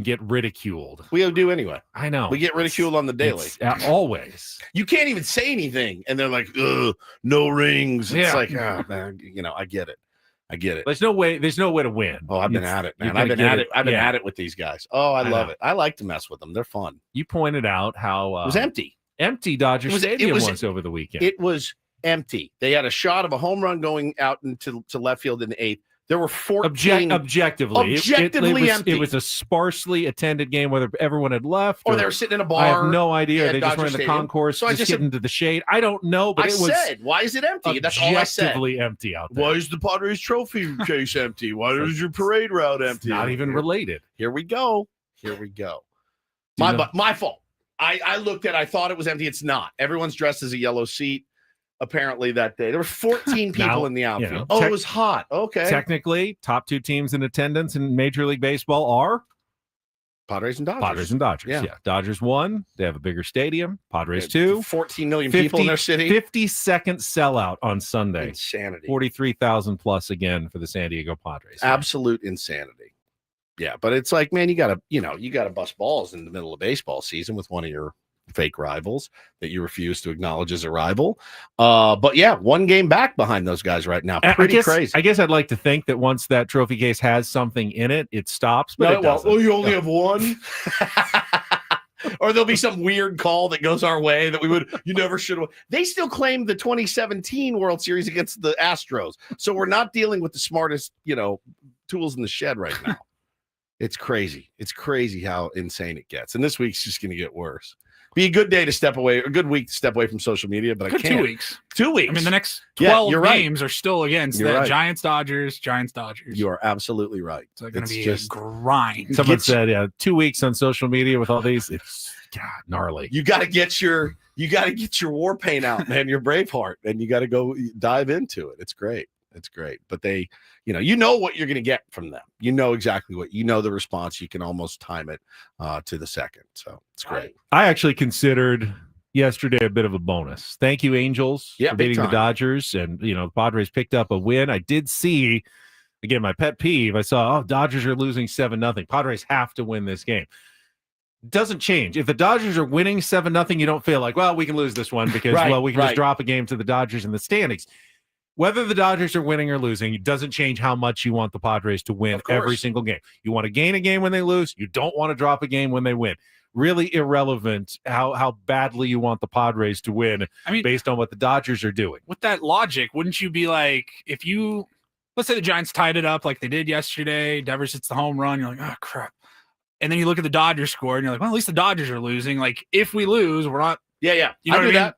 get ridiculed. We do anyway. I know. We get ridiculed on the daily. Always. You can't even say anything. And they're like, ugh, no rings. It's like, man, I get it. There's no way to win. Oh, I've been at it, man. I've been at it with these guys. Oh, I love it. I like to mess with them. They're fun. You pointed out how it was empty. Empty Dodger Stadium was over the weekend. It was empty. They had a shot of a home run going out into left field in the 8th. There were 14. Objectively empty. It was a sparsely attended game, whether everyone had left or they were sitting in a bar. I have no idea. They just Dodger were in the Stadium. concourse, So just getting into the shade. I don't know, but I it was said, why is it empty? That's all I said. Objectively empty out there. Why is the Padres trophy case empty? Why is your parade route empty? Not even related. Here we go. My fault. I looked at it. I thought it was empty. It's not. Everyone's dressed as a yellow seat. Apparently that day there were 14 people in the outfield. It was hot. Okay. Technically, top 2 teams in attendance in Major League Baseball are Padres and Dodgers. Yeah. Dodgers won. They have a bigger stadium. Padres 2. 14 million people in their city. 50-second sellout on Sunday. Insanity. 43,000 plus again for the San Diego Padres. Absolute insanity. Yeah, but it's like, man, you gotta bust balls in the middle of baseball season with one of your fake rivals that you refuse to acknowledge as a rival. But yeah, 1 game back behind those guys right now. Pretty crazy. I guess I'd like to think that once that trophy case has something in it, it stops. But it doesn't. You only have 1. Or there'll be some weird call that goes our way that you never should have. They still claim the 2017 World Series against the Astros. So we're not dealing with the smartest, tools in the shed right now. It's crazy. It's crazy how insane it gets. And this week's just going to get worse. Be a good day to step away, a good week to step away from social media, but I can't. 2 weeks. 2 weeks. I mean, the next 12 games are still against the Giants, Dodgers. You are absolutely right. It's going to be a grind. Someone said 2 weeks on social media with all these. It's gnarly. You got to get your war paint out, man, your Braveheart, and you got to go dive into it. It's great. But they, you know what you're going to get from them. You know exactly the response. You can almost time it to the second. So it's great. I actually considered yesterday a bit of a bonus. Thank you, Angels, for beating the Dodgers. And, the Padres picked up a win. I did see, again, my pet peeve. I saw, Dodgers are losing 7-0. Padres have to win this game. Doesn't change. If the Dodgers are winning 7-0, you don't feel like, well, we can lose this one because, we can just drop a game to the Dodgers in the standings. Whether the Dodgers are winning or losing, it doesn't change how much you want the Padres to win every single game. You want to gain a game when they lose. You don't want to drop a game when they win. Really irrelevant how badly you want the Padres to win based on what the Dodgers are doing. With that logic, wouldn't you be like, let's say the Giants tied it up like they did yesterday, Devers hits the home run, you're like, oh, crap. And then you look at the Dodgers score and you're like, well, at least the Dodgers are losing. Like, if we lose, we're not. Yeah. You know I do that.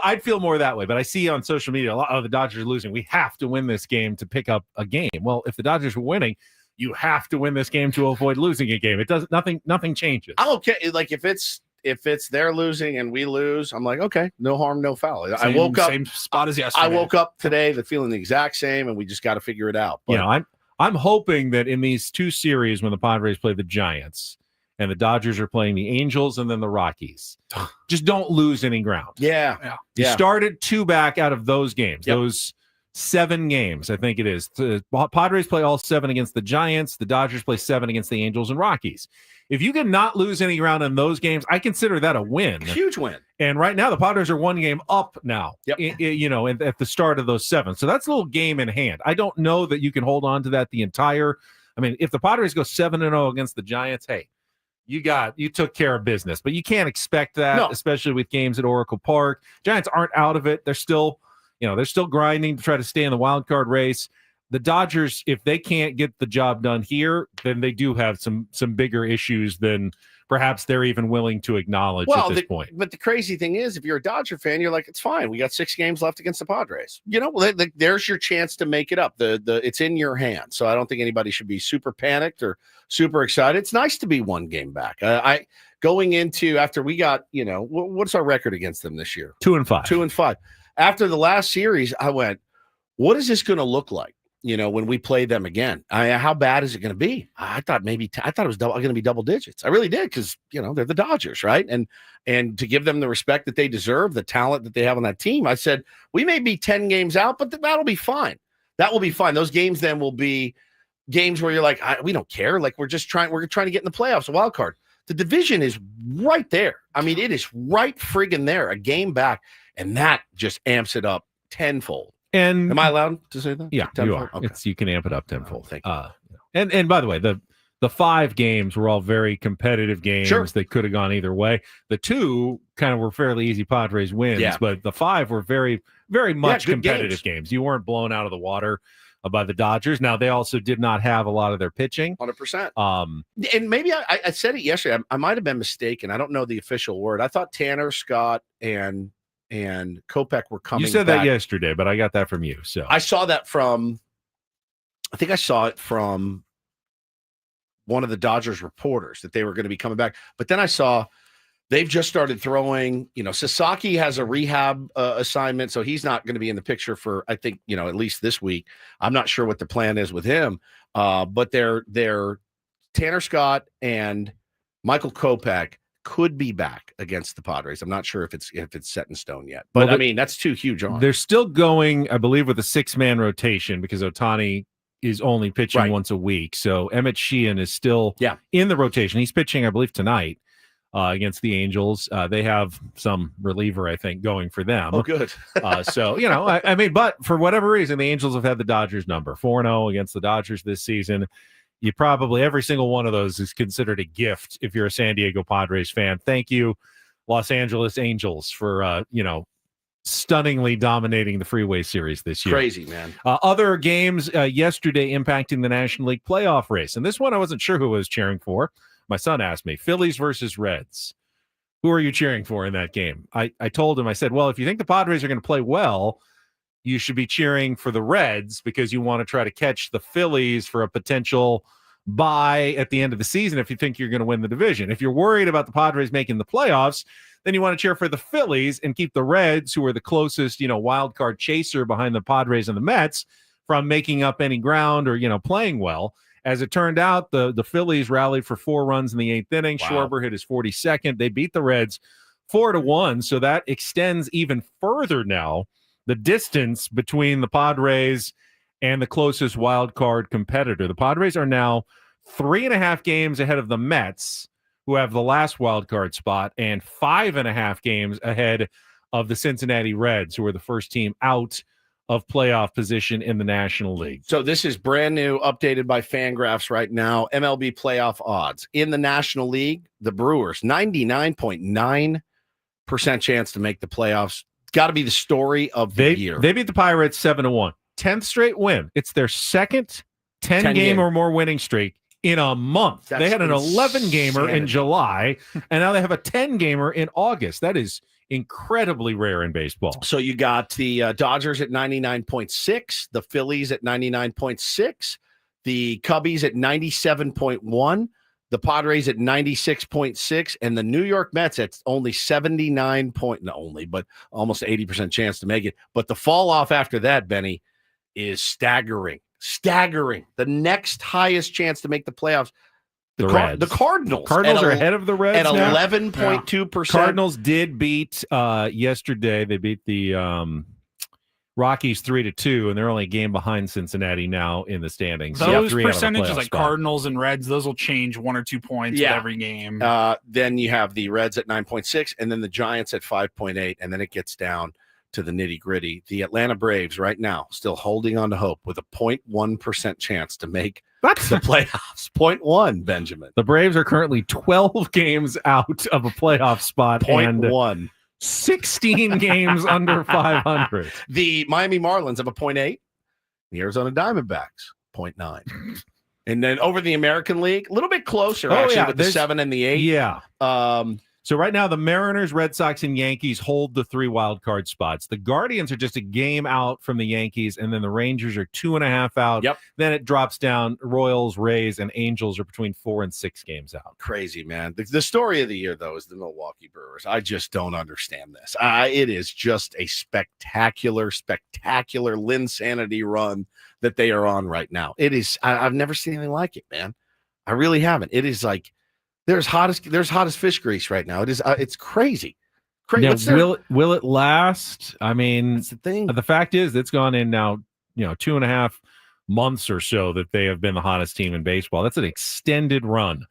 I'd feel more that way, but I see on social media a lot of the Dodgers are losing. We have to win this game to pick up a game. Well, if the Dodgers were winning, you have to win this game to avoid losing a game. It doesn't. Nothing changes. I'm okay. Like if it's they're losing and we lose, I'm like, okay, no harm, no foul. I woke up same spot as yesterday. I woke up today feeling the exact same, and we just got to figure it out. But I'm hoping that in these 2 series when the Padres play the Giants and the Dodgers are playing the Angels and then the Rockies, just don't lose any ground. Yeah. You started 2 back out of those games, those 7 games, I think it is. The Padres play all 7 against the Giants. The Dodgers play 7 against the Angels and Rockies. If you can not lose any ground in those games, I consider that a win. Huge win. And right now, the Padres are 1 game up now, at the start of those 7. So that's a little game in hand. I don't know that you can hold on to that if the Padres go 7-0 against the Giants, hey, you took care of business, but you can't expect that, especially with games at Oracle Park. Giants aren't out of it. They're still grinding to try to stay in the wild card race. The Dodgers, if they can't get the job done here, then they do have some bigger issues than perhaps they're even willing to acknowledge at this point. But the crazy thing is, if you're a Dodger fan, you're like, it's fine. We got 6 games left against the Padres. There's your chance to make it up. It's in your hands. So I don't think anybody should be super panicked or super excited. It's nice to be 1 game back. Going into after we got, what's our record against them this year? 2-5. 2-5. After the last series, I went, what is this going to look like? When we play them again, how bad is it going to be? I thought it was going to be double digits. I really did because they're the Dodgers, right? And to give them the respect that they deserve, the talent that they have on that team, I said we may be 10 games out, but that'll be fine. That will be fine. Those games then will be games where you're like, we don't care. Like we're trying to get in the playoffs, a wild card. The division is right there. I mean, it is right friggin' there, a game back, and that just amps it up tenfold. And am I allowed to say that? Yeah, tenfold? you are. Okay. You can amp it up tenfold. Thank you. And by the way, the 5 games were all very competitive games. Sure. They could have gone either way. The 2 kind of were fairly easy Padres wins, but the 5 were very, very much competitive games. You weren't blown out of the water. by the Dodgers. Now, they also did not have a lot of their pitching. 100%. And maybe I said it yesterday. I might have been mistaken. I don't know the official word. I thought Tanner, Scott, and Kopech were coming. You said back. that yesterday, but I got that from you. So I saw that from, I think I saw it from one of the Dodgers reporters that they were going to be coming back. But then I saw they've just started throwing, Sasaki has a rehab assignment, so he's not going to be in the picture for, I think, at least this week. I'm not sure what the plan is with him. But they're Tanner Scott and Michael Kopech could be back against the Padres. I'm not sure if it's set in stone yet. But well, I mean, that's two huge arms. They're still going, I believe, with a 6-man rotation because Ohtani is only pitching once a week. So Emmett Sheehan is still in the rotation. He's pitching, I believe, tonight against the Angels. They have some reliever, I think, going for them. Oh, good. So, I mean, but for whatever reason, the Angels have had the Dodgers number. 4-0 against the Dodgers this season. You probably, every single one of those is considered a gift if you're a San Diego Padres fan. Thank you, Los Angeles Angels, for, stunningly dominating the Freeway Series this year. Crazy, man. Other games yesterday impacting the National League playoff race. And this one I wasn't sure who I was cheering for. My son asked me, Phillies versus Reds. Who are you cheering for in that game? I told him, I said, well, if you think the Padres are going to play well, you should be cheering for the Reds because you want to try to catch the Phillies for a potential bye at the end of the season if you think you're going to win the division. If you're worried about the Padres making the playoffs, then you want to cheer for the Phillies and keep the Reds, who are the closest, wild card chaser behind the Padres and the Mets, from making up any ground or, playing well. As it turned out, the Phillies rallied for 4 runs in the 8th inning. Wow. Schwarber hit his 42nd. They beat the Reds 4-1. So that extends even further now the distance between the Padres and the closest wild card competitor. The Padres are now 3.5 games ahead of the Mets, who have the last wild card spot, and 5.5 games ahead of the Cincinnati Reds, who are the first team out of playoff position in the National League. So this is brand new, updated by Fangraphs right now. MLB playoff odds in the National League. The Brewers, 99.9% chance to make the playoffs. Got to be the story of the year. They beat the Pirates 7-1. 10th straight win. It's their second 10-game or more winning streak in a month. They had an 11-gamer in July, and now they have a 10-gamer in August. That is incredibly rare in baseball. So you got the Dodgers at 99.6, the Phillies at 99.6, the Cubbies at 97.1, the Padres at 96.6, and the New York Mets at only 79 point, not only, but almost 80% chance to make it. But the fall off after that, Benny, is staggering. The next highest chance to make the playoffs, the Cardinals. Cardinals are ahead of the Reds at 11.2%. Cardinals did beat yesterday. They beat the Rockies 3-2, and they're only a game behind Cincinnati now in the standings. Those percentages, like Cardinals and Reds, those will change 1 or 2 points with every game. Then you have the Reds at 9.6, and then the Giants at 5.8, and then it gets down to the nitty-gritty. The Atlanta Braves right now still holding on to hope with a 0.1% chance to make the playoffs. 0.1, Benjamin. The Braves are currently 12 games out of a playoff spot. 0.1. 16 games under 500. The Miami Marlins have a 0.8. The Arizona Diamondbacks, 0.9. And then over the American League, a little bit closer, with the 7 and the 8. Yeah. So right now, the Mariners, Red Sox, and Yankees hold the 3 wild card spots. The Guardians are just a game out from the Yankees, and then the Rangers are 2.5 out. Yep. Then it drops down. Royals, Rays, and Angels are between 4 and 6 games out. Crazy, man. The story of the year, though, is the Milwaukee Brewers. I just don't understand this. It is just a spectacular Linsanity run that they are on right now. It is. I've never seen anything like it, man. I really haven't. It is like there's hottest fish grease right now. It is. It's crazy. Now, will it last? I mean, that's the thing. The fact is, it's gone in now. 2.5 months or so that they have been the hottest team in baseball. That's an extended run.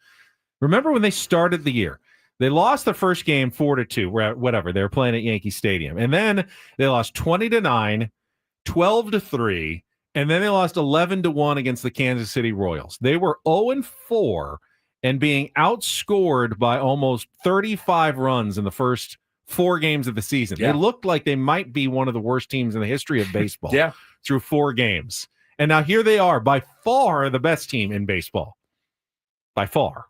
Remember when they started the year? They lost the first game 4-2, whatever. They were playing at Yankee Stadium, and then they lost 20-9, 12-3. And then they lost 11-1 against the Kansas City Royals. They were 0-4 and being outscored by almost 35 runs in the first 4 games of the season. Yeah. They looked like they might be one of the worst teams in the history of baseball through 4 games. And now here they are, by far the best team in baseball. By far.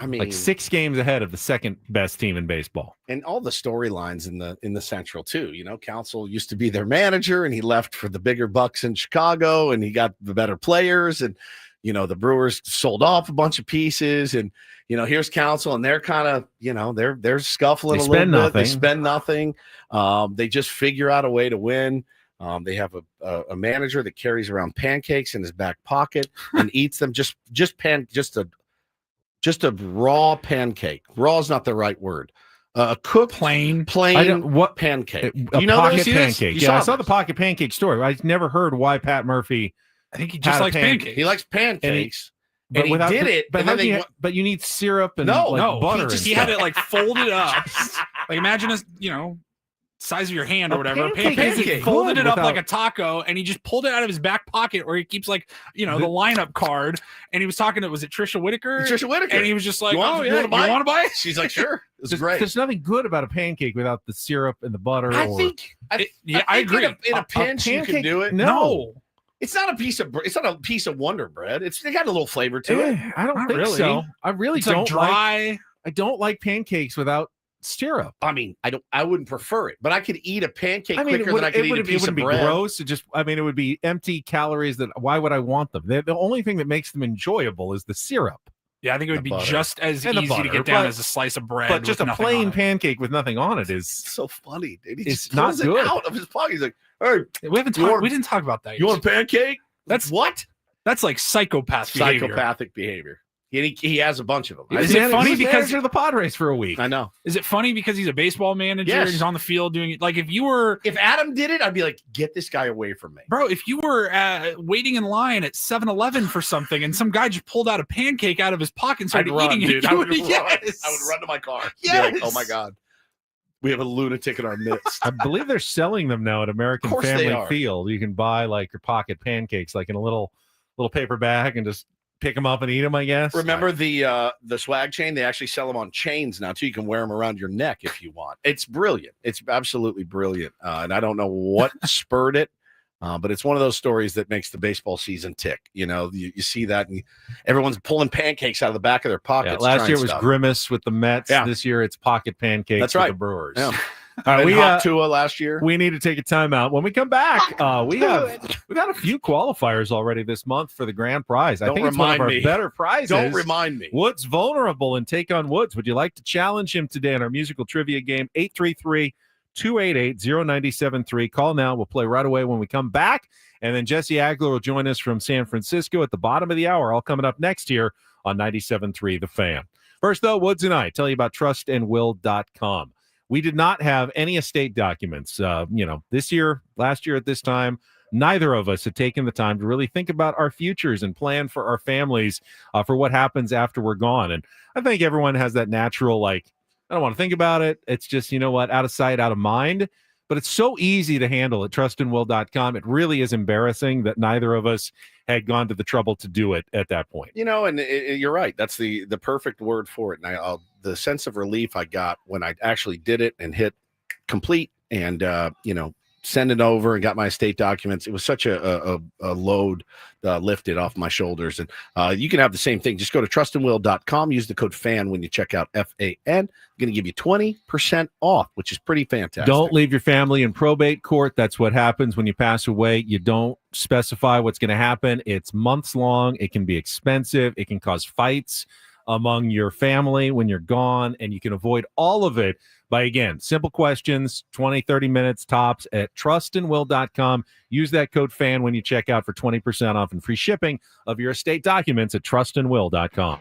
I mean, like 6 games ahead of the second best team in baseball. And all the storylines in the Central too. You know, Counsell used to be their manager, and he left for the bigger bucks in Chicago, and he got the better players, and you know the Brewers sold off a bunch of pieces, and you know here's Counsell, and they're kind of they're scuffling a little bit. They spend nothing. They just figure out a way to win. They have a manager that carries around pancakes in his back pocket and eats them. Just a raw pancake. Raw is not the right word. A cooked plain what pancake. You know pocket pancake. Yeah, I saw the pocket pancake story. I never heard why Pat Murphy. I think he just likes pancakes. He likes pancakes. But he did it. But you need syrup and butter. He had it like folded up. Like imagine size of your hand or whatever. Pancake. Folded it up like a taco, and he just pulled it out of his back pocket where he keeps the lineup card. And he was talking to, was it Trisha Whitaker? And he was just like, you want to buy it? She's like, sure. It's great. There's nothing good about a pancake without the syrup and the butter. I agree. In a pinch, you can do it. No. It's not a piece of Wonder Bread. They got a little flavor to it. I don't think so. I really don't dry. I don't like pancakes without syrup. I mean, I wouldn't prefer it, but I could eat a pancake quicker than I could eat a piece of bread. It wouldn't be gross. It would be empty calories. Why would I want them? The only thing that makes them enjoyable is the syrup. Yeah, I think it would be just as easy to get down as a slice of bread. But just a plain pancake with nothing on it is so funny. Dude. He it's just not good. It out of his pocket. He's like, "Hey, we didn't talk about that. You want a pancake? That's what? That's like psychopathic behavior. He has a bunch of them. Is it funny because you're the Padres for a week? I know. Is it funny because he's a baseball manager and he's on the field doing it? Like if Adam did it, I'd be like, get this guy away from me, bro. If you were waiting in line at 7-Eleven for something and some guy just pulled out a pancake out of his pocket and started eating it, dude. I would run to my car. Yes. Be like, oh my god, we have a lunatic in our midst. I believe they're selling them now at American Family Field. You can buy like your pocket pancakes, like in a little paper bag, and just pick them up and eat them, I guess. Remember the swag chain? They actually sell them on chains now too. You can wear them around your neck if you want. It's brilliant. It's absolutely brilliant. And I don't know what spurred it, but it's one of those stories that makes the baseball season tick. You know, you see that, and everyone's pulling pancakes out of the back of their pockets. Yeah, last year was Grimace with the Mets. Yeah. This year it's pocket pancakes with the Brewers. Yeah. All right, we got Tua last year. We need to take a timeout. When we come back, we've got a few qualifiers already this month for the grand prize. I think it's one of our better prizes. Don't remind me. Woods vulnerable and take on Woods. Would you like to challenge him today in our musical trivia game? 833-288-0973. Call now. We'll play right away when we come back. And then Jesse Agler will join us from San Francisco at the bottom of the hour. All coming up next here on 97.3 The Fan. First, though, Woods and I tell you about trustandwill.com. We did not have any estate documents. This year, last year at this time, neither of us had taken the time to really think about our futures and plan for our families for what happens after we're gone. And I think everyone has that natural, I don't want to think about it. It's just, out of sight, out of mind. But it's so easy to handle at trustandwill.com. It really is embarrassing that neither of us had gone to the trouble to do it at that point. And you're right. That's the perfect word for it. And the sense of relief I got when I actually did it and hit complete and, send it over and got my estate documents. It was such a load lifted off my shoulders. And you can have the same thing. Just go to trustandwill.com. Use the code FAN when you check out FAN. I'm going to give you 20% off, which is pretty fantastic. Don't leave your family in probate court. That's what happens when you pass away. You don't specify what's going to happen. It's months long. It can be expensive. It can cause fights among your family when you're gone, and you can avoid all of it by, again, simple questions, 20, 30 minutes tops at trustandwill.com. Use that code FAN when you check out for 20% off and free shipping of your estate documents at trustandwill.com.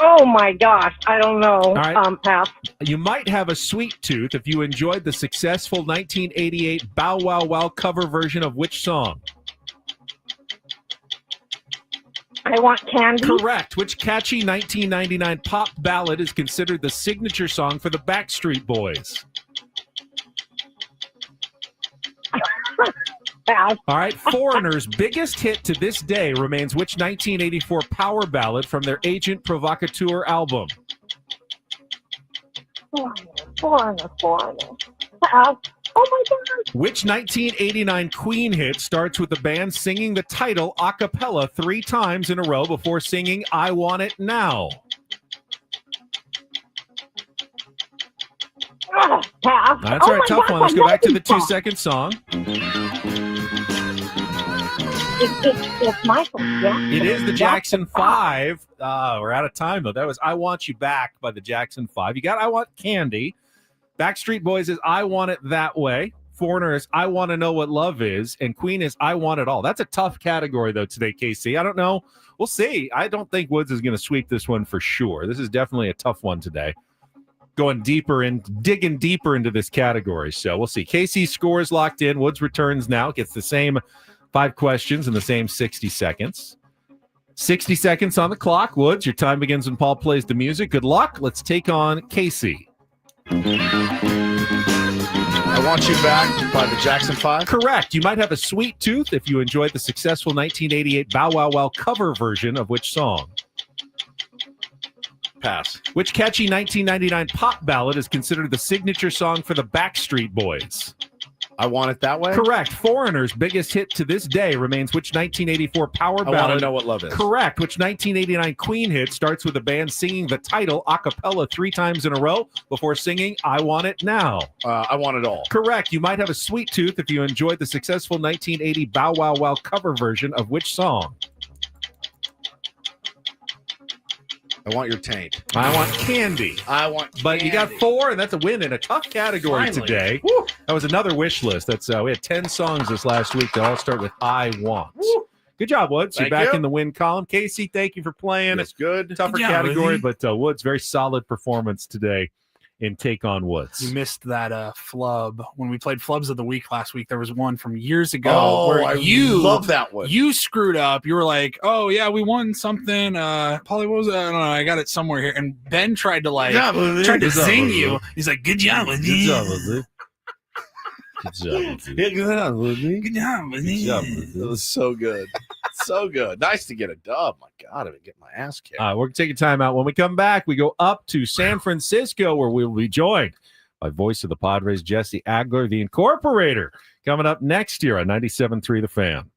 Oh my gosh, I don't know. All right. Pass. You might have a sweet tooth if you enjoyed the successful 1988 Bow Wow Wow cover version of which song? I want candy. Correct. Which catchy 1999 pop ballad is considered the signature song for the Backstreet Boys? Pass. All right. Foreigner's biggest hit to this day remains which 1984 power ballad from their Agent Provocateur album? Foreigner. Pass. Oh my gosh. Which 1989 Queen hit starts with the band singing the title a cappella 3 times in a row before singing I Want It Now? Pass. That's all right, tough gosh, one. Let's I go know back to this the song. 2-second song. It's Michael, yeah? It is the Jackson 5. We're out of time, though. That was I Want You Back by the Jackson 5. You got I Want Candy. Backstreet Boys is I Want It That Way. Foreigner is I Want to Know What Love Is. And Queen is I Want It All. That's a tough category, though, today, KC. I don't know. We'll see. I don't think Woods is going to sweep this one for sure. This is definitely a tough one today. Going deeper and digging deeper into this category. So we'll see. KC scores locked in. Woods returns now. Gets the same 5 questions in the same 60 seconds. 60 seconds on the clock. Woods, your time begins when Paul plays the music. Good luck. Let's take on KC. I Want You Back by the Jackson 5. Correct. You might have a sweet tooth if you enjoyed the successful 1988 Bow Wow Wow cover version of which song? Pass. Which catchy 1999 pop ballad is considered the signature song for the Backstreet Boys? I Want It That Way? Correct. Foreigner's biggest hit to this day remains which 1984 power ballad? I Want to Know What Love Is. Correct. Which 1989 Queen hit starts with the band singing the title a cappella 3 times in a row before singing I Want It Now? I Want It All. Correct. You might have a sweet tooth if you enjoyed the successful 1980 Bow Wow Wow cover version of which song? I Want Your Taint. I Want Candy. I Want Candy. But you got 4, and that's a win in a tough category Finally. today. Woo. That was another wish list. That's we had 10 songs this last week that all start with I Want. Woo. Good job, Woods. Thank You're back you. in the win column. Casey, thank you for playing. That's good. Tougher Good job, category, Lizzie. but Woods, very solid performance today in Take on Woods. You missed that flub when we played flubs of the week last week. There was one from years ago Oh, where I you love that one. You screwed up. You were like, "Oh yeah, we won something." Polly, what was it? I don't know. I got it somewhere here. And Ben tried to Good job, zing Lizzie. you. He's like, "Good job, Good Lizzie. job, Lizzie. Good job, Lizzie. Good job, Lizzie. Good job, Lizzie." Good job, Lizzie. It was so good. So good. Nice to get a dub. My God, I've been getting my ass kicked. We're going to take a time out. When we come back, we go up to San Francisco, where we will be joined by voice of the Padres, Jesse Agler, the Incorporator, coming up next year on 97.3 The Fan.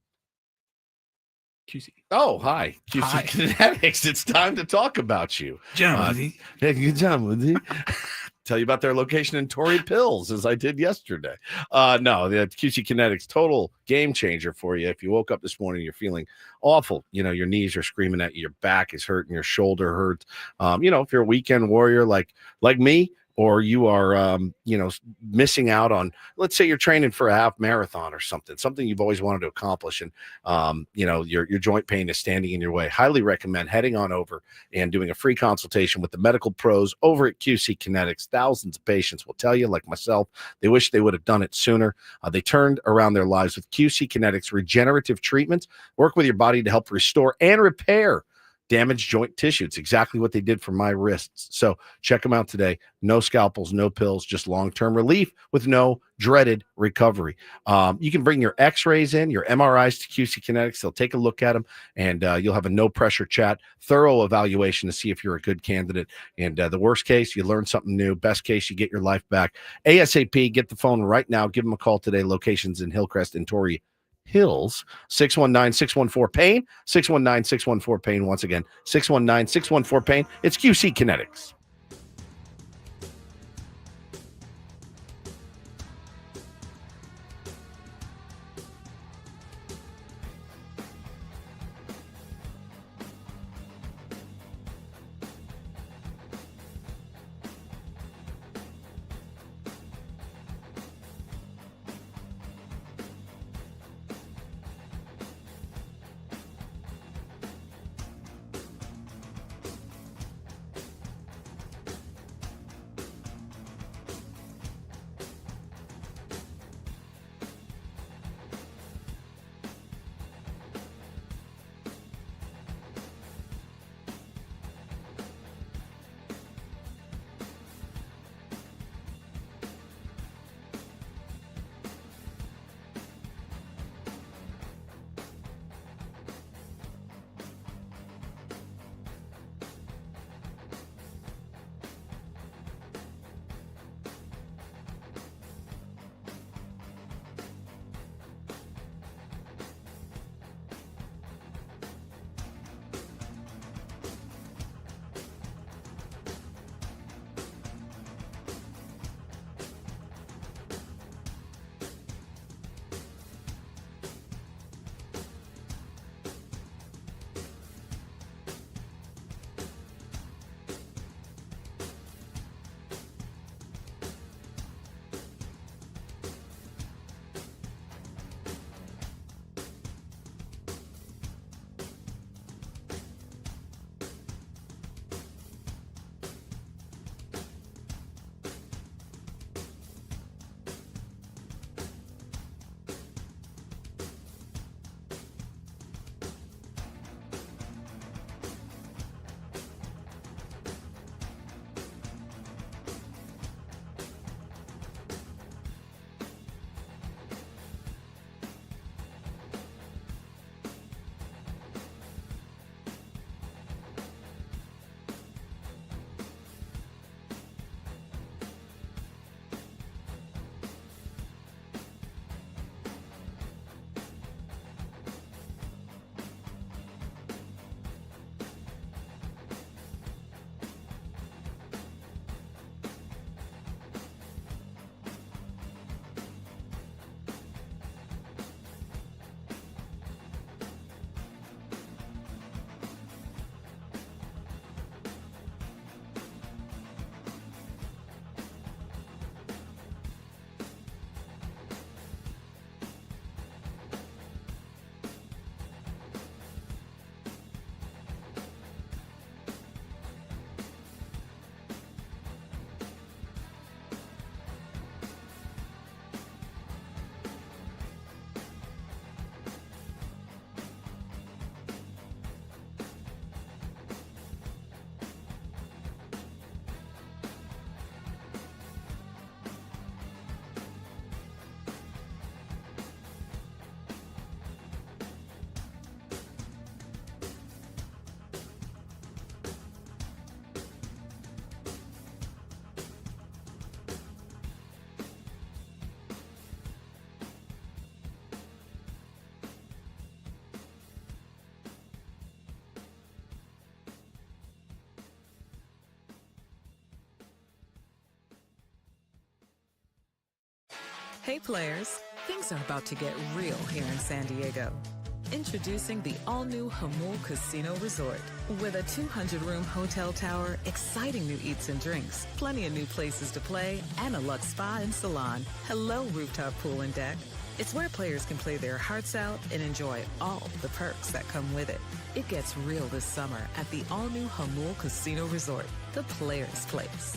QC. Oh, hi. QC Hi. Kinetics. It's time to talk about you. Job, Lizzie. Hey, good job, Lizzie. Tell you about their location in Torrey Pills, as I did yesterday. No, the QC Kinetics, total game changer for you. If you woke up this morning, you're feeling awful. You know, your knees are screaming at you, your back is hurting, your shoulder hurts. If you're a weekend warrior like me, or you are, missing out on, let's say you're training for a half marathon or something you've always wanted to accomplish. And, your joint pain is standing in your way. Highly recommend heading on over and doing a free consultation with the medical pros over at QC Kinetics. Thousands of patients will tell you, like myself, they wish they would have done it sooner. They turned around their lives with QC Kinetics regenerative treatments, work with your body to help restore and repair damaged joint tissue. It's exactly what they did for my wrists. So check them out today. No scalpels, no pills, just long-term relief with no dreaded recovery. You can bring your x-rays in, your MRIs to QC Kinetics. They'll take a look at them, and you'll have a no-pressure chat, thorough evaluation to see if you're a good candidate. And the worst case, you learn something new. Best case, you get your life back. ASAP, get the phone right now. Give them a call today. Locations in Hillcrest and Torrey Hills. 619-614-PAIN. 619-614-PAIN. Once again, 619-614-PAIN. It's QC Kinetics. Hey players, things are about to get real here in San Diego. Introducing the all-new Jamul Casino Resort. With a 200-room hotel tower, exciting new eats and drinks, plenty of new places to play, and a luxe spa and salon. Hello, rooftop pool and deck. It's where players can play their hearts out and enjoy all the perks that come with it. It gets real this summer at the all-new Jamul Casino Resort, the players' place.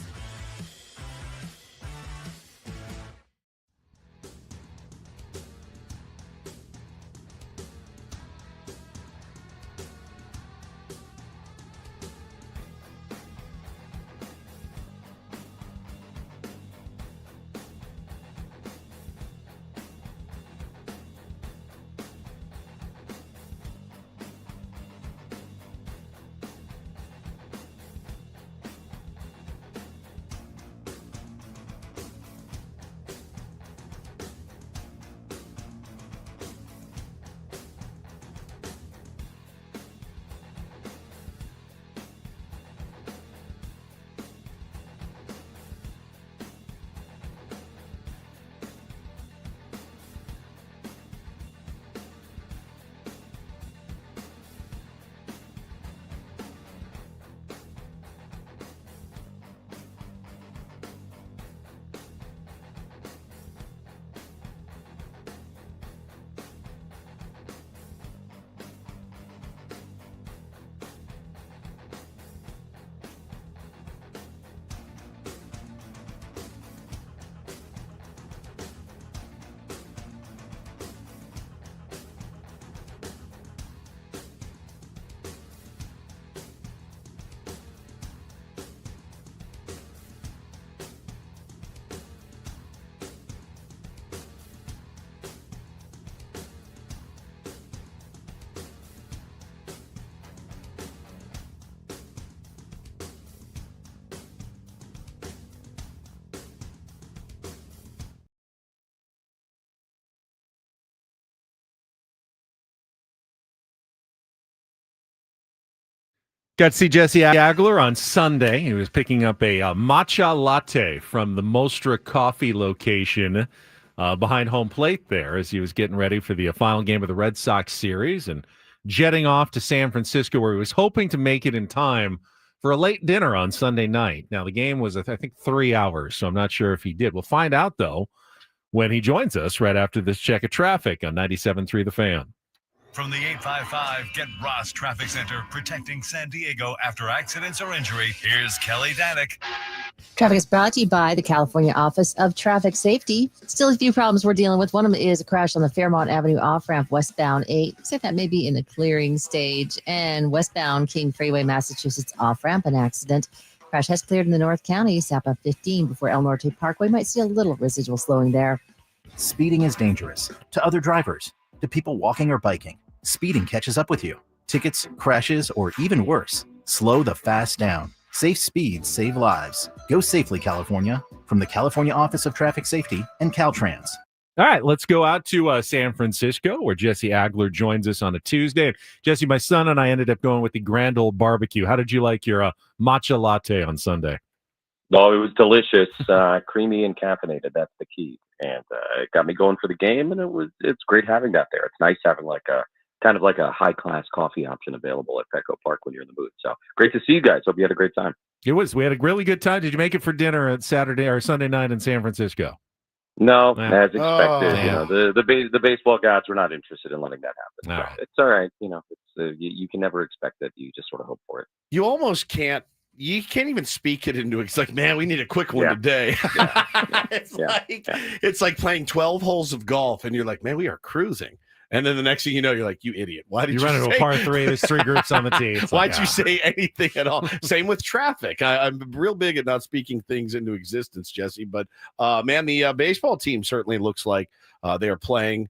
Got to see Jesse Agler on Sunday. He was picking up a matcha latte from the Mostra Coffee location behind home plate there as he was getting ready for the final game of the Red Sox series and jetting off to San Francisco where he was hoping to make it in time for a late dinner on Sunday night. Now, the game was, I think, 3 hours, so I'm not sure if he did. We'll find out, though, when he joins us right after this check of traffic on 97.3 The Fan. From the 855 Get Ross Traffic Center, protecting San Diego after accidents or injury, here's Kelly Danick. Traffic is brought to you by the California Office of Traffic Safety. Still a few problems we're dealing with. One of them is a crash on the Fairmont Avenue off-ramp westbound 8. Looks like that may be in the clearing stage. And westbound King Freeway, Massachusetts off-ramp, an accident. Crash has cleared in the North County, Sapa 15 before El Norte Parkway. Might see a little residual slowing there. Speeding is dangerous to other drivers, to people walking or biking. Speeding catches up with you. Tickets, crashes, or even worse, slow the fast down. Safe speeds save lives. Go safely, California. From the California Office of Traffic Safety and Caltrans. All right, let's go out to San Francisco where Jesse Agler joins us on a Tuesday. Jesse, my son and I ended up going with the Grand Old Barbecue. How did you like your matcha latte on Sunday? Oh, it was delicious, creamy and caffeinated. That's the key. And it got me going for the game, and it's great having that there. It's nice having like a kind of like a high-class coffee option available at Petco Park when you're in the mood. So great to see you guys. Hope you had a great time. It was. We had a really good time. Did you make it for dinner at Saturday or Sunday night in San Francisco? No, as expected. Oh, The baseball gods were not interested in letting that happen. All So right. it's all right. It's you can never expect it. You just sort of hope for it. You almost can't. You can't even speak it into it. It's like, man, we need a quick one Yeah. today. Yeah. It's like playing 12 holes of golf, and you're like, man, we are cruising. And then the next thing you know, you're like, you idiot. Why did you run into say- a par 3? There's 3 groups on the tee. It's Why'd like, you say anything at all? Same with traffic. I'm real big at not speaking things into existence, Jesse. But, man, the baseball team certainly looks like they are playing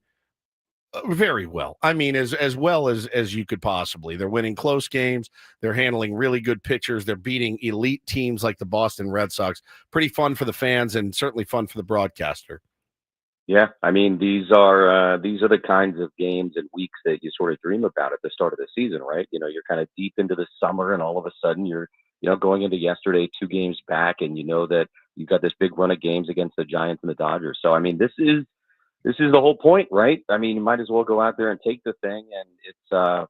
very well. I mean, as well as you could possibly. They're winning close games. They're handling really good pitchers. They're beating elite teams like the Boston Red Sox. Pretty fun for the fans and certainly fun for the broadcaster. Yeah, I mean these are the kinds of games and weeks that you sort of dream about at the start of the season, right? You're kind of deep into the summer, and all of a sudden you're going into yesterday 2 games back, and you know that You've got this big run of games against the Giants and the Dodgers. So, I mean, this is the whole point, right? I mean, you might as well go out there and take the thing. And it's,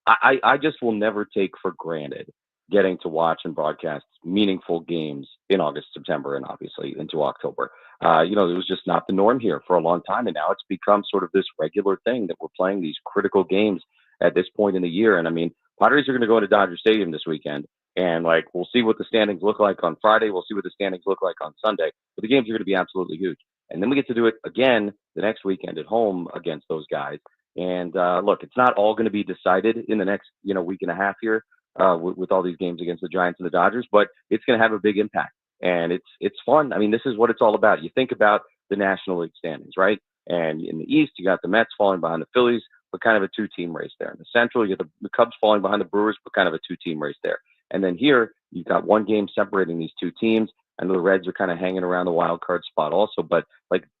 I just will never take for granted getting to watch and broadcast meaningful games in August, September, and obviously into October. It was just not the norm here for a long time. And now it's become sort of this regular thing that we're playing these critical games at this point in the year. And I mean, Padres are going to go into Dodger Stadium this weekend. And we'll see what the standings look like on Friday. We'll see what the standings look like on Sunday. But the games are going to be absolutely huge. And then we get to do it again the next weekend at home against those guys. And look, it's not all going to be decided in the next, week and a half here with all these games against the Giants and the Dodgers, but it's going to have a big impact. And it's fun. I mean, this is what it's all about. You think about the National League standings, right? And in the East, you got the Mets falling behind the Phillies, but kind of a two-team race there. In the Central, you get the Cubs falling behind the Brewers, but kind of a two-team race there. And then here, you've got one game separating these two teams. I know the Reds are kind of hanging around the wild card spot also, but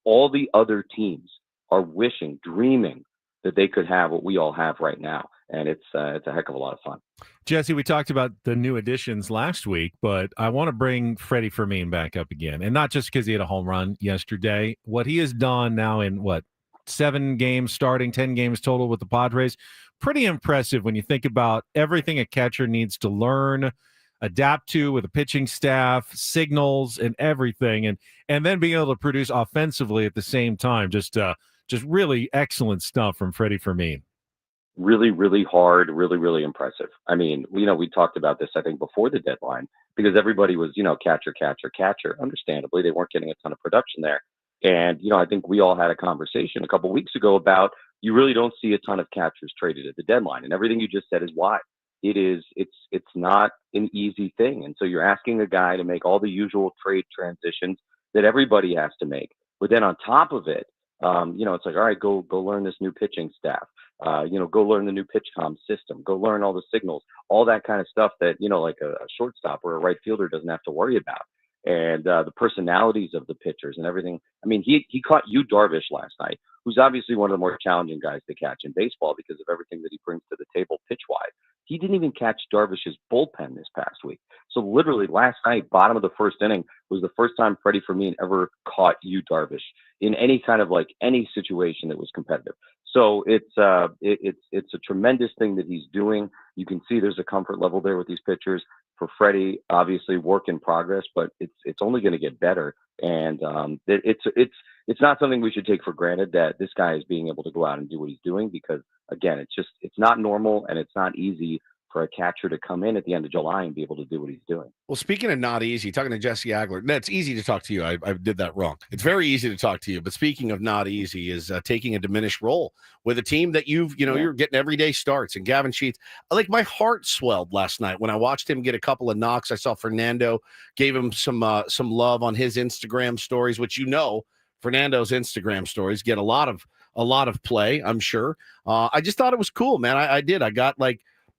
all the other teams are wishing, dreaming that they could have what we all have right now. And it's a heck of a lot of fun. Jesse, we talked about the new additions last week, but I want to bring Freddie Fermin back up again. And not just because he had a home run yesterday. What he has done now in, 7 games starting, 10 games total with the Padres, pretty impressive when you think about everything a catcher needs to learn, adapt to with a pitching staff, signals, and everything. And then being able to produce offensively at the same time. Just really excellent stuff from Freddie Fermin. Really, really hard, really, really impressive. I mean, we talked about this, I think, before the deadline, because everybody was, catcher. Understandably, they weren't getting a ton of production there. And, I think we all had a conversation a couple of weeks ago about you really don't see a ton of catchers traded at the deadline. And everything you just said is why. It's not an easy thing. And so you're asking a guy to make all the usual trade transitions that everybody has to make. But then on top of it, it's like, all right, go learn this new pitching staff. Go learn the new PitchCom system. Go learn all the signals, all that kind of stuff that, like a shortstop or a right fielder doesn't have to worry about. And the personalities of the pitchers and everything. I mean, he caught Yu Darvish last night, who's obviously one of the more challenging guys to catch in baseball because of everything that he brings to the table pitch-wise. He didn't even catch Darvish's bullpen this past week. So literally last night, bottom of the first inning, was the first time Freddie Fermin ever caught Yu Darvish in any kind of any situation that was competitive. So it's a tremendous thing that he's doing. You can see there's a comfort level there with these pitchers. For Freddie, obviously work in progress, but it's only going to get better. And it's not something we should take for granted that this guy is being able to go out and do what he's doing, because again, it's not normal and it's not easy for a catcher to come in at the end of July and be able to do what he's doing. Well, speaking of not easy, talking to Jesse Agler, it's easy to talk to you. I did that wrong. It's very easy to talk to you. But speaking of not easy is taking a diminished role with a team that you're getting everyday starts. And Gavin Sheets, my heart swelled last night when I watched him get a couple of knocks. I saw Fernando gave him some love on his Instagram stories, which Fernando's Instagram stories get a lot of play, I'm sure. I just thought it was cool, man. I did. I got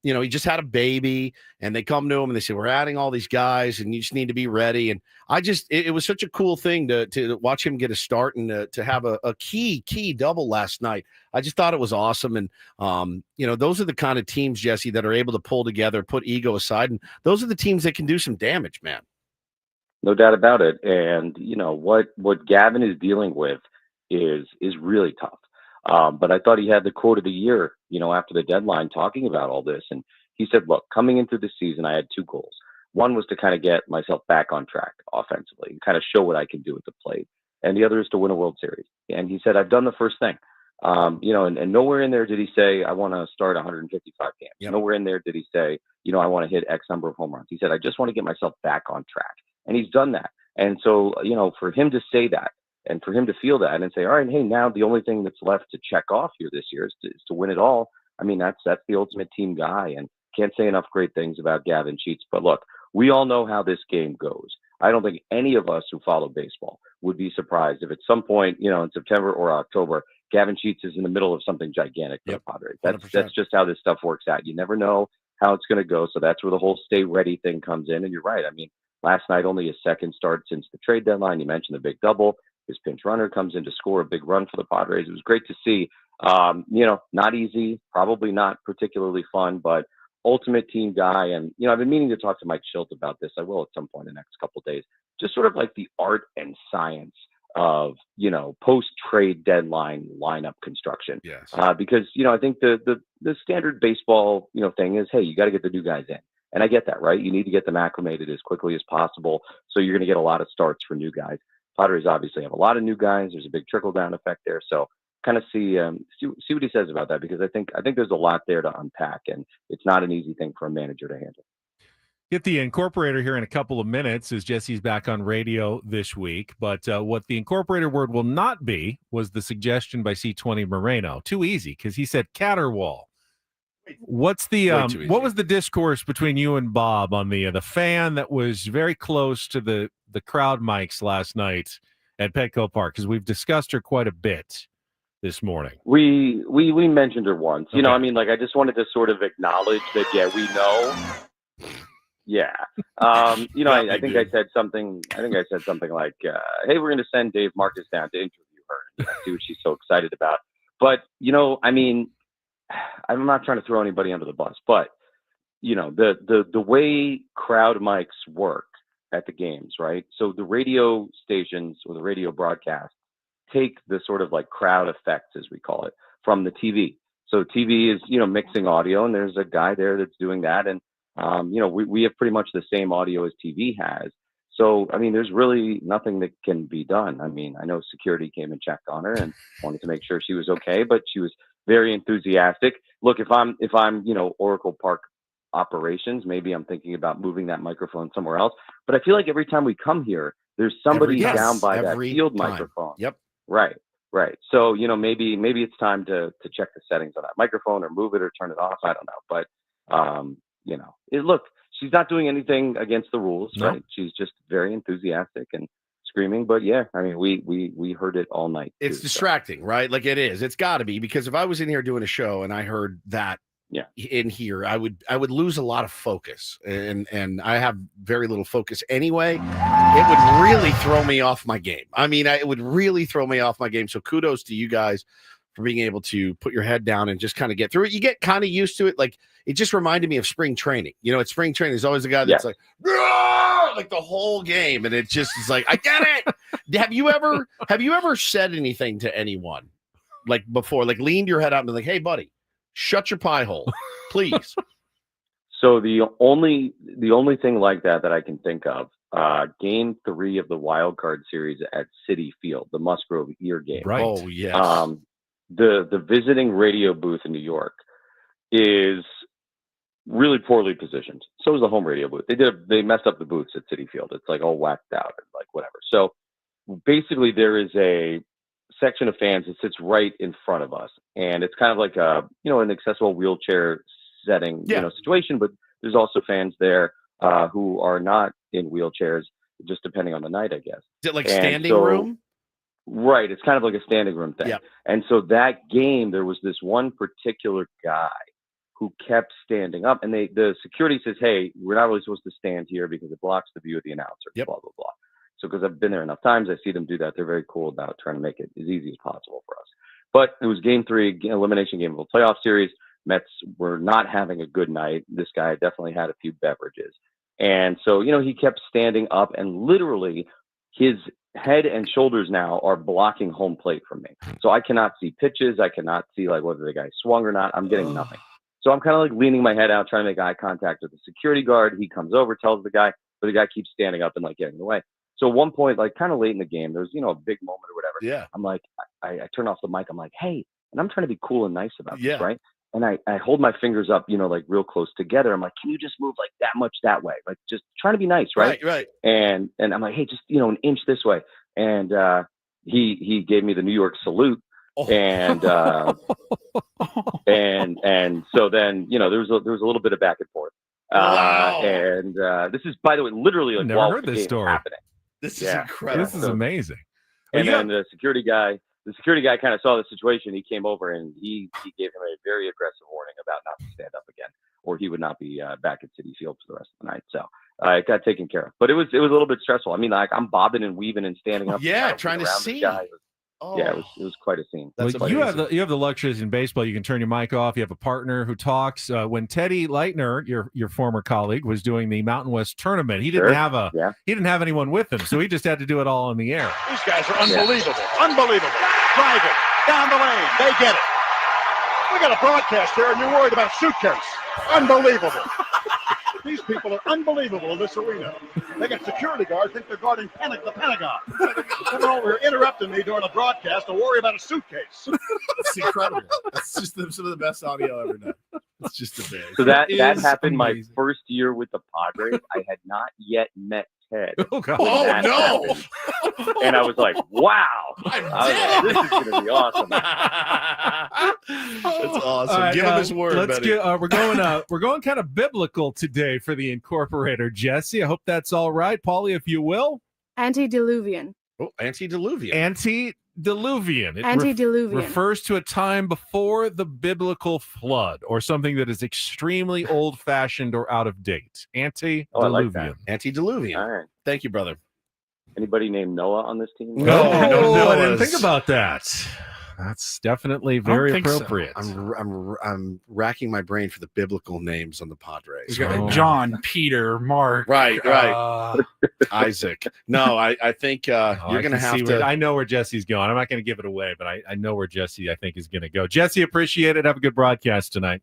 he just had a baby and they come to him and they say, we're adding all these guys and you just need to be ready. And it was such a cool thing to watch him get a start and to have a key double last night. I just thought it was awesome. And, those are the kind of teams, Jesse, that are able to pull together, put ego aside. And those are the teams that can do some damage, man. No doubt about it. And, what Gavin is dealing with is really tough. But I thought he had the quote of the year, after the deadline talking about all this. And he said, look, coming into the season, I had 2 goals. One was to kind of get myself back on track offensively and kind of show what I can do at the plate. And the other is to win a World Series. And he said, I've done the first thing. And nowhere in there did he say, I want to start 155 games. Yep. Nowhere in there did he say, I want to hit X number of home runs. He said, I just want to get myself back on track. And he's done that. And so, for him to say that, and for him to feel that and say, all right, hey, now the only thing that's left to check off here this year is to win it all. I mean, that's the ultimate team guy, and can't say enough great things about Gavin Sheets. But look, we all know how this game goes. I don't think any of us who follow baseball would be surprised if at some point, in September or October, Gavin Sheets is in the middle of something gigantic for the Padres. That's just how this stuff works out. You never know how it's going to go. So that's where the whole stay ready thing comes in. And you're right. I mean, last night, only his second start since the trade deadline. You mentioned the big double. His pinch runner comes in to score a big run for the Padres. It was great to see. Not easy, probably not particularly fun, but ultimate team guy. And, I've been meaning to talk to Mike Schilt about this. I will at some point in the next couple of days. Just sort of like the art and science of, post-trade deadline lineup construction. Yes. Because, I think the standard baseball, thing is, hey, you got to get the new guys in. And I get that, right? You need to get them acclimated as quickly as possible. So you're going to get a lot of starts for new guys. Padres obviously have a lot of new guys. There's a big trickle-down effect there. So kind of see what he says about that, because I think there's a lot there to unpack, and it's not an easy thing for a manager to handle. Get the incorporator here in a couple of minutes as Jesse's back on radio this week. But what the incorporator word will not be was the suggestion by C20 Moreno. Too easy, because he said caterwaul. What's the what was the discourse between you and Bob on the fan that was very close to the crowd mics last night at Petco Park? Because we've discussed her quite a bit this morning. We mentioned her once. Okay. I just wanted to sort of acknowledge that. Yeah, we know. Yeah. I think I said something like, hey, we're going to send Dave Marcus down to interview her, see what she's so excited about. But, I'm not trying to throw anybody under the bus, but, the way crowd mics work at the games, right? So the radio stations or the radio broadcast take the sort of like crowd effects, as we call it, from the TV. So TV is, mixing audio, and there's a guy there that's doing that. And, we have pretty much the same audio as TV has. So, there's really nothing that can be done. I know security came and checked on her and wanted to make sure she was okay, but she was very enthusiastic. Look, if I'm, Oracle Park operations, maybe I'm thinking about moving that microphone somewhere else. But I feel like every time we come here, there's somebody down by that field microphone. Yep. Right. So, maybe it's time to check the settings on that microphone or move it or turn it off. I don't know. But, look, she's not doing anything against the rules, right? She's just very enthusiastic and screaming. But yeah, we heard it all night. It's distracting, right? Like it is. It's got to be, because if I was in here doing a show and I heard that in here, I would lose a lot of focus, and I have very little focus anyway. It would really throw me off my game. It would really throw me off my game. So kudos to you guys for being able to put your head down and just kind of get through it. You get kind of used to it. Like, it just reminded me of spring training. At spring training, there's always a guy that's like the whole game. And it just is like, I get it. Have you ever said anything to anyone like before, like leaned your head out and been like, hey buddy, shut your pie hole, please? So the only thing like that I can think of, game 3 of the wild card series at Citi Field, the Musgrove Ear game. Right. Oh yes. The visiting radio booth in New York is really poorly positioned. So is the home radio booth. They messed up the booths at Citi Field. It's like all whacked out and like whatever. So basically there is a section of fans that sits right in front of us, and it's kind of like an accessible wheelchair setting, situation, but there's also fans there who are not in wheelchairs, just depending on the night, I guess. Is it like standing room? Right. It's kind of like a standing room thing. Yep. And so that game, there was this one particular guy who kept standing up, and the security says, hey, we're not really supposed to stand here because it blocks the view of the announcer, blah, blah, blah. So because I've been there enough times, I see them do that. They're very cool about trying to make it as easy as possible for us. But it was game 3, elimination game of a playoff series. Mets were not having a good night. This guy definitely had a few beverages. And so, he kept standing up, and literally his head and shoulders now are blocking home plate from me. So I cannot see pitches. I cannot see like whether the guy swung or not. I'm getting nothing. So I'm kind of like leaning my head out, trying to make eye contact with the security guard. He comes over, tells the guy, but the guy keeps standing up and like getting in the way. So at one point, like kind of late in the game, there's, a big moment or whatever. Yeah. I'm like, I turn off the mic. I'm like, hey, and I'm trying to be cool and nice about this, right? And I hold my fingers up, like real close together. I'm like, can you just move like that much that way? Like just trying to be nice, right? Right. And I'm like, hey, just, an inch this way. And he gave me the New York salute. And and so then, there was a little bit of back and forth. Wow. And this is, by the way, literally like never while heard the this game story. happening. This is incredible. This is amazing. And then the security guy kind of saw the situation. He came over and he gave him a very aggressive warning about not to stand up again, or he would not be back at Citi Field for the rest of the night. So it got taken care of. But it was a little bit stressful. Like I'm bobbing and weaving and standing up. Yeah, trying to see. Yeah, it was quite a scene. Well, you have the luxuries in baseball. You can turn your mic off. You have a partner who talks. When Teddy Leitner, your former colleague, was doing the Mountain West tournament, he didn't have anyone with him, so he just had to do it all on the air. These guys are unbelievable. Unbelievable. Driving down the lane. They get it. We got a broadcast here, and you're worried about a suitcase. Unbelievable. These people are unbelievable in this arena. They got security guards think they're guarding the Pentagon. Coming over here interrupting me during a broadcast to worry about a suitcase. It's incredible. That's just some of the best audio ever done. It's just amazing. So that happened my first year with the Padres. I had not yet met Ted. Oh, God. Oh no! Happened. And I was like, wow. This is going to be awesome. That's awesome. Right, Give him his word, let's buddy. we're going kind of biblical today for the incorporator, Jesse. I hope that's all right. Paulie, if you will. Antediluvian. Oh, antediluvian. Antediluvian. It Antediluvian. refers to a time before the biblical flood or something that is extremely old-fashioned or out of date. Antediluvian. Oh, I like that. Antediluvian. All right. Thank you, brother. Anybody named Noah on this team? No, I didn't think about that. That's definitely very appropriate. So. I'm racking my brain for the biblical names on the Padres. John, Peter, Mark. Right. Isaac. No, I think you're going to have to. I know where Jesse's going. I'm not going to give it away, but I know where Jesse, I think, is going to go. Jesse, appreciate it. Have a good broadcast tonight.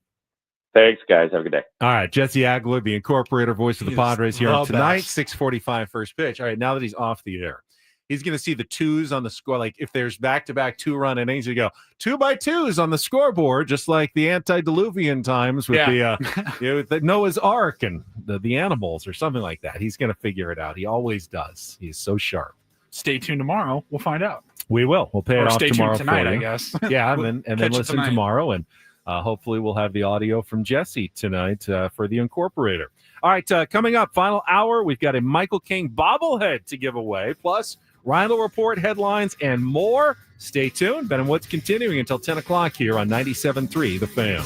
Thanks, guys. Have a good day. All right. Jesse Agler, the incorporator voice of the Padres here tonight. 6:45 first pitch. All right. Now that he's off the air, he's going to see the twos on the score. Like if there's back-to-back 2-run innings, you go 2x2s on the scoreboard, just like the antediluvian times with the Noah's Ark and the animals or something like that. He's going to figure it out. He always does. He's so sharp. Stay tuned tomorrow. We'll find out. We will. We'll pay it off tomorrow. Stay tuned tonight, for you. I guess. Yeah, and then listen tomorrow, and hopefully we'll have the audio from Jesse tonight for the incorporator. All right, coming up, final hour, we've got a Michael King bobblehead to give away, plus Rhino Report headlines and more. Stay tuned. Ben and Woods continuing until 10 o'clock here on 97.3 The Fan.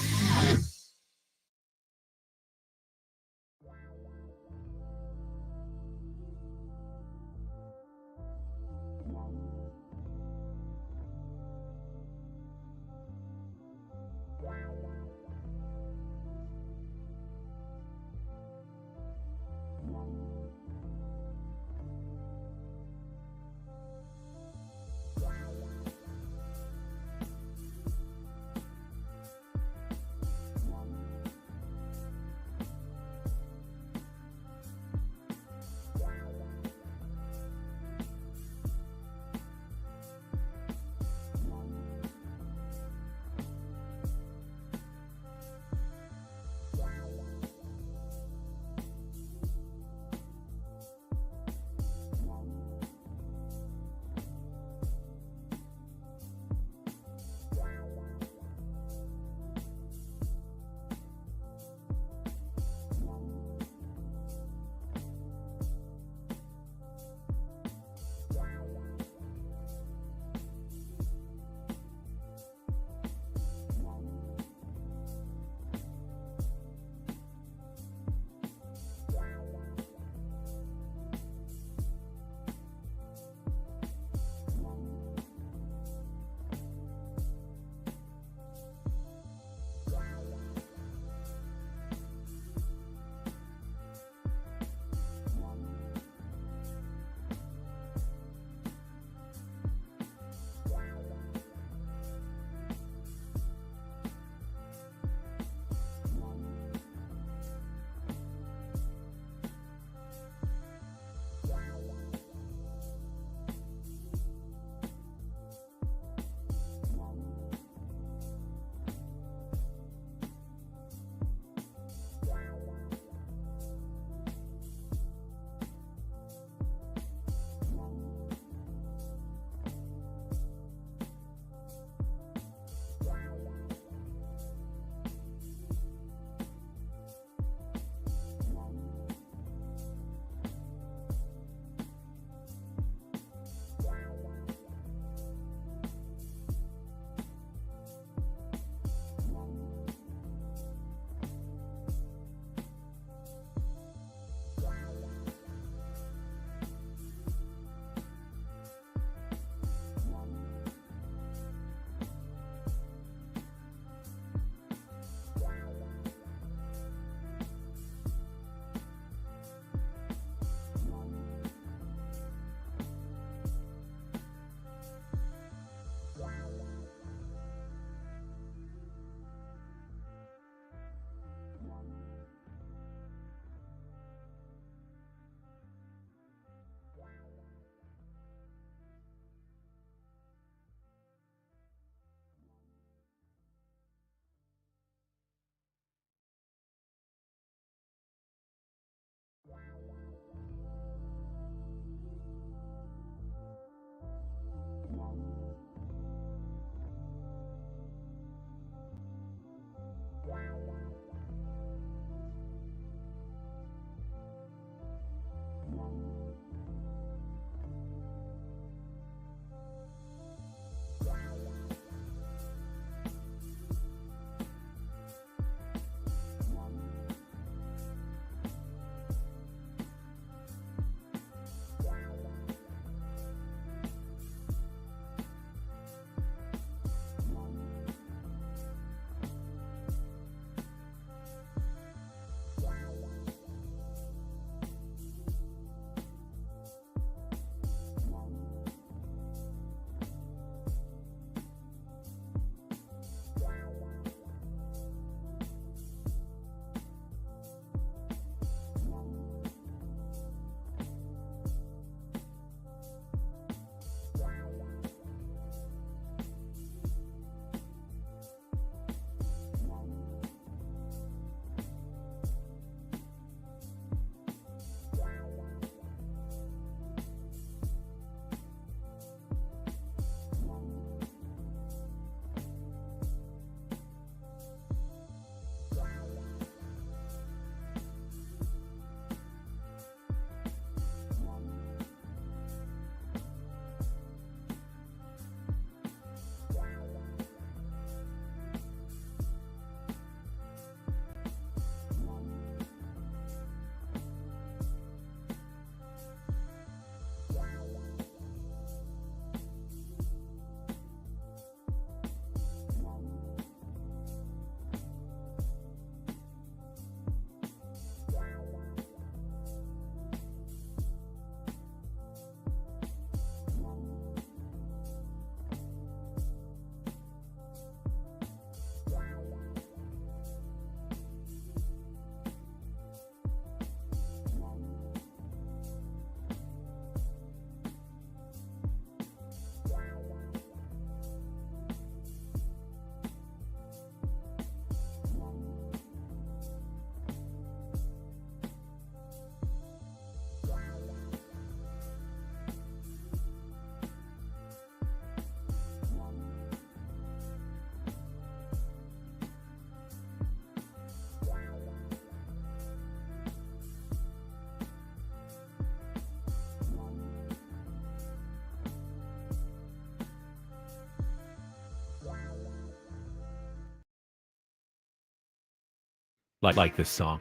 like this song.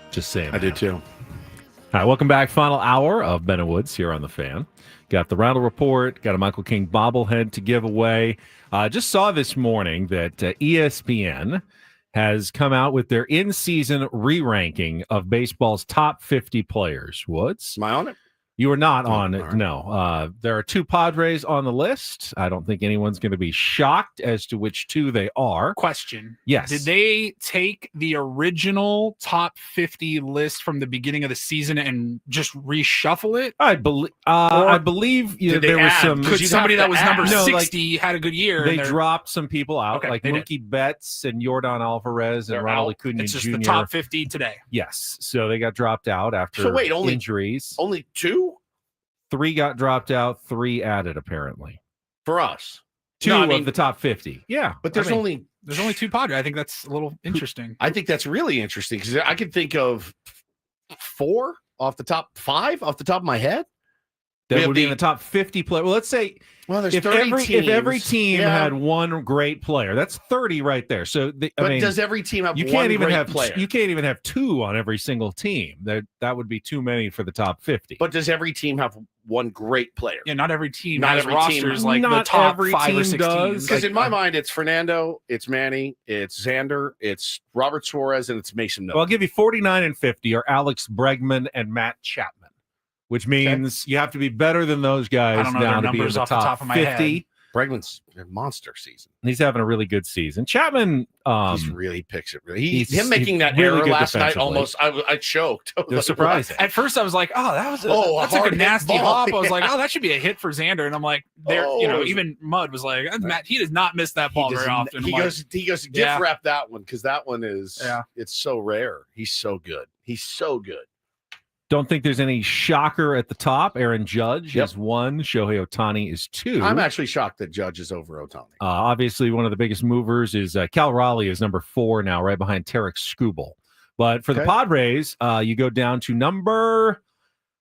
Just saying. I do too. All right, welcome back. Final hour of Ben and Woods here on The Fan. Got the Rhino Report, got a Michael King bobblehead to give away. Just saw this morning that ESPN has come out with their in-season re-ranking of baseball's top 50 players. Woods? Am I on it? You are not on it, right. no. There are 2 Padres on the list. I don't think anyone's going to be shocked as to which 2 they are. Question. Yes. Did they take the original top 50 list from the beginning of the season and just reshuffle it? I believe there was some. Could somebody that was number No, 60 had a good year? They dropped some people out, Okay, like they did. Mookie Betts and Yordan Alvarez and They're Ronald out. Acuna It's just Jr. the top 50 today. Yes, so they got dropped out after So wait, injuries. Only 2 3 got dropped out, 3 added apparently. for us. 2 of the top 50. Yeah, But there's only 2 Padres. I think that's a little interesting. I think that's really interesting because I can think of 4 off the top 5 off the top of my head. That would be in the top 50 player. Well, let's say there's if 30 every teams, team yeah. had 1 great player, that's 30 right there. So Does every team have you one can't even great have player? You can't even have 2 on every single team. That would be too many for the top 50. But does every team have one great player? Yeah, not every team Not has every rosters team. like the Not top every 5 or team 6 does. teams. Because in my mind, it's Fernando, it's Manny, it's Xander, it's Robert Suarez, and it's Mason Noah. Well, I'll give you 49 and 50 are Alex Bregman and Matt Chapman, which means you have to be better than those guys I don't know now their to be in numbers the off the top top of my 50. head. Bregman's a monster season. He's having a really good season. Chapman, He's really picks it. Really, he's him making that really error good last night defensively. almost. I choked. I was They're like, surprising. At first, I was like, "Oh, that's a hard good hit nasty ball. hop." I was like, "Oh, that should be a hit for Xander." And I'm like, even Mud was like, "Matt, he does not miss that ball very often." He goes gift wrap that one because that one is Yeah. it's so rare. He's so good. He's so good. Don't think there's any shocker at the top. Aaron Judge is 1. Shohei Ohtani is 2. I'm actually shocked that Judge is over Ohtani. Obviously, one of the biggest movers is Cal Raleigh is number 4 now, right behind Tarek Skubal. But for the Padres, you go down to number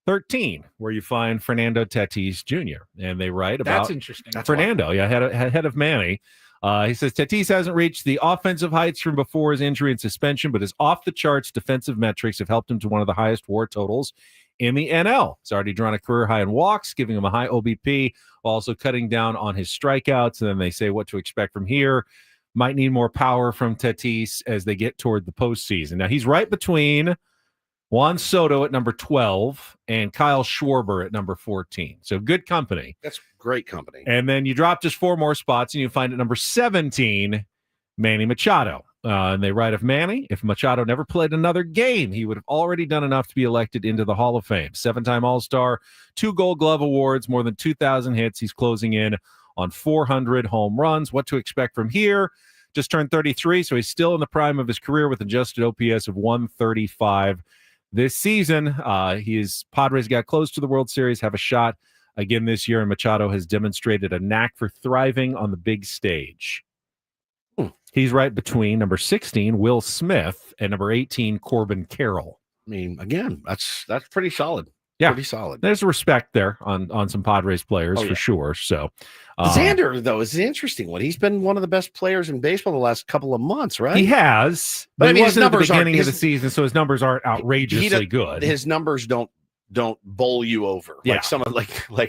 13, where you find Fernando Tatis Jr. And they write about That's interesting. Fernando, ahead of Manny. He says Tatis hasn't reached the offensive heights from before his injury and suspension, but his off-the-charts defensive metrics have helped him to one of the highest WAR totals in the NL. He's already drawn a career high in walks, giving him a high OBP, while also cutting down on his strikeouts. And then they say what to expect from here. Might need more power from Tatis as they get toward the postseason. Now, he's right between Juan Soto at number 12 and Kyle Schwarber at number 14. So good company. That's great company. And then you drop just 4 more spots and you find at number 17, Manny Machado. And they write of Manny, if Machado never played another game, he would have already done enough to be elected into the Hall of Fame. 7-time All-Star, 2 Gold Glove awards, more than 2,000 hits. He's closing in on 400 home runs. What to expect from here? Just turned 33, so he's still in the prime of his career with adjusted OPS of 135 this season. His Padres got close to the World Series, have a shot again this year, and Machado has demonstrated a knack for thriving on the big stage. He's right between number 16, Will Smith, and number 18, Corbin Carroll. I mean, again, that's pretty solid. Yeah, pretty solid. There's respect there on some Padres players for sure. So Xander, though, is an interesting one. He's been one of the best players in baseball the last couple of months, right? He has, but I mean, he his wasn't at the numbers beginning aren't of the season, so his numbers aren't outrageously good. His numbers don't bowl you over like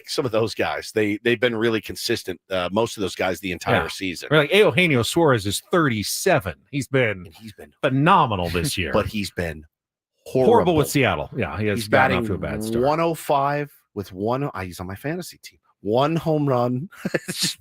some of those guys. They've been really consistent. Most of those guys the entire season. Or like Eugenio Suarez is 37. He's been phenomenal this year, but he's been horrible with Seattle. Yeah, he's gotten off to a bad start. 105 with one. He's on my fantasy team. 1 home run. It's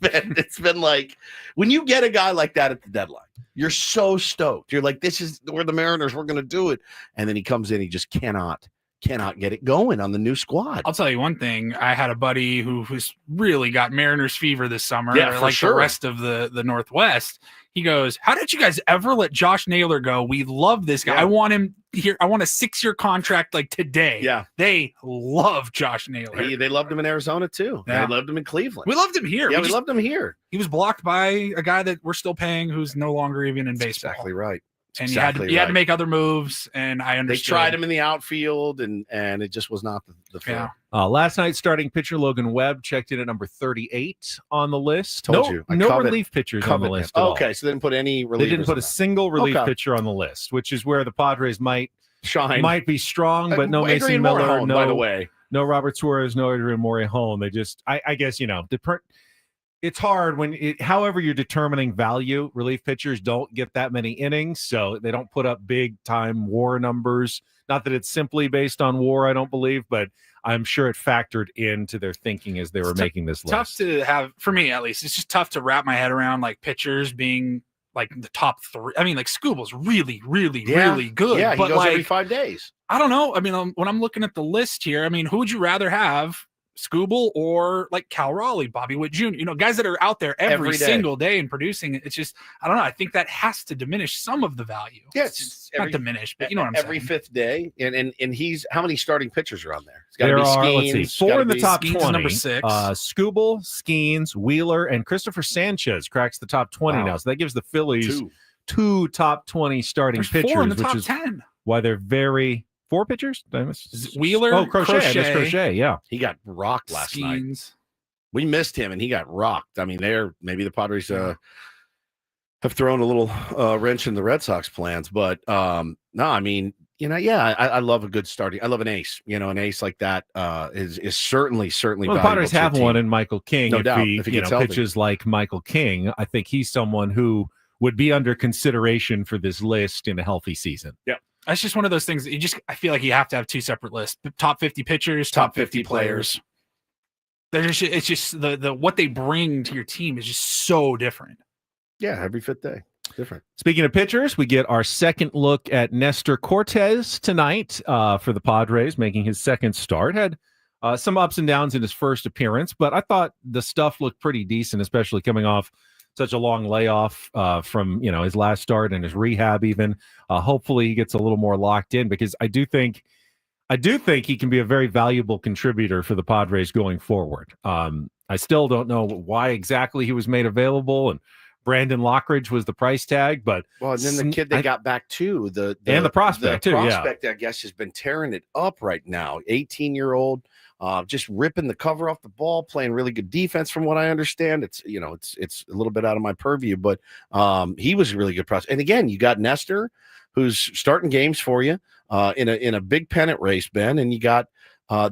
been like when you get a guy like that at the deadline, you're so stoked. You're like, we're the Mariners. We're going to do it. And then he comes in. He just cannot get it going on the new squad. I'll tell you one thing. I had a buddy who's really got Mariners fever this summer, for sure. The rest of the Northwest. He goes, "How did you guys ever let Josh Naylor go? We love this guy. I want him here. I want a 6-year contract like today." Yeah. They love Josh Naylor. They loved him in Arizona too. Yeah. They loved him in Cleveland. We loved him here. Yeah, we loved him here. He was blocked by a guy that we're still paying who's no longer even in baseball. Exactly right. And you had to make other moves, and I understood. They tried him in the outfield, and it just was not the fit. Yeah. Last night, starting pitcher Logan Webb checked in at number 38 on the list. No relief pitchers on the list. Okay, so they didn't put any relievers. They didn't put a single relief pitcher on the list, which is where the Padres might be strong, but no Mason Miller, by the way. No Robert Suarez, no Adrian Morejon. They just, I guess, it's hard when, however you're determining value, relief pitchers don't get that many innings, so they don't put up big-time WAR numbers. Not that it's simply based on WAR, I don't believe, but I'm sure it factored into their thinking as they were making this list. Tough to have, for me at least, it's just tough to wrap my head around, like, pitchers being, like, the top 3. I mean, like, Skubal's really, really, really good. Yeah, but he goes like, every 5 days. I don't know. I mean, when I'm looking at the list here, I mean, who would you rather have? Skubal or like Cal Raleigh, Bobby Witt Jr., guys that are out there every single day and producing. It's just, I don't know. I think that has to diminish some of the value. Yeah, it's not diminish, but you know what I'm saying. Every 5th day. And he's, how many starting pitchers are on there? It's got to There be are, Skeens, let's see, 4 in the top Skeens 20. number 6. Skubal, Skeens, Wheeler, and Christopher Sanchez cracks the top 20 now. So that gives the Phillies two top 20 starting pitchers, 4 in the which top is 10. Why they're very... 4 pitchers? Wheeler, Crochet. I missed Crochet, yeah. He got rocked last Skeens. night. We missed him, and he got rocked. I mean, maybe the Padres have thrown a little wrench in the Red Sox plans, but no, I mean, I love a good starting. I love an ace. An ace like that is certainly. Well, the Padres have one in Michael King. No doubt. If he pitches like Michael King, I think he's someone who would be under consideration for this list in a healthy season. Yeah. That's just one of those things that I feel like you have to have 2 separate lists: top 50 pitchers, top 50 players. It's just the what they bring to your team is just so different. Yeah, every 5th day, different. Speaking of pitchers, we get our second look at Nestor Cortes tonight for the Padres, making his second start. Had some ups and downs in his first appearance, but I thought the stuff looked pretty decent, especially coming off such a long layoff from his last start and his rehab. Even hopefully he gets a little more locked in, because I do think he can be a very valuable contributor for the Padres going forward. I still don't know why exactly he was made available, and Brandon Lockridge was the price tag, but and then the kid they got back too, the prospect too. Prospect, I guess, has been tearing it up right now. 18-year-old. Just ripping the cover off the ball, playing really good defense from what I understand. It's it's a little bit out of my purview, but he was a really good prospect. And again, you got Nestor, who's starting games for you in a big pennant race, Ben, and you got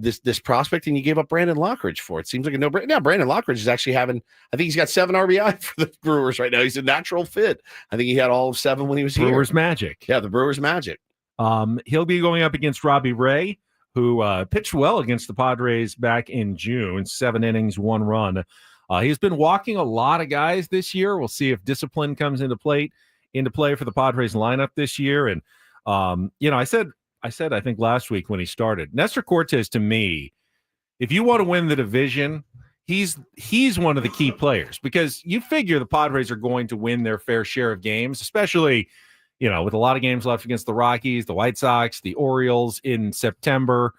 this prospect, and you gave up Brandon Lockridge for it. Seems like a no-brainer. Now, Brandon Lockridge is actually I think he's got 7 RBI for the Brewers right now. He's a natural fit. I think he had all of 7 when he was here. Brewers magic. Yeah, the Brewers magic. He'll be going up against Robbie Ray, who pitched well against the Padres back in June, 7 innings, 1 run. He's been walking a lot of guys this year. We'll see if discipline comes into play for the Padres lineup this year. And I said I think last week when he started, Nestor Cortes, to me, if you want to win the division, he's one of the key players, because you figure the Padres are going to win their fair share of games, especially with a lot of games left against the Rockies, the White Sox, the Orioles in September.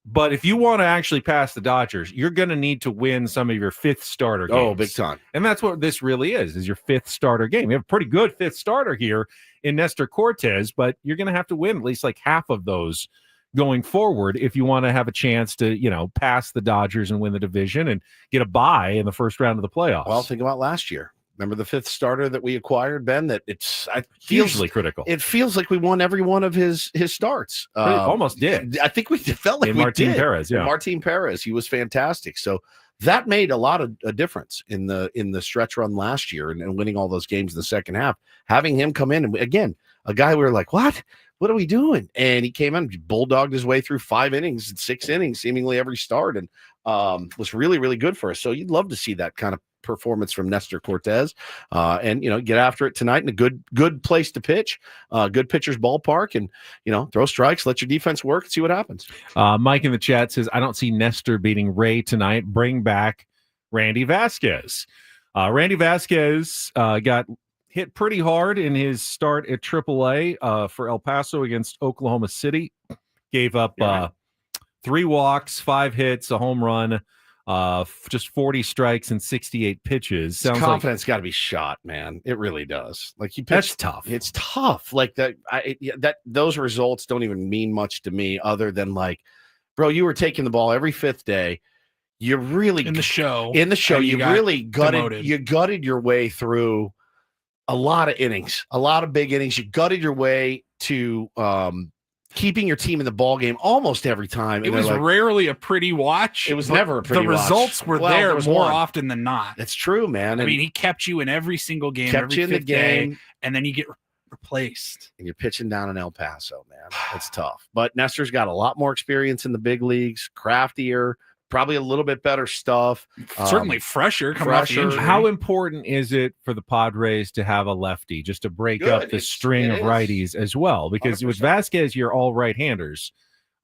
But if you want to actually pass the Dodgers, you're going to need to win some of your 5th starter games. Oh, big time. And that's what this really is your 5th starter game. You have a pretty good 5th starter here in Nestor Cortes, but you're going to have to win at least like half of those going forward if you want to have a chance to, pass the Dodgers and win the division and get a bye in the first round of the playoffs. Well, think about last year. Remember the 5th starter that we acquired, Ben? That it's hugely critical. It feels like we won every one of his starts. Almost did. I think we felt like in we Martin did. Perez, yeah. Martin Perez, he was fantastic. So that made a lot of a difference in the stretch run last year and winning all those games in the second half. Having him come in, and again, a guy we were like, what are we doing? And he came in, bulldogged his way through 5 innings and 6 innings, seemingly every start, and was really, really good for us. So you'd love to see that kind of performance from Nestor Cortes, and get after it tonight in a good place to pitch, good pitcher's ballpark, and throw strikes, let your defense work, and see what happens. Mike in the chat says, I don't see Nestor beating Ray tonight. Bring back Randy Vasquez. Randy Vasquez got hit pretty hard in his start at AAA for El Paso against Oklahoma City. Gave up 3 walks, 5 hits, a home run. just 40 strikes and 68 pitches. His confidence got to be shot, man. It really does. Like that's tough. It's tough. Like those results don't even mean much to me, other than like, bro, you were taking the ball every fifth day. You really in the show. You really gutted your way through a lot of innings, a lot of big innings. You gutted your way to keeping your team in the ball game almost every time. It was rarely a pretty watch. It was never a pretty watch. The results were there more often than not. That's true, man. I mean, he kept you in every single game, kept you in the game, and then you get replaced. And you're pitching down in El Paso, man. It's tough. But Nestor's got a lot more experience in the big leagues, craftier, probably a little bit better stuff. Certainly fresher. Off the injury. How important is it for the Padres to have a lefty just to break up the string of righties as well? Because 100%. With Vasquez, you're all right-handers.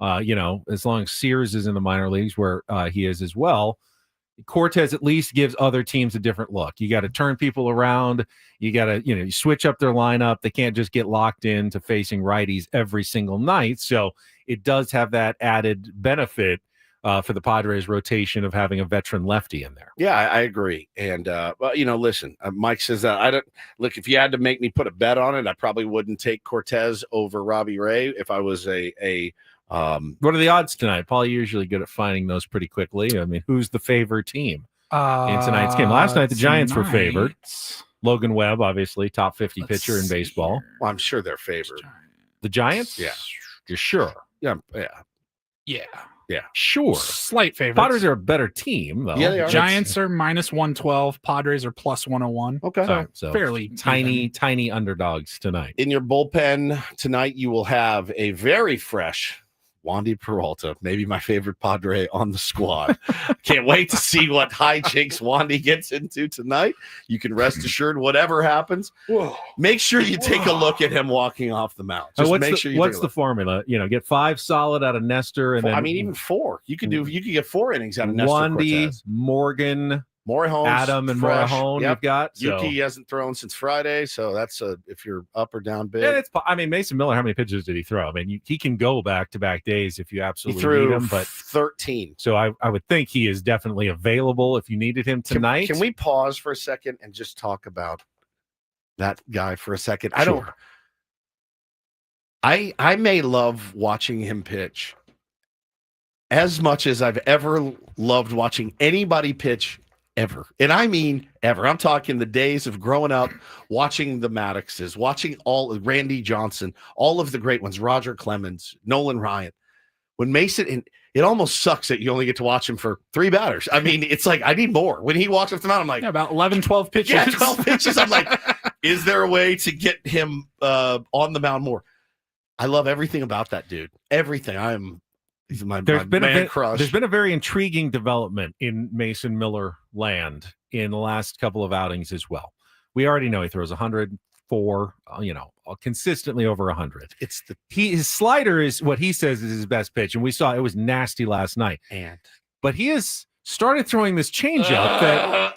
As long as Sears is in the minor leagues where he is as well, Cortez at least gives other teams a different look. You got to turn people around. You got to, you switch up their lineup. They can't just get locked into facing righties every single night. So it does have that added benefit for the Padres rotation of having a veteran lefty in there. Yeah, I agree. And, listen, Mike says that I don't look, if you had to make me put a bet on it, I probably wouldn't take Cortez over Robbie Ray if I was what are the odds tonight? Paul, you're usually good at finding those pretty quickly. I mean, who's the favored team in tonight's game? Last night, the Giants were favored. Logan Webb, obviously, top 50 pitcher in baseball. Well, I'm sure they're favored. The Giants? Yeah. You're sure? Yeah, sure. Slight favorites. Padres are a better team, though. Yeah, they are. Giants are minus 112. Padres are plus 101. Okay. So fairly tiny underdogs tonight. In your bullpen tonight, you will have a very fresh Wandy Peralta, maybe my favorite Padre on the squad. Can't wait to see what hijinks Wandy gets into tonight. You can rest assured, whatever happens, make sure you take a look at him walking off the mound. Just what's the formula? Get 5 solid out of Nestor, and then even 4. You could get 4 innings out of Nestor. Wandy, Cortez. Morgan, Morejon, Adam, and Morejon. Yep. You've got Yuki hasn't thrown since Friday, so that's if you're up or down big. And Mason Miller, how many pitches did he throw? I mean, he can go back-to-back days if you absolutely need him. But 13. So I would think he is definitely available if you needed him tonight. Can we pause for a second and just talk about that guy for a second? Sure. I may love watching him pitch as much as I've ever loved watching anybody pitch ever. And I mean ever. I'm talking the days of growing up, watching the Maddoxes, watching all Randy Johnson, all of the great ones, Roger Clemens, Nolan Ryan. When Mason, and it almost sucks that you only get to watch him for 3 batters. I mean, it's like, I need more. When he walks up the mound, I'm like, about 11, 12 pitches. Yeah, 12 pitches. I'm like, is there a way to get him on the mound more? I love everything about that dude. Everything. He's my man crush. There's been a very intriguing development in Mason Miller land in the last couple of outings as well. We already know he throws 104, consistently over 100. His slider is what he says is his best pitch, and we saw it was nasty last night. But he has started throwing this changeup that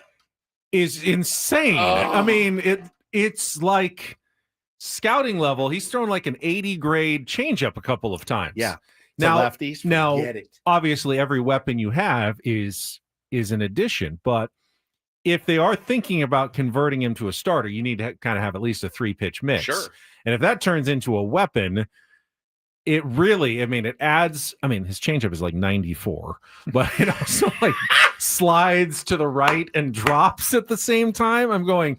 is insane. I mean, it's like scouting level. He's thrown like an 80 grade changeup a couple of times. Yeah. Lefties, forget it. Obviously, every weapon you have is an addition. But if they are thinking about converting him to a starter, you need to kind of have at least a 3-pitch mix. Sure. And if that turns into a weapon, it really, it adds. His changeup is like 94, but it also like slides to the right and drops at the same time. I'm going,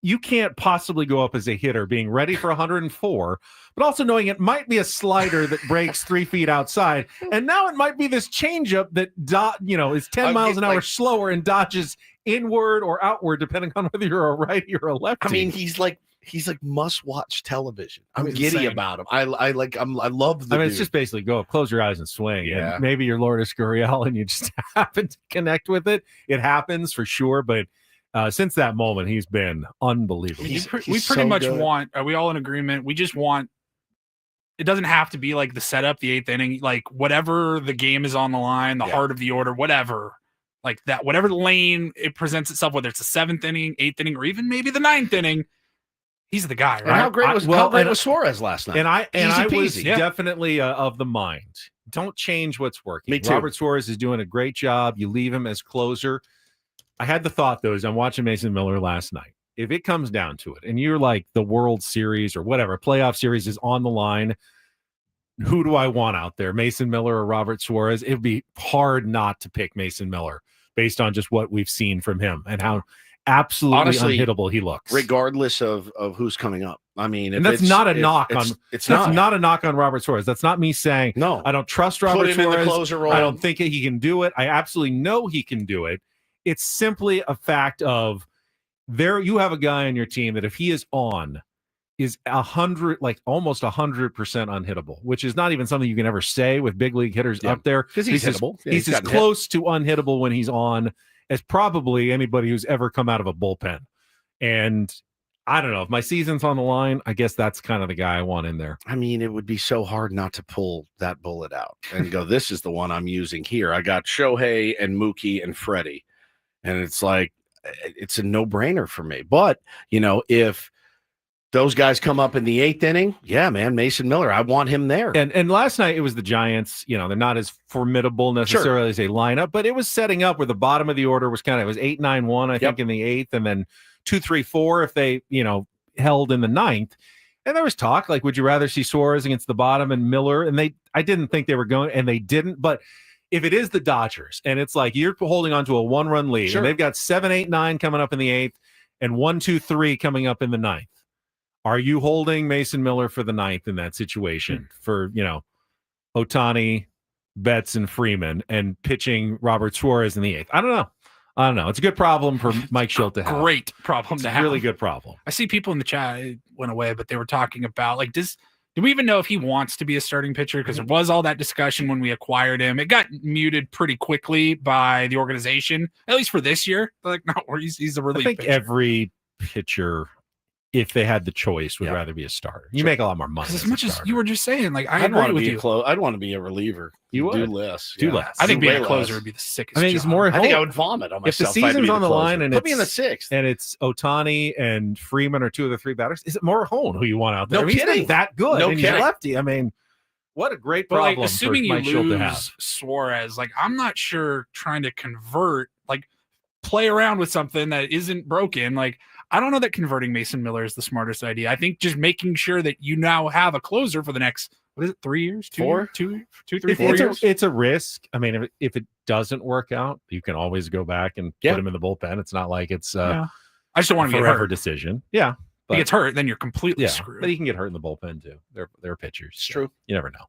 you can't possibly go up as a hitter being ready for 104, but also knowing it might be a slider that breaks 3 feet outside. And now it might be this changeup that is 10 miles an hour slower and dodges inward or outward, depending on whether you're a righty or a lefty. I mean, he's like must-watch television. I'm giddy about him. I love the dude. It's just basically go up, close your eyes and swing. Yeah. And maybe you're Lourdes Gurriel and you just happen to connect with it. It happens for sure, but since that moment, he's been unbelievable. We pretty much want, are we all in agreement? We just want, it doesn't have to be like the setup, the 8th inning, like whatever the game is on the line, the heart of the order, whatever, like that, whatever lane it presents itself, whether it's the 7th inning, 8th inning, or even maybe the 9th inning, he's the guy, right? And how great was Suarez last night? And I was peasy. definitely of the mind. Don't change what's working. Me too. Robert Suarez is doing a great job. You leave him as closer. I had the thought, though, as I'm watching Mason Miller last night. If it comes down to it, and you're like the World Series or whatever, playoff series is on the line, who do I want out there, Mason Miller or Robert Suarez? It would be hard not to pick Mason Miller based on just what we've seen from him and how absolutely Honestly, unhittable he looks. Regardless of who's coming up. I mean, and that's not a knock on it's not a knock on Robert Suarez. That's not me saying no. I don't trust Robert Put him Suarez. in the closer role. I don't think he can do it. I absolutely know he can do it. It's simply a fact of you have a guy on your team that if he is on, is 100, like almost 100% unhittable, which is not even something you can ever say with big league hitters up there because he's hittable. He's as close to unhittable when he's on as probably anybody who's ever come out of a bullpen. And I don't know if my season's on the line. I guess that's kind of the guy I want in there. I mean, it would be so hard not to pull that bullet out and go, this is the one I'm using here. I got Shohei and Mookie and Freddie. And it's like, it's a no-brainer for me. But, if those guys come up in the 8th inning, yeah, man, Mason Miller, I want him there. And last night it was the Giants. They're not as formidable necessarily as a lineup, but it was setting up where the bottom of the order was it was 8-9-1, I think, in the 8th, and then 2-3-4 if they, held in the 9th. And there was talk, like, would you rather see Suarez against the bottom and Miller? And I didn't think they were going, and they didn't, but if it is the Dodgers and it's like you're holding on to a 1-run lead and they've got 7, 8, 9 coming up in the 8th and 1, 2, 3 coming up in the 9th, are you holding Mason Miller for the 9th in that situation for, Ohtani, Betts, and Freeman and pitching Robert Suarez in the 8th? I don't know. It's a good problem for Mike Schilt to have. Great problem to have. Really good problem. I see people in the chat, it went away, but they were talking about, like, do we even know if he wants to be a starting pitcher? Because there was all that discussion when we acquired him. It got muted pretty quickly by the organization, at least for this year. Like, no, he's a relief I think pitcher. every pitcher, if they had the choice, would rather be a starter. You make a lot more money. As much as you were just saying, like, I'd want to be I'd want to be a reliever. You would do less. Do less. I think being a closer would be the sickest. I mean, it's more. I think I would vomit on myself. If the season's on the line and put me in the 6th, and it's Ohtani and Freeman are 2 of the 3 batters, is it Morihone who you want out there? No kidding. He's been that good. No and kidding. He's lefty. I mean, what a great But, problem like, assuming for you Mike Schilt to have. lose Suarez, like, I'm not sure trying to convert, like, play around with something that isn't broken. Like, I don't know that converting Mason Miller is the smartest idea. I think just making sure that you now have a closer for the next, 3 years? 4 years? It's a risk. I mean, if it doesn't work out, you can always go back and put him in the bullpen. It's not like it's I just don't want to get forever hurt. decision. Yeah. If he gets hurt, then you're completely screwed. But he can get hurt in the bullpen too. They're pitchers. It's true. You never know.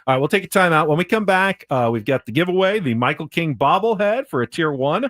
All right, we'll take a time out. When we come back, we've got the giveaway, the Michael King bobblehead for a tier 1.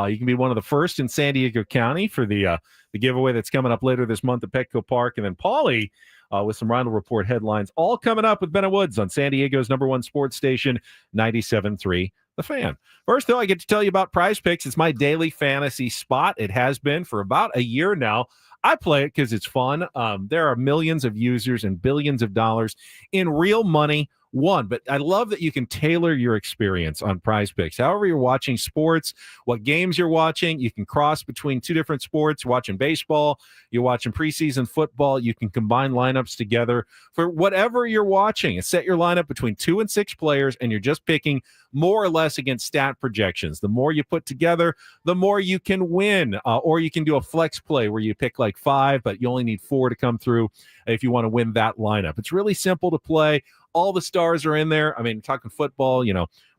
You can be one of the first in San Diego County for the giveaway that's coming up later this month at Petco Park. And then Paulie with some Rhino Report headlines, all coming up with Bennett Woods on San Diego's #1 sports station, 97.3 The Fan. First, though, I get to tell you about Prize Picks. It's my daily fantasy spot. It has been for about a year now. I play it because it's fun. There are millions of users and billions of dollars in real money won. But I love that you can tailor your experience on Prize Picks. However you're watching sports, what games you're watching, you can cross between 2 different sports. You're watching baseball, you're watching preseason football. You can combine lineups together for whatever you're watching and set your lineup between 2 and 6 players, and you're just picking more or less against stat projections. The more you put together, the more you can win. Or you can do a flex play where you pick like 5, but you only need 4 to come through if you want to win that lineup. It's really simple to play. All the stars are in there. I mean, talking football,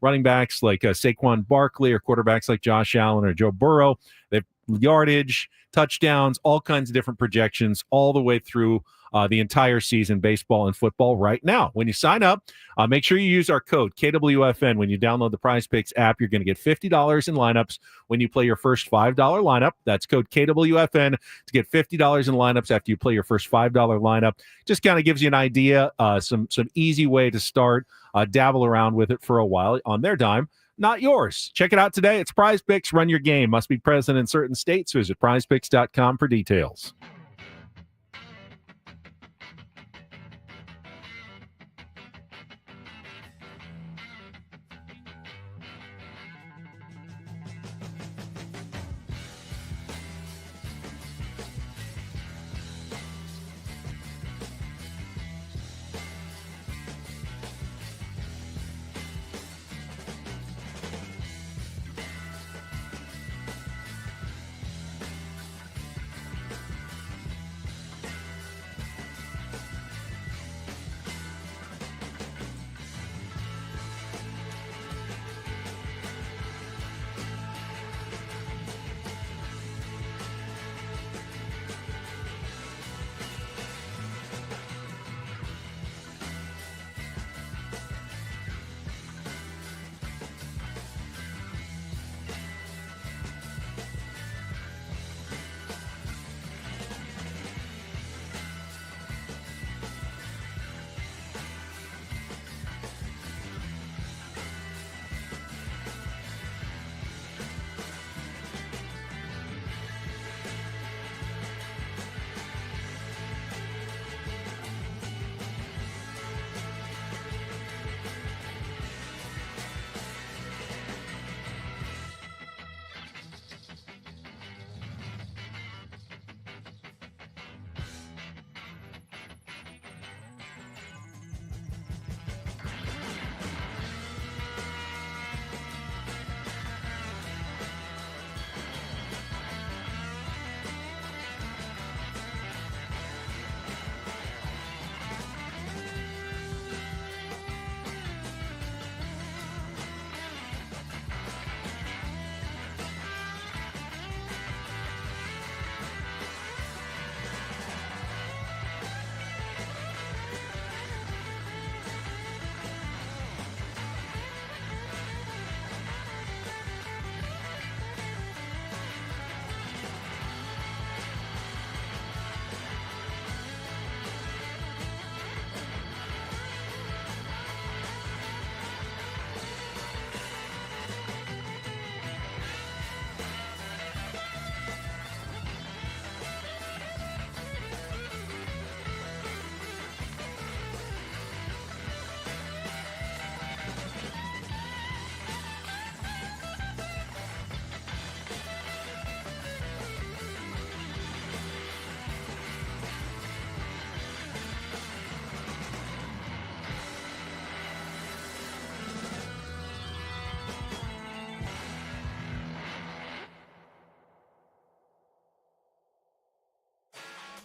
running backs like Saquon Barkley or quarterbacks like Josh Allen or Joe Burrow. They have yardage, touchdowns, all kinds of different projections all the way through the entire season, baseball and football right now. When you sign up, make sure you use our code KWFN. When you download the Prize Picks app, you're going to get $50 in lineups when you play your first $5 lineup. That's code KWFN to get $50 in lineups after you play your first $5 lineup. Just kind of gives you an idea, some easy way to start, dabble around with it for a while on their dime. Not yours. Check it out today. It's Prize Picks. Run your game. Must be present in certain states. Visit prizepicks.com for details.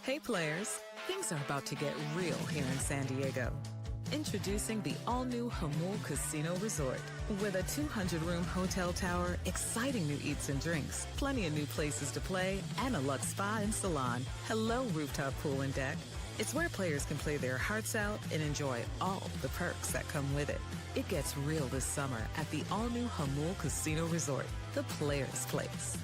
Hey players, things are about to get real here in San Diego. Introducing the all-new Jamul Casino Resort. With a 200-room hotel tower, exciting new eats and drinks, plenty of new places to play, and a luxe spa and salon. Hello, rooftop pool and deck. It's where players can play their hearts out and enjoy all the perks that come with it. It gets real this summer at the all-new Jamul Casino Resort, the players' place.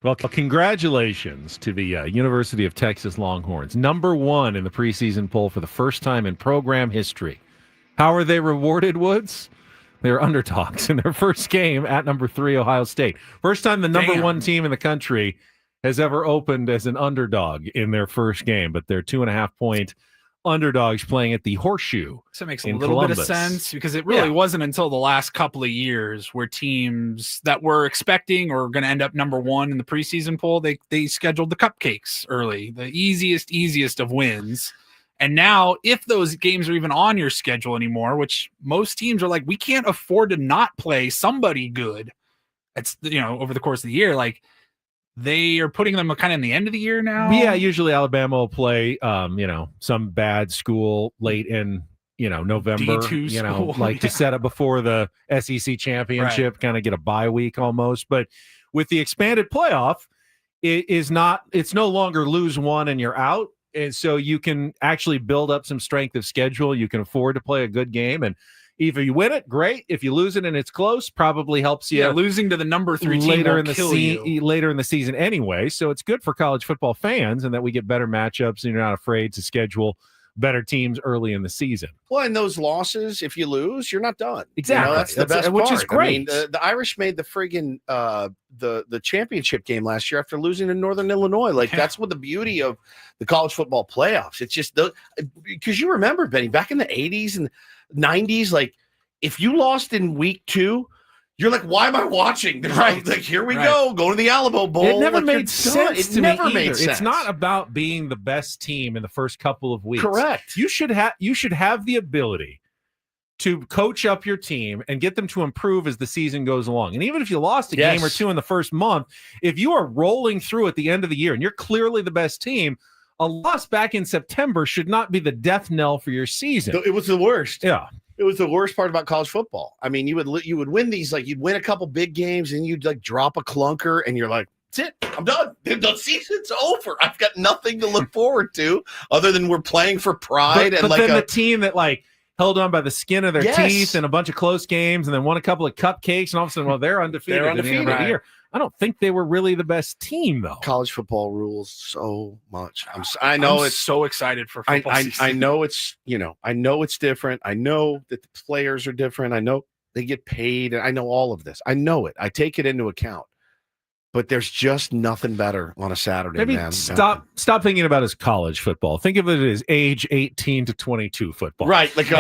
Well, congratulations to the University of Texas Longhorns. #1 in the preseason poll for the first time in program history. How are they rewarded, Woods? They're underdogs in their first game at #3 Ohio State. First time the #1 team in the country has ever opened as an underdog in their first game, but they're 2.5-point underdogs playing at the Horseshoe. So it makes a little bit of sense because it really wasn't until the last couple of years where teams that were expecting or going to end up #1 in the preseason poll, they scheduled the cupcakes early, the easiest of wins. And now if those games are even on your schedule anymore, which most teams are like, we can't afford to not play somebody good. It's, over the course of the year, like they are putting them kind of in the end of the year now. Yeah, usually Alabama will play, some bad school late in, November, D2 school, to set up before the SEC championship, kind of get a bye week almost. But with the expanded playoff, it's no longer lose one and you're out. And so you can actually build up some strength of schedule. You can afford to play a good game. And if you win it, great. If you lose it and it's close, probably helps you. Yeah, losing to the #3 team later you. Later in the season anyway. So it's good for college football fans and that we get better matchups and you're not afraid to schedule better teams early in the season. Well, and those losses, if you lose, you're not done. Exactly. That's the best which part. is great. I mean, the Irish made the friggin' the championship game last year after losing to Northern Illinois. Like that's what the beauty of the college football playoffs. It's just because you remember, Benny, back in the 80s and 90s, like if you lost in week 2, you're like, why am I watching? Right. Like, here we go, going to the Alamo Bowl. It never like, made sense to me either. Sense. It's not about being the best team in the first couple of weeks. Correct. You should have the ability to coach up your team and get them to improve as the season goes along. And even if you lost a game or two in the first month, if you are rolling through at the end of the year and you're clearly the best team, a loss back in September should not be the death knell for your season. It was the worst. Yeah. It was the worst part about college football. I mean, you would win these, like you'd win a couple big games and you'd like drop a clunker and you're like, that's it. I'm done. The season's over. I've got nothing to look forward to other than we're playing for pride. But then the team that like held on by the skin of their teeth in a bunch of close games and then won a couple of cupcakes and all of a sudden, well, they're undefeated at the end of the year. I don't think they were really the best team, though. College football rules so much. I'm so excited for football season. I know it's, I know it's different. I know that the players are different. I know they get paid. I know all of this. I know it. I take it into account. But there's just nothing better on a Saturday, Maybe man. Stop thinking about it as college football. Think of it as age 18 to 22 football. Right, like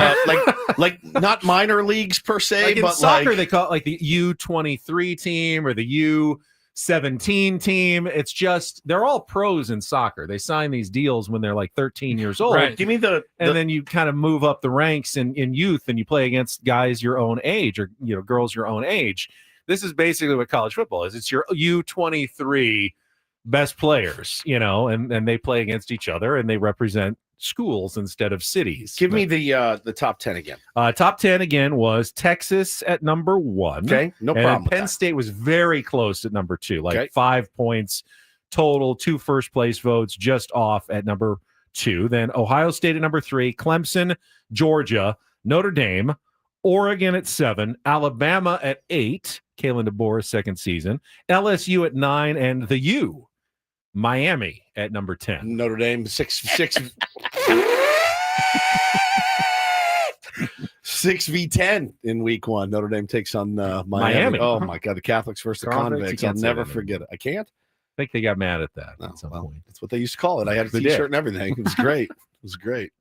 not minor leagues per se, like in but soccer they call it like the U23 team or the U17 team. It's just they're all pros in soccer. They sign these deals when they're like 13 years old. Right. Give me and then you kind of move up the ranks in youth and you play against guys your own age or girls your own age. This is basically what college football is. It's your U23 best players, and they play against each other and they represent schools instead of cities. Give me the top 10 again. Top 10 again was Texas at number 1. Okay, no problem with Penn that. State was very close at number 2, 5 points total, 2 first place votes just off at number 2. Then Ohio State at number 3, Clemson, Georgia, Notre Dame, Oregon at 7, Alabama at 8, Kalen DeBoer's second season, LSU at 9, and the U, Miami at number 10. Notre Dame 6 6v10 in week 1. Notre Dame takes on Miami. Oh my God, the Catholics versus the convicts. I'll never forget it. I can't. I think they got mad at that at some point. That's what they used to call it. I had a t-shirt and everything. It was great. It was great.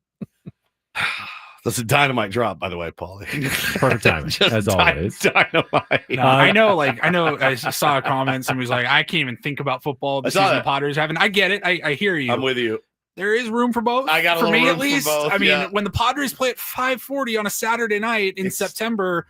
That's a dynamite drop, by the way, Paulie. Perfect timing, as always. Dynamite. I know. I saw a comment. Somebody was like, "I can't even think about football. The season the Padres having." I get it. I hear you. I'm with you. There is room for both. I got a for little me room at least. for both, I mean, when the Padres play at 5:40 on a Saturday night in September,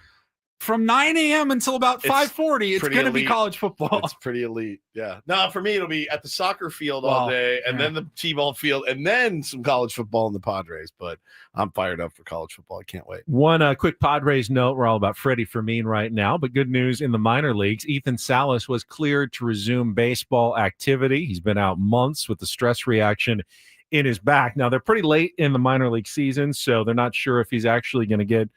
from 9 a.m. until about 5:40, it's going to be college football. It's pretty elite. Yeah. No, for me, it'll be at the soccer field all day, and then the T-ball field, and then some college football in the Padres. But I'm fired up for college football. I can't wait. One quick Padres note. We're all about Freddie Fermin right now, but good news in the minor leagues. Ethan Salas was cleared to resume baseball activity. He's been out months with the stress reaction in his back. Now, they're pretty late in the minor league season, so they're not sure if he's actually going to get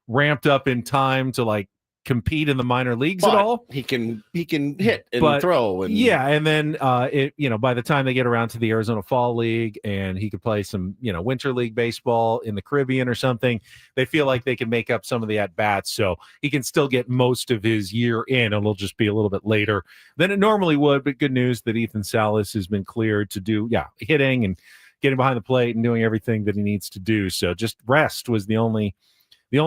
ramped up in time to compete in the minor leagues at all. He can hit and throw and then by the time they get around to the Arizona Fall League and he could play some winter league baseball in the Caribbean or something, they feel like they can make up some of the at bats, so he can still get most of his year in. It'll just be a little bit later than it normally would. But good news that Ethan Salas has been cleared to do hitting and getting behind the plate and doing everything that he needs to do. So just rest was the only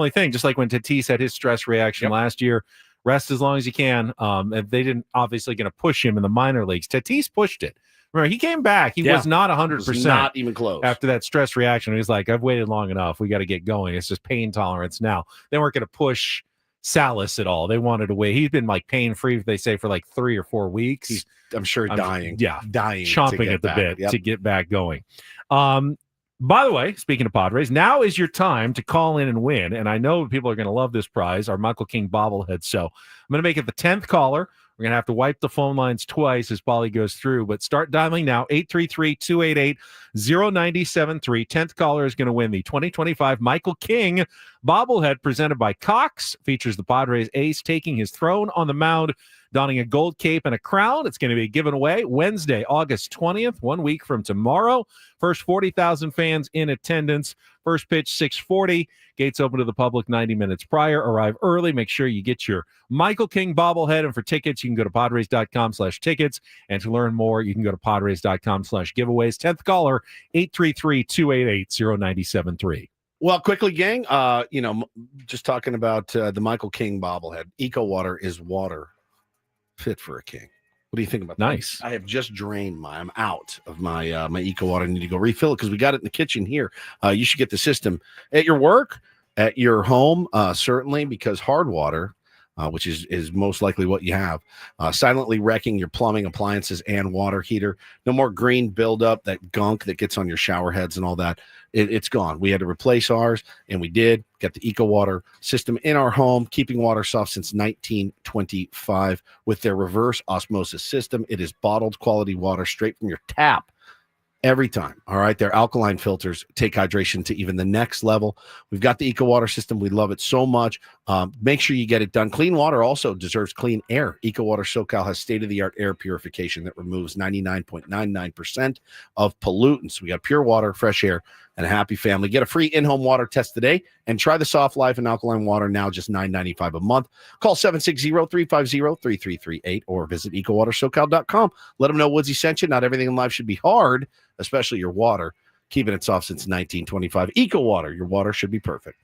thing, just like when Tatis had his stress reaction last year, rest as long as you can. And they didn't obviously going to push him in the minor leagues. Tatis pushed it. Remember, he came back. He was not 100%. Not even close. After that stress reaction, he was like, I've waited long enough. We got to get going. It's just pain tolerance now. They weren't going to push Salas at all. They wanted to wait. He's been pain-free, they say, for 3 or 4 weeks. I'm sure dying. Dying. Chomping at the bit to get back going. By the way, speaking of Padres, now is your time to call in and win. And I know people are going to love this prize, our Michael King bobblehead. So I'm going to make it the 10th caller. We're going to have to wipe the phone lines twice as Polly goes through, but start dialing now, 833-288-0973. 10th caller is going to win the 2025 Michael King bobblehead presented by Cox. Features the Padres ace taking his throne on the mound, donning a gold cape and a crown. It's going to be given away Wednesday, August 20th, 1 week from tomorrow. First 40,000 fans in attendance. First pitch, 6:40. Gates open to the public 90 minutes prior. Arrive early. Make sure you get your Michael King bobblehead. And for tickets, you can go to Padres.com/tickets. And to learn more, you can go to Padres.com/giveaways. 10th caller, 833-288-0973. Well, quickly, gang, just talking about the Michael King bobblehead. Eco Water is water fit for a king. What do you think about that? Nice. I have just drained I'm out of my my Eco Water. I need to go refill it because we got it in the kitchen here. You should get the system at your work, at your home, certainly, because hard water, which is most likely what you have, silently wrecking your plumbing, appliances, and water heater. No more green buildup, that gunk that gets on your shower heads and all that. It's gone. We had to replace ours, and we did get the EcoWater system in our home, keeping water soft since 1925 with their reverse osmosis system. It is bottled quality water straight from your tap. Every time. All right. Their alkaline filters take hydration to even the next level. We've got the EcoWater system. We love it so much. Make sure you get it done. Clean water also deserves clean air. EcoWater SoCal has state-of-the-art air purification that removes 99.99% of pollutants. We got pure water, fresh air, and a happy family. Get a free in-home water test today and try the Soft Life and alkaline water now, just $9.95 a month. Call 760-350-3338 or visit EcoWaterSoCal.com. Let them know Woodsy sent you. Not everything in life should be hard, especially your water. Keeping it soft since 1925. EcoWater, your water should be perfect.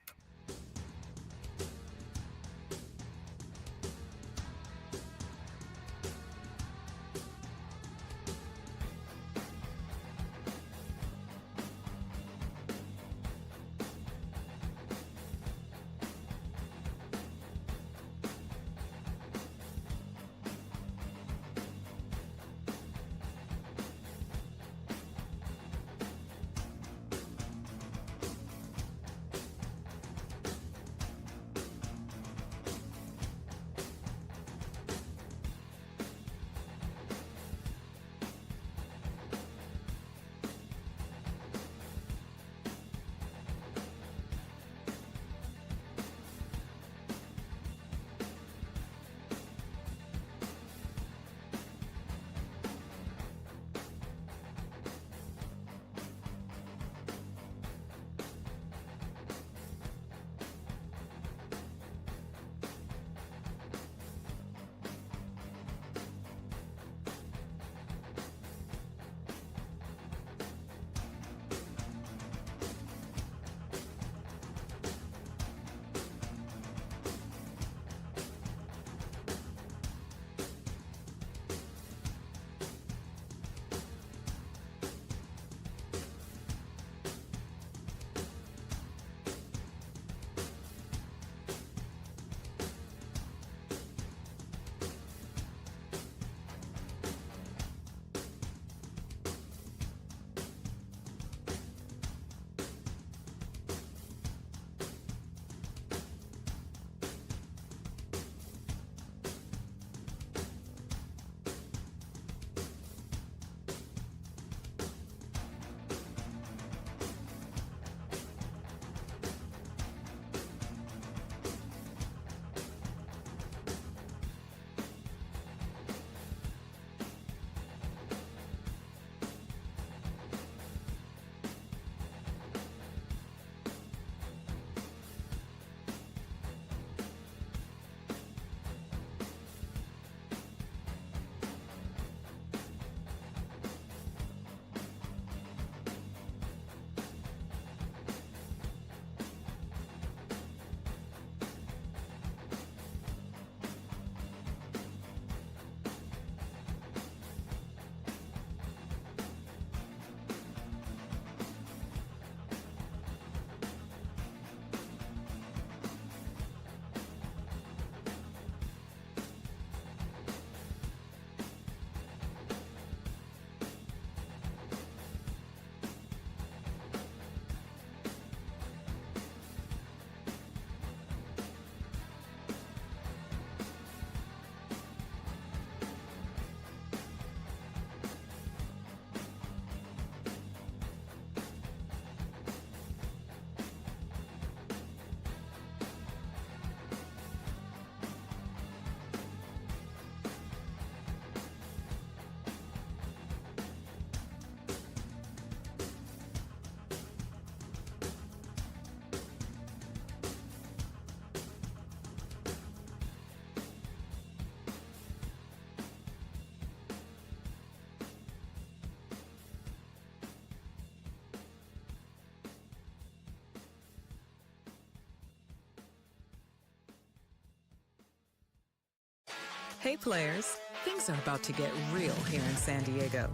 Hey players, things are about to get real here in San Diego.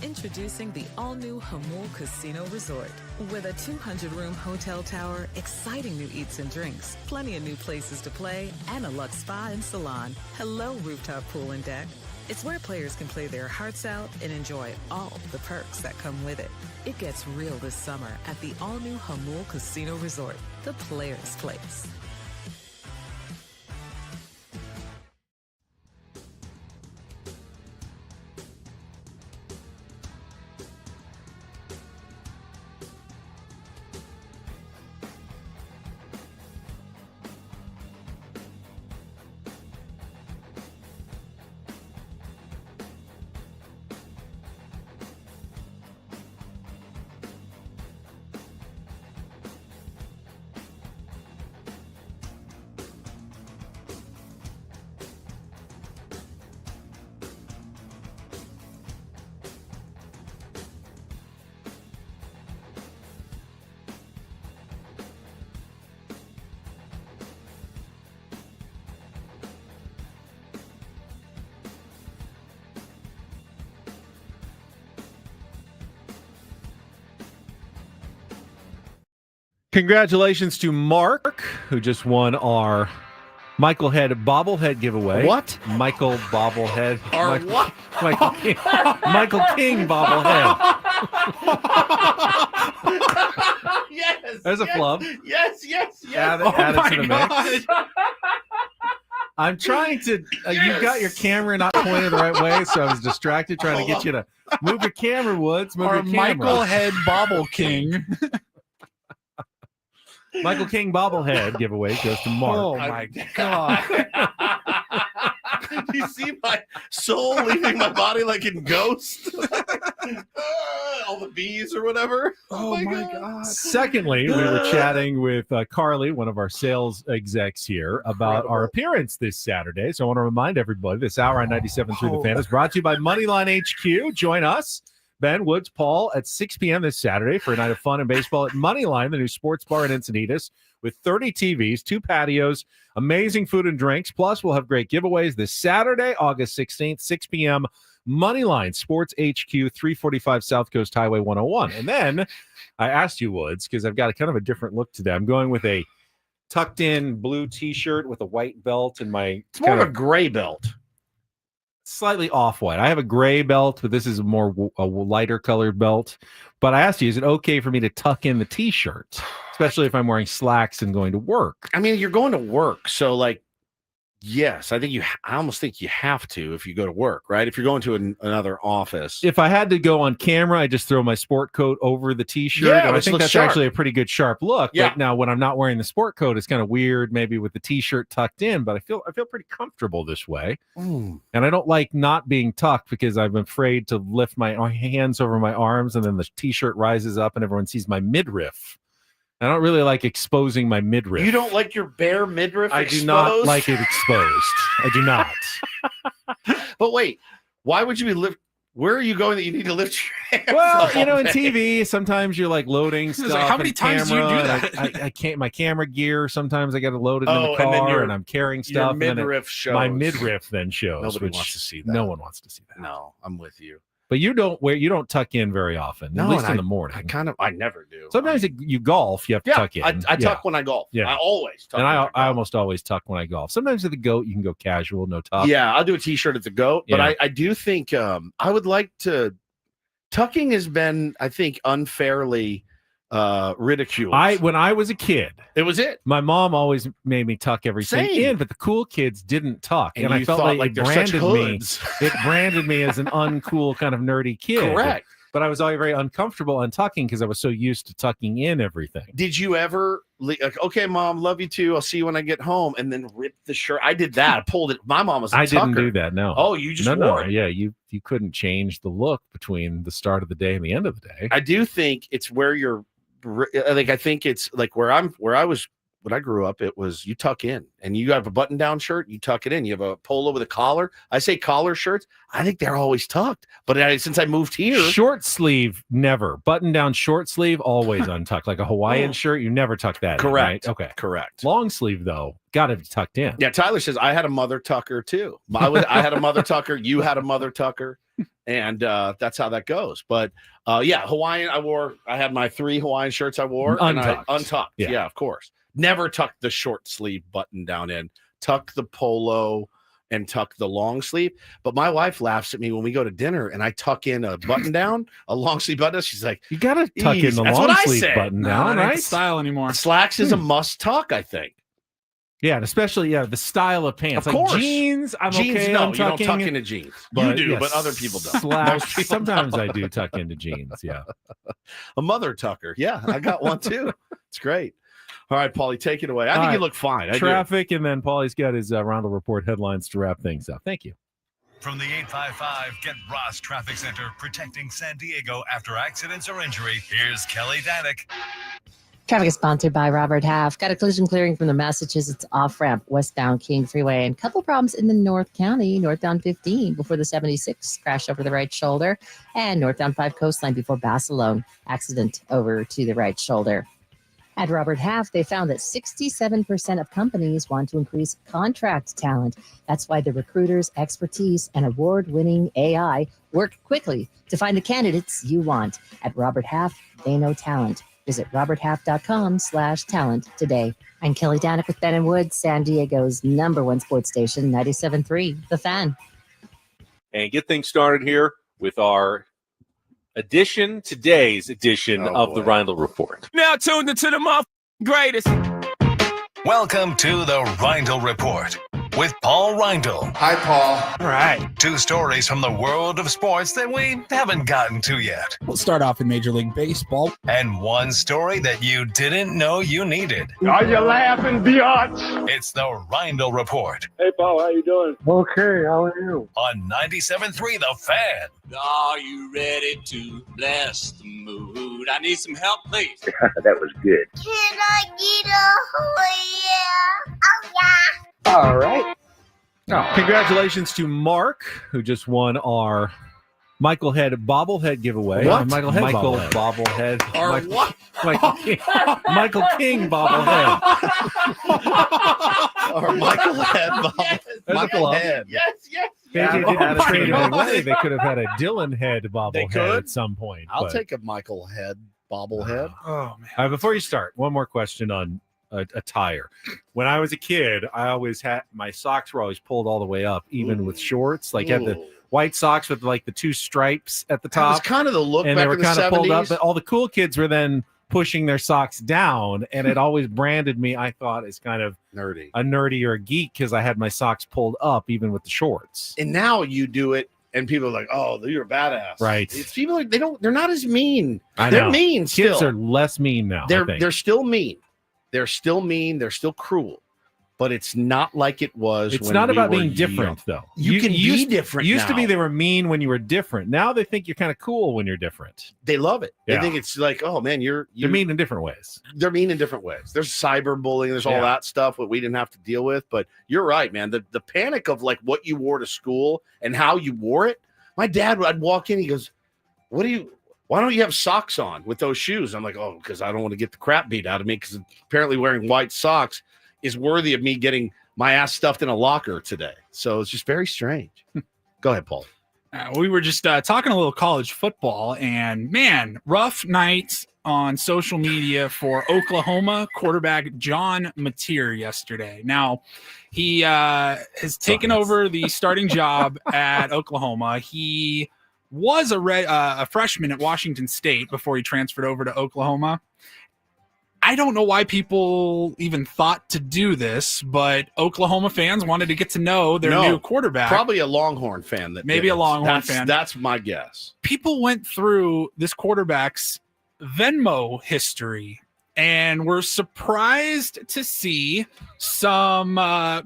Introducing the all-new Hamul Casino Resort. With a 200-room hotel tower, exciting new eats and drinks, plenty of new places to play, and a luxe spa and salon. Hello, rooftop pool and deck. It's where players can play their hearts out and enjoy all the perks that come with it. It gets real this summer at the all-new Hamul Casino Resort, the players' place. Congratulations to Mark, who just won our Michael Head bobblehead giveaway. What? Michael bobblehead. Or what? Michael King bobblehead. Yes. There's a flub. Yes. Add it to the mix. I'm trying to. You got your camera not pointed the right way, so I was distracted trying to get you to move your camera, Woods. Move your camera. Michael Head Bobble King. Michael King bobblehead giveaway goes to Mark. Oh my God. You see my soul leaving my body like in Ghost? All the bees or whatever. Oh my God. Secondly, we were chatting with Carly, one of our sales execs here, about our appearance this Saturday. So I want to remind everybody this hour on 97 Through the Fan is brought to you by Moneyline HQ. Join us, Ben, Woods, Paul, at 6 p.m. this Saturday for a night of fun and baseball at Moneyline, the new sports bar in Encinitas, with 30 TVs, 2 patios, amazing food and drinks. Plus, we'll have great giveaways this Saturday, August 16th, 6 p.m. Moneyline Sports HQ, 345 South Coast Highway 101. And then I asked you, Woods, because I've got a kind of a different look today. I'm going with a tucked-in blue T-shirt with a white belt and my... It's more of a gray belt. Slightly off-white. I have a gray belt, but this is a lighter colored belt. But I asked you, is it okay for me to tuck in the T-shirt, especially if I'm wearing slacks and going to work? I mean, you're going to work, so like, yes, I almost think you have to if you go to work, right? If you're going to another office. If I had to go on camera, I just throw my sport coat over the T-shirt. Yeah, and I think that's sharp. actually a pretty good sharp look. Yeah. But now when I'm not wearing the sport coat, it's kind of weird, maybe with the T-shirt tucked in. But I feel pretty comfortable this way. Mm. And I don't like not being tucked because I'm afraid to lift my hands over my arms and then the T-shirt rises up and everyone sees my midriff. I don't really like exposing my midriff. You don't like your bare midriff I exposed? do not like it exposed. I do not. But wait, why would you be where are you going that you need to lift your hands? Well, you know, in TV, sometimes you're like loading stuff. Like, how many times do you do that? I can't. My camera gear. Sometimes I got to load it in the and then car, and I'm carrying stuff. Your midriff shows. My midriff then shows. Nobody wants to see that. No one wants to see that. No, I'm with you. But you don't tuck in very often. No, at least and in the morning. I never do. Sometimes you golf, you have to tuck in. I tuck when I golf. Yeah. I always tuck. And I almost always tuck when I golf. Sometimes at the GOAT, you can go casual, no tuck. Yeah, I'll do a T-shirt at the GOAT, but Yeah. I do think I would like to. Tucking has been, I think, unfairly ridiculed. When I was a kid, it was it. My mom always made me tuck everything Same. in, but the cool kids didn't tuck, and I you felt thought, like it they're such branded me. hoods. It branded me as an uncool kind of nerdy kid. Correct. But I was always very uncomfortable untucking because I was so used to tucking in everything. Did you ever, okay, Mom, love you too. I'll see you when I get home, and then rip the shirt? I did that. I pulled it. My mom was. I didn't do that. No. Oh, you just no. wore it. Yeah, you couldn't change the look between the start of the day and the end of the day. I do think it's where you're. Like I think it's like where I was when I grew up. It was you tuck in, and you have a button-down shirt, you tuck it in. You have a polo with a collar. I say collar shirts. I think they're always tucked. But since I moved here, short sleeve never. Button down short sleeve always untucked. Like a Hawaiian shirt, you never tuck that. Correct. In, right? Okay. Correct. Long sleeve though, got to be tucked in. Yeah. Tyler says I had a mother tucker too. I had a mother tucker. You had a mother tucker. And that's how that goes. But yeah, Hawaiian, I had my 3 Hawaiian shirts I wore. Untucked. Untucked. Yeah, of course. Never tuck the short sleeve button down in. Tuck the polo and tuck the long sleeve. But my wife laughs at me when we go to dinner and I tuck in a button down, a long sleeve button. She's like, you got to tuck in the That's long what I sleeve say. button No, down, that ain't right? the style anymore. Slacks is a must tuck, I think. Yeah, and especially the style of pants. Of course. Like jeans, I'm Jeans, okay. no, I'm you don't tucking, tuck into jeans. You do, but other people don't. Slacks, Most people sometimes don't. I do tuck into jeans. Yeah. A mother tucker. Yeah, I got one too. It's great. All right, Paulie, take it away. I think you look fine. Traffic, and then Paulie's got his Rhino Report headlines to wrap things up. Thank you. From the 855 Get Ross Traffic Center, protecting San Diego after accidents or injury, here's Kelly Danick. Traffic is sponsored by Robert Half. Got a collision clearing from the Massachusetts off-ramp westbound King Freeway, and a couple problems in the North County, northbound 15 before the 76 crash over the right shoulder, and northbound 5 coastline before Basilone accident over to the right shoulder. At Robert Half, they found that 67% of companies want to increase contract talent. That's why the recruiters' expertise and award-winning AI work quickly to find the candidates you want. At Robert Half, they know talent. Visit roberthalf.com/talent today. I'm Kelly Danick with Ben & Wood, San Diego's #1 sports station, 97.3, The Fan. And get things started here with our today's edition of the Rhino Report. Now tuned into the greatest. Welcome to the Rhino Report with Paul Reindl. Hi, Paul. All right. 2 stories from the world of sports that we haven't gotten to yet. We'll start off in Major League Baseball. And 1 story that you didn't know you needed. Are you laughing, biatch? It's the Rhino Report Hey, Paul, how you doing? Okay, how are you? on 97.3 The Fan. Are you ready to bless the mood? I need some help, please. That was good. Can I get a yeah? Oh, yeah. All right. Congratulations to Mark, who just won our Michael Head bobblehead giveaway. What? Michael bobblehead. Or what? Michael King bobblehead. Or Michael Head. Michael Head. Yes. They didn't trade it away. They could have had a Dylan Head bobblehead at some point. I'll take a Michael Head bobblehead. Oh, man. All right, before you start, one more question on attire. When I was a kid, I always had my socks were always pulled all the way up, even with shorts. Like, you had the white socks with like the 2 stripes at the That was top. kind of the look And back they were in the kind of 70s. pulled up, but all the cool kids were then pushing their socks down, and it always branded me, I thought, as kind of Nerdy. a nerdy or a geek because I had my socks pulled up even with the shorts. And now you do it, and people are like, "Oh, you're a badass." Right. It's people like they're not as mean. I They're know. mean still. Kids are less mean now. I think. They're still mean. They're still mean. They're still cruel. But it's not like it was. It's when not we about were being different, young. though. You can be used, different Used to be now. they were mean when you were different. Now they think you're kind of cool when you're different. They love it. Yeah. They think it's like, oh man, you're They're mean in different ways. They're mean in different ways. There's cyberbullying. There's all Yeah. that stuff that we didn't have to deal with. But you're right, man. The panic of like what you wore to school and how you wore it. My dad, I'd walk in. He goes, "Why don't you have socks on with those shoes?" I'm like, "Oh, because I don't want to get the crap beat out of me. Because apparently wearing white socks is worthy of me getting my ass stuffed in a locker today." So it's just very strange. Go ahead, Paul. We were just talking a little college football, and man, rough night on social media for Oklahoma quarterback John Mateer yesterday. Now, he has taken over the starting job at Oklahoma. He was a freshman at Washington State before he transferred over to Oklahoma. I don't know why people even thought to do this, but Oklahoma fans wanted to get to know their new quarterback. Probably a Longhorn fan. Maybe a Longhorn fan. That's my guess. People went through this quarterback's Venmo history and were surprised to see some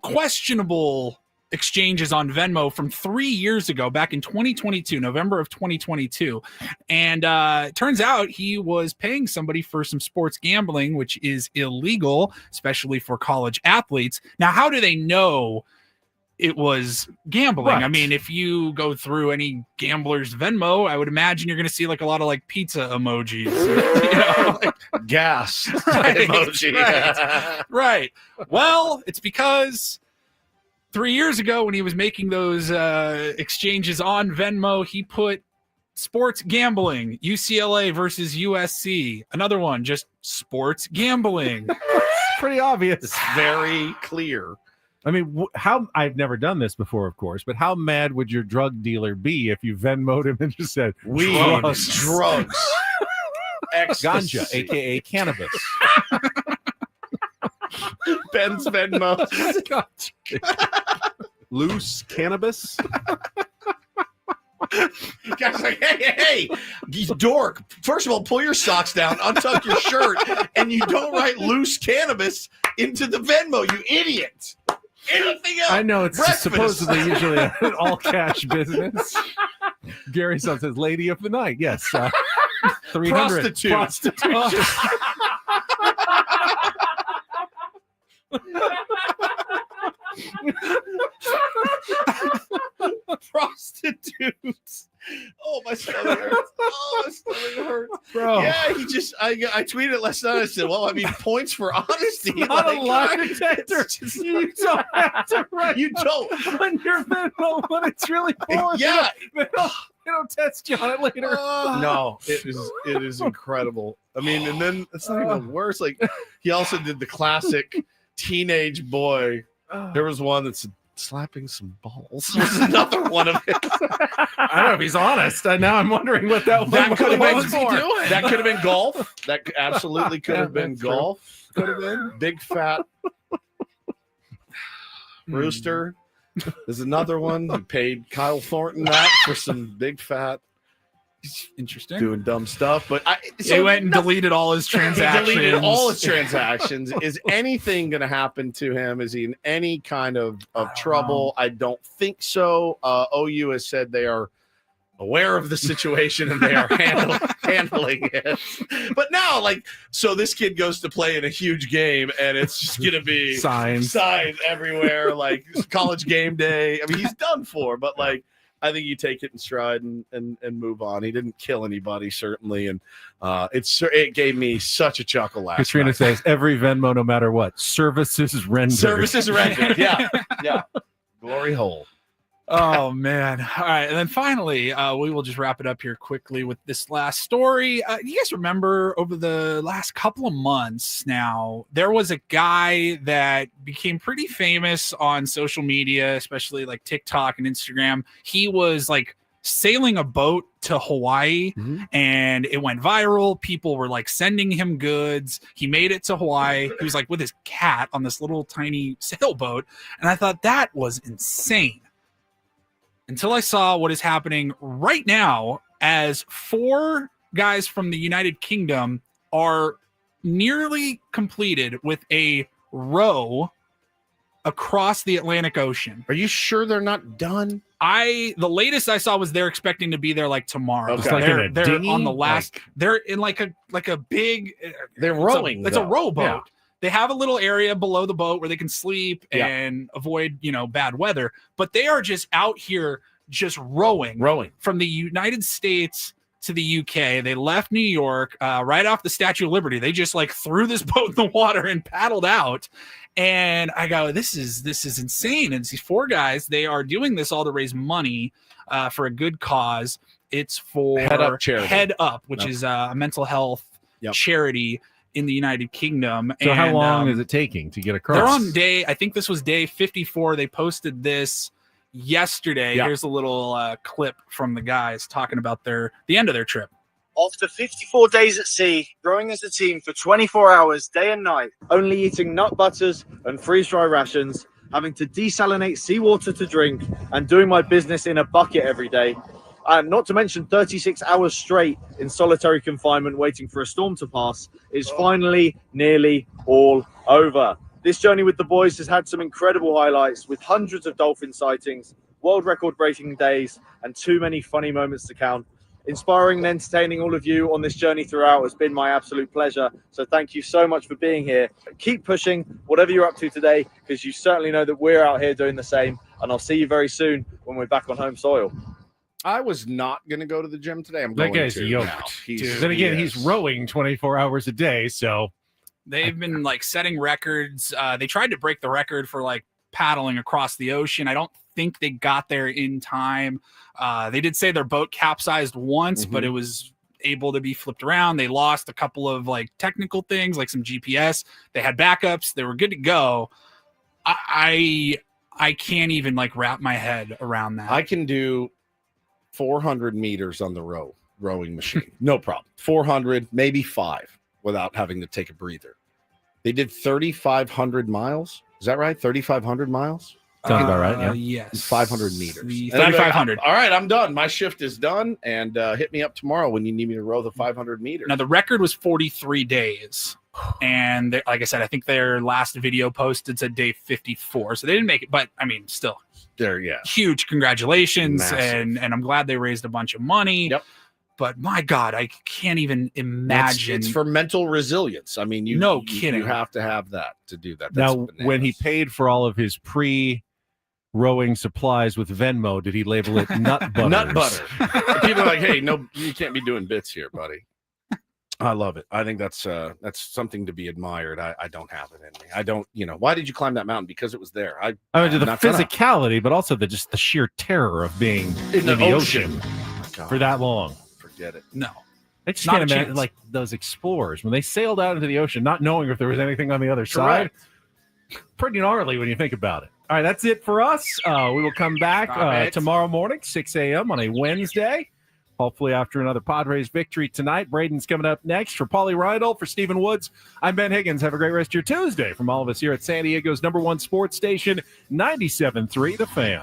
questionable exchanges on Venmo from 3 years ago, back in 2022, November of 2022. And it turns out he was paying somebody for some sports gambling, which is illegal, especially for college athletes. Now, how do they know it was gambling? Right. I mean, if you go through any gambler's Venmo, I would imagine you're going to see like a lot of like pizza emojis, you know, like, gas right, emoji. right. Well, it's because 3 years ago when he was making those exchanges on Venmo, he put sports gambling, UCLA versus USC. Another one, just sports gambling. Pretty obvious. It's very clear. I mean, how I've never done this before, of course, but how mad would your drug dealer be if you Venmo'd him and just said, weed, drugs, ganja, aka cannabis. Ben's Venmo. Loose cannabis. Guys, like, hey, you dork. First of all, pull your socks down, untuck your shirt, and you don't write loose cannabis into the Venmo, you idiot. Anything else? I know it's Breakfast. supposedly usually an all-cash business. Gary Son says, lady of the night. Yes. 300. Prostitute. Prostitutes. Oh, my stomach hurts. Oh, my stomach hurts. Bro. Yeah, I tweeted it last night. I said, well, I mean, points for honesty. It's not a lie detector. You don't have to write. You don't. On your Venmo when it's really for. Yeah. They don't test you on it later. No, it is incredible. I mean, and then it's not even worse. Like, he also did the classic teenage boy. There was one that's slapping some balls. Was another one of it. I don't know if he's honest. Now I'm wondering what that could have been for. That could have been golf. That absolutely could have been golf. Could have been big fat rooster. There's another one. He paid Kyle Thornton that for some big fat. Interesting. Doing dumb stuff, but he went and deleted all his transactions. He deleted all his transactions. Is anything going to happen to him? Is he in any kind of trouble? I don't think so. OU has said they are aware of the situation and they are handling it. But now, so this kid goes to play in a huge game and it's just going to be signs everywhere, like college game day. I mean, he's done for, but I think you take it in stride and move on. He didn't kill anybody, certainly, and it gave me such a chuckle last Katrina night. says every Venmo, no matter what, services rendered. Services rendered, yeah. Glory hole. Oh, man. All right. And then finally, we will just wrap it up here quickly with this last story. You guys remember over the last couple of months now, there was a guy that became pretty famous on social media, especially like TikTok and Instagram. He was sailing a boat to Hawaii and it went viral. People were sending him goods. He made it to Hawaii. He was with his cat on this little tiny sailboat. And I thought that was insane. Until I saw what is happening right now as 4 guys from the United Kingdom are nearly completed with a row across the Atlantic Ocean. Are you sure they're not done? The latest I saw was they're expecting to be there tomorrow. Okay. They're on the last. They're in a big. They're rowing. It's a rowboat. Yeah. They have a little area below the boat where they can sleep and avoid bad weather. But they are just out here just rowing from the United States to the UK. They left New York right off the Statue of Liberty. They just threw this boat in the water and paddled out. And I go, this is insane. And it's these 4 guys. They are doing this all to raise money for a good cause. It's for Head Up, which is a mental health charity in the United Kingdom. So how long is it taking to get across? They're on I think this was day 54. They posted this yesterday. Here's a little clip from the guys talking about the end of their trip. After 54 days at sea, rowing as a team for 24 hours, day and night, only eating nut butters and freeze-dry rations, having to desalinate seawater to drink, and doing my business in a bucket every day, and not to mention 36 hours straight in solitary confinement waiting for a storm to pass, is finally nearly all over. This journey with the boys has had some incredible highlights with hundreds of dolphin sightings, world record-breaking days, and too many funny moments to count. Inspiring and entertaining all of you on this journey throughout has been my absolute pleasure. So thank you so much for being here. Keep pushing whatever you're up to today, because you certainly know that we're out here doing the same. And I'll see you very soon when we're back on home soil. I was not going to go to the gym today. I'm going guy's to yoked. now. Then again, he's rowing 24 hours a day. So they've been setting records. They tried to break the record for paddling across the ocean. I don't think they got there in time. They did say their boat capsized once, but it was able to be flipped around. They lost a couple of like technical things, like some GPS. They had backups. They were good to go. I can't even like wrap my head around that. I can do 400 meters on the rowing machine. No problem. 400, maybe 5 without having to take a breather. They did 3,500 miles. Is that right? 3,500 miles? Sounds about right, yeah. Yes. 500 meters. 3,500. All right, I'm done. My shift is done. And hit me up tomorrow when you need me to row the 500 meters. Now, the record was 43 days. And like I said, I think their last video posted said day 54. So they didn't make it. But, I mean, still. Huge congratulations. Massive. And I'm glad they raised a bunch of money. Yep. But, my God, I can't even imagine. It's for mental resilience. I mean, you kidding. You have to have that to do that. That's Now, bananas. when he paid for all of his rowing supplies with Venmo, did he label it nut butter? Nut butter. People are like, hey, no, you can't be doing bits here, buddy. I love it. I think that's something to be admired. I don't have it in me. I don't, why did you climb that mountain? Because it was there. I mean, the physicality, but also the sheer terror of being in the ocean for that long. Forget it. No. I just can't imagine like those explorers when they sailed out into the ocean, not knowing if there was anything on the other side. Pretty gnarly when you think about it. All right, that's it for us. We will come back tomorrow morning, 6 a.m. on a Wednesday. Hopefully after another Padres victory tonight. Braden's coming up next. For Paulie Rydell, for Stephen Woods, I'm Ben Higgins. Have a great rest of your Tuesday from all of us here at San Diego's #1 sports station, 97.3 The Fan.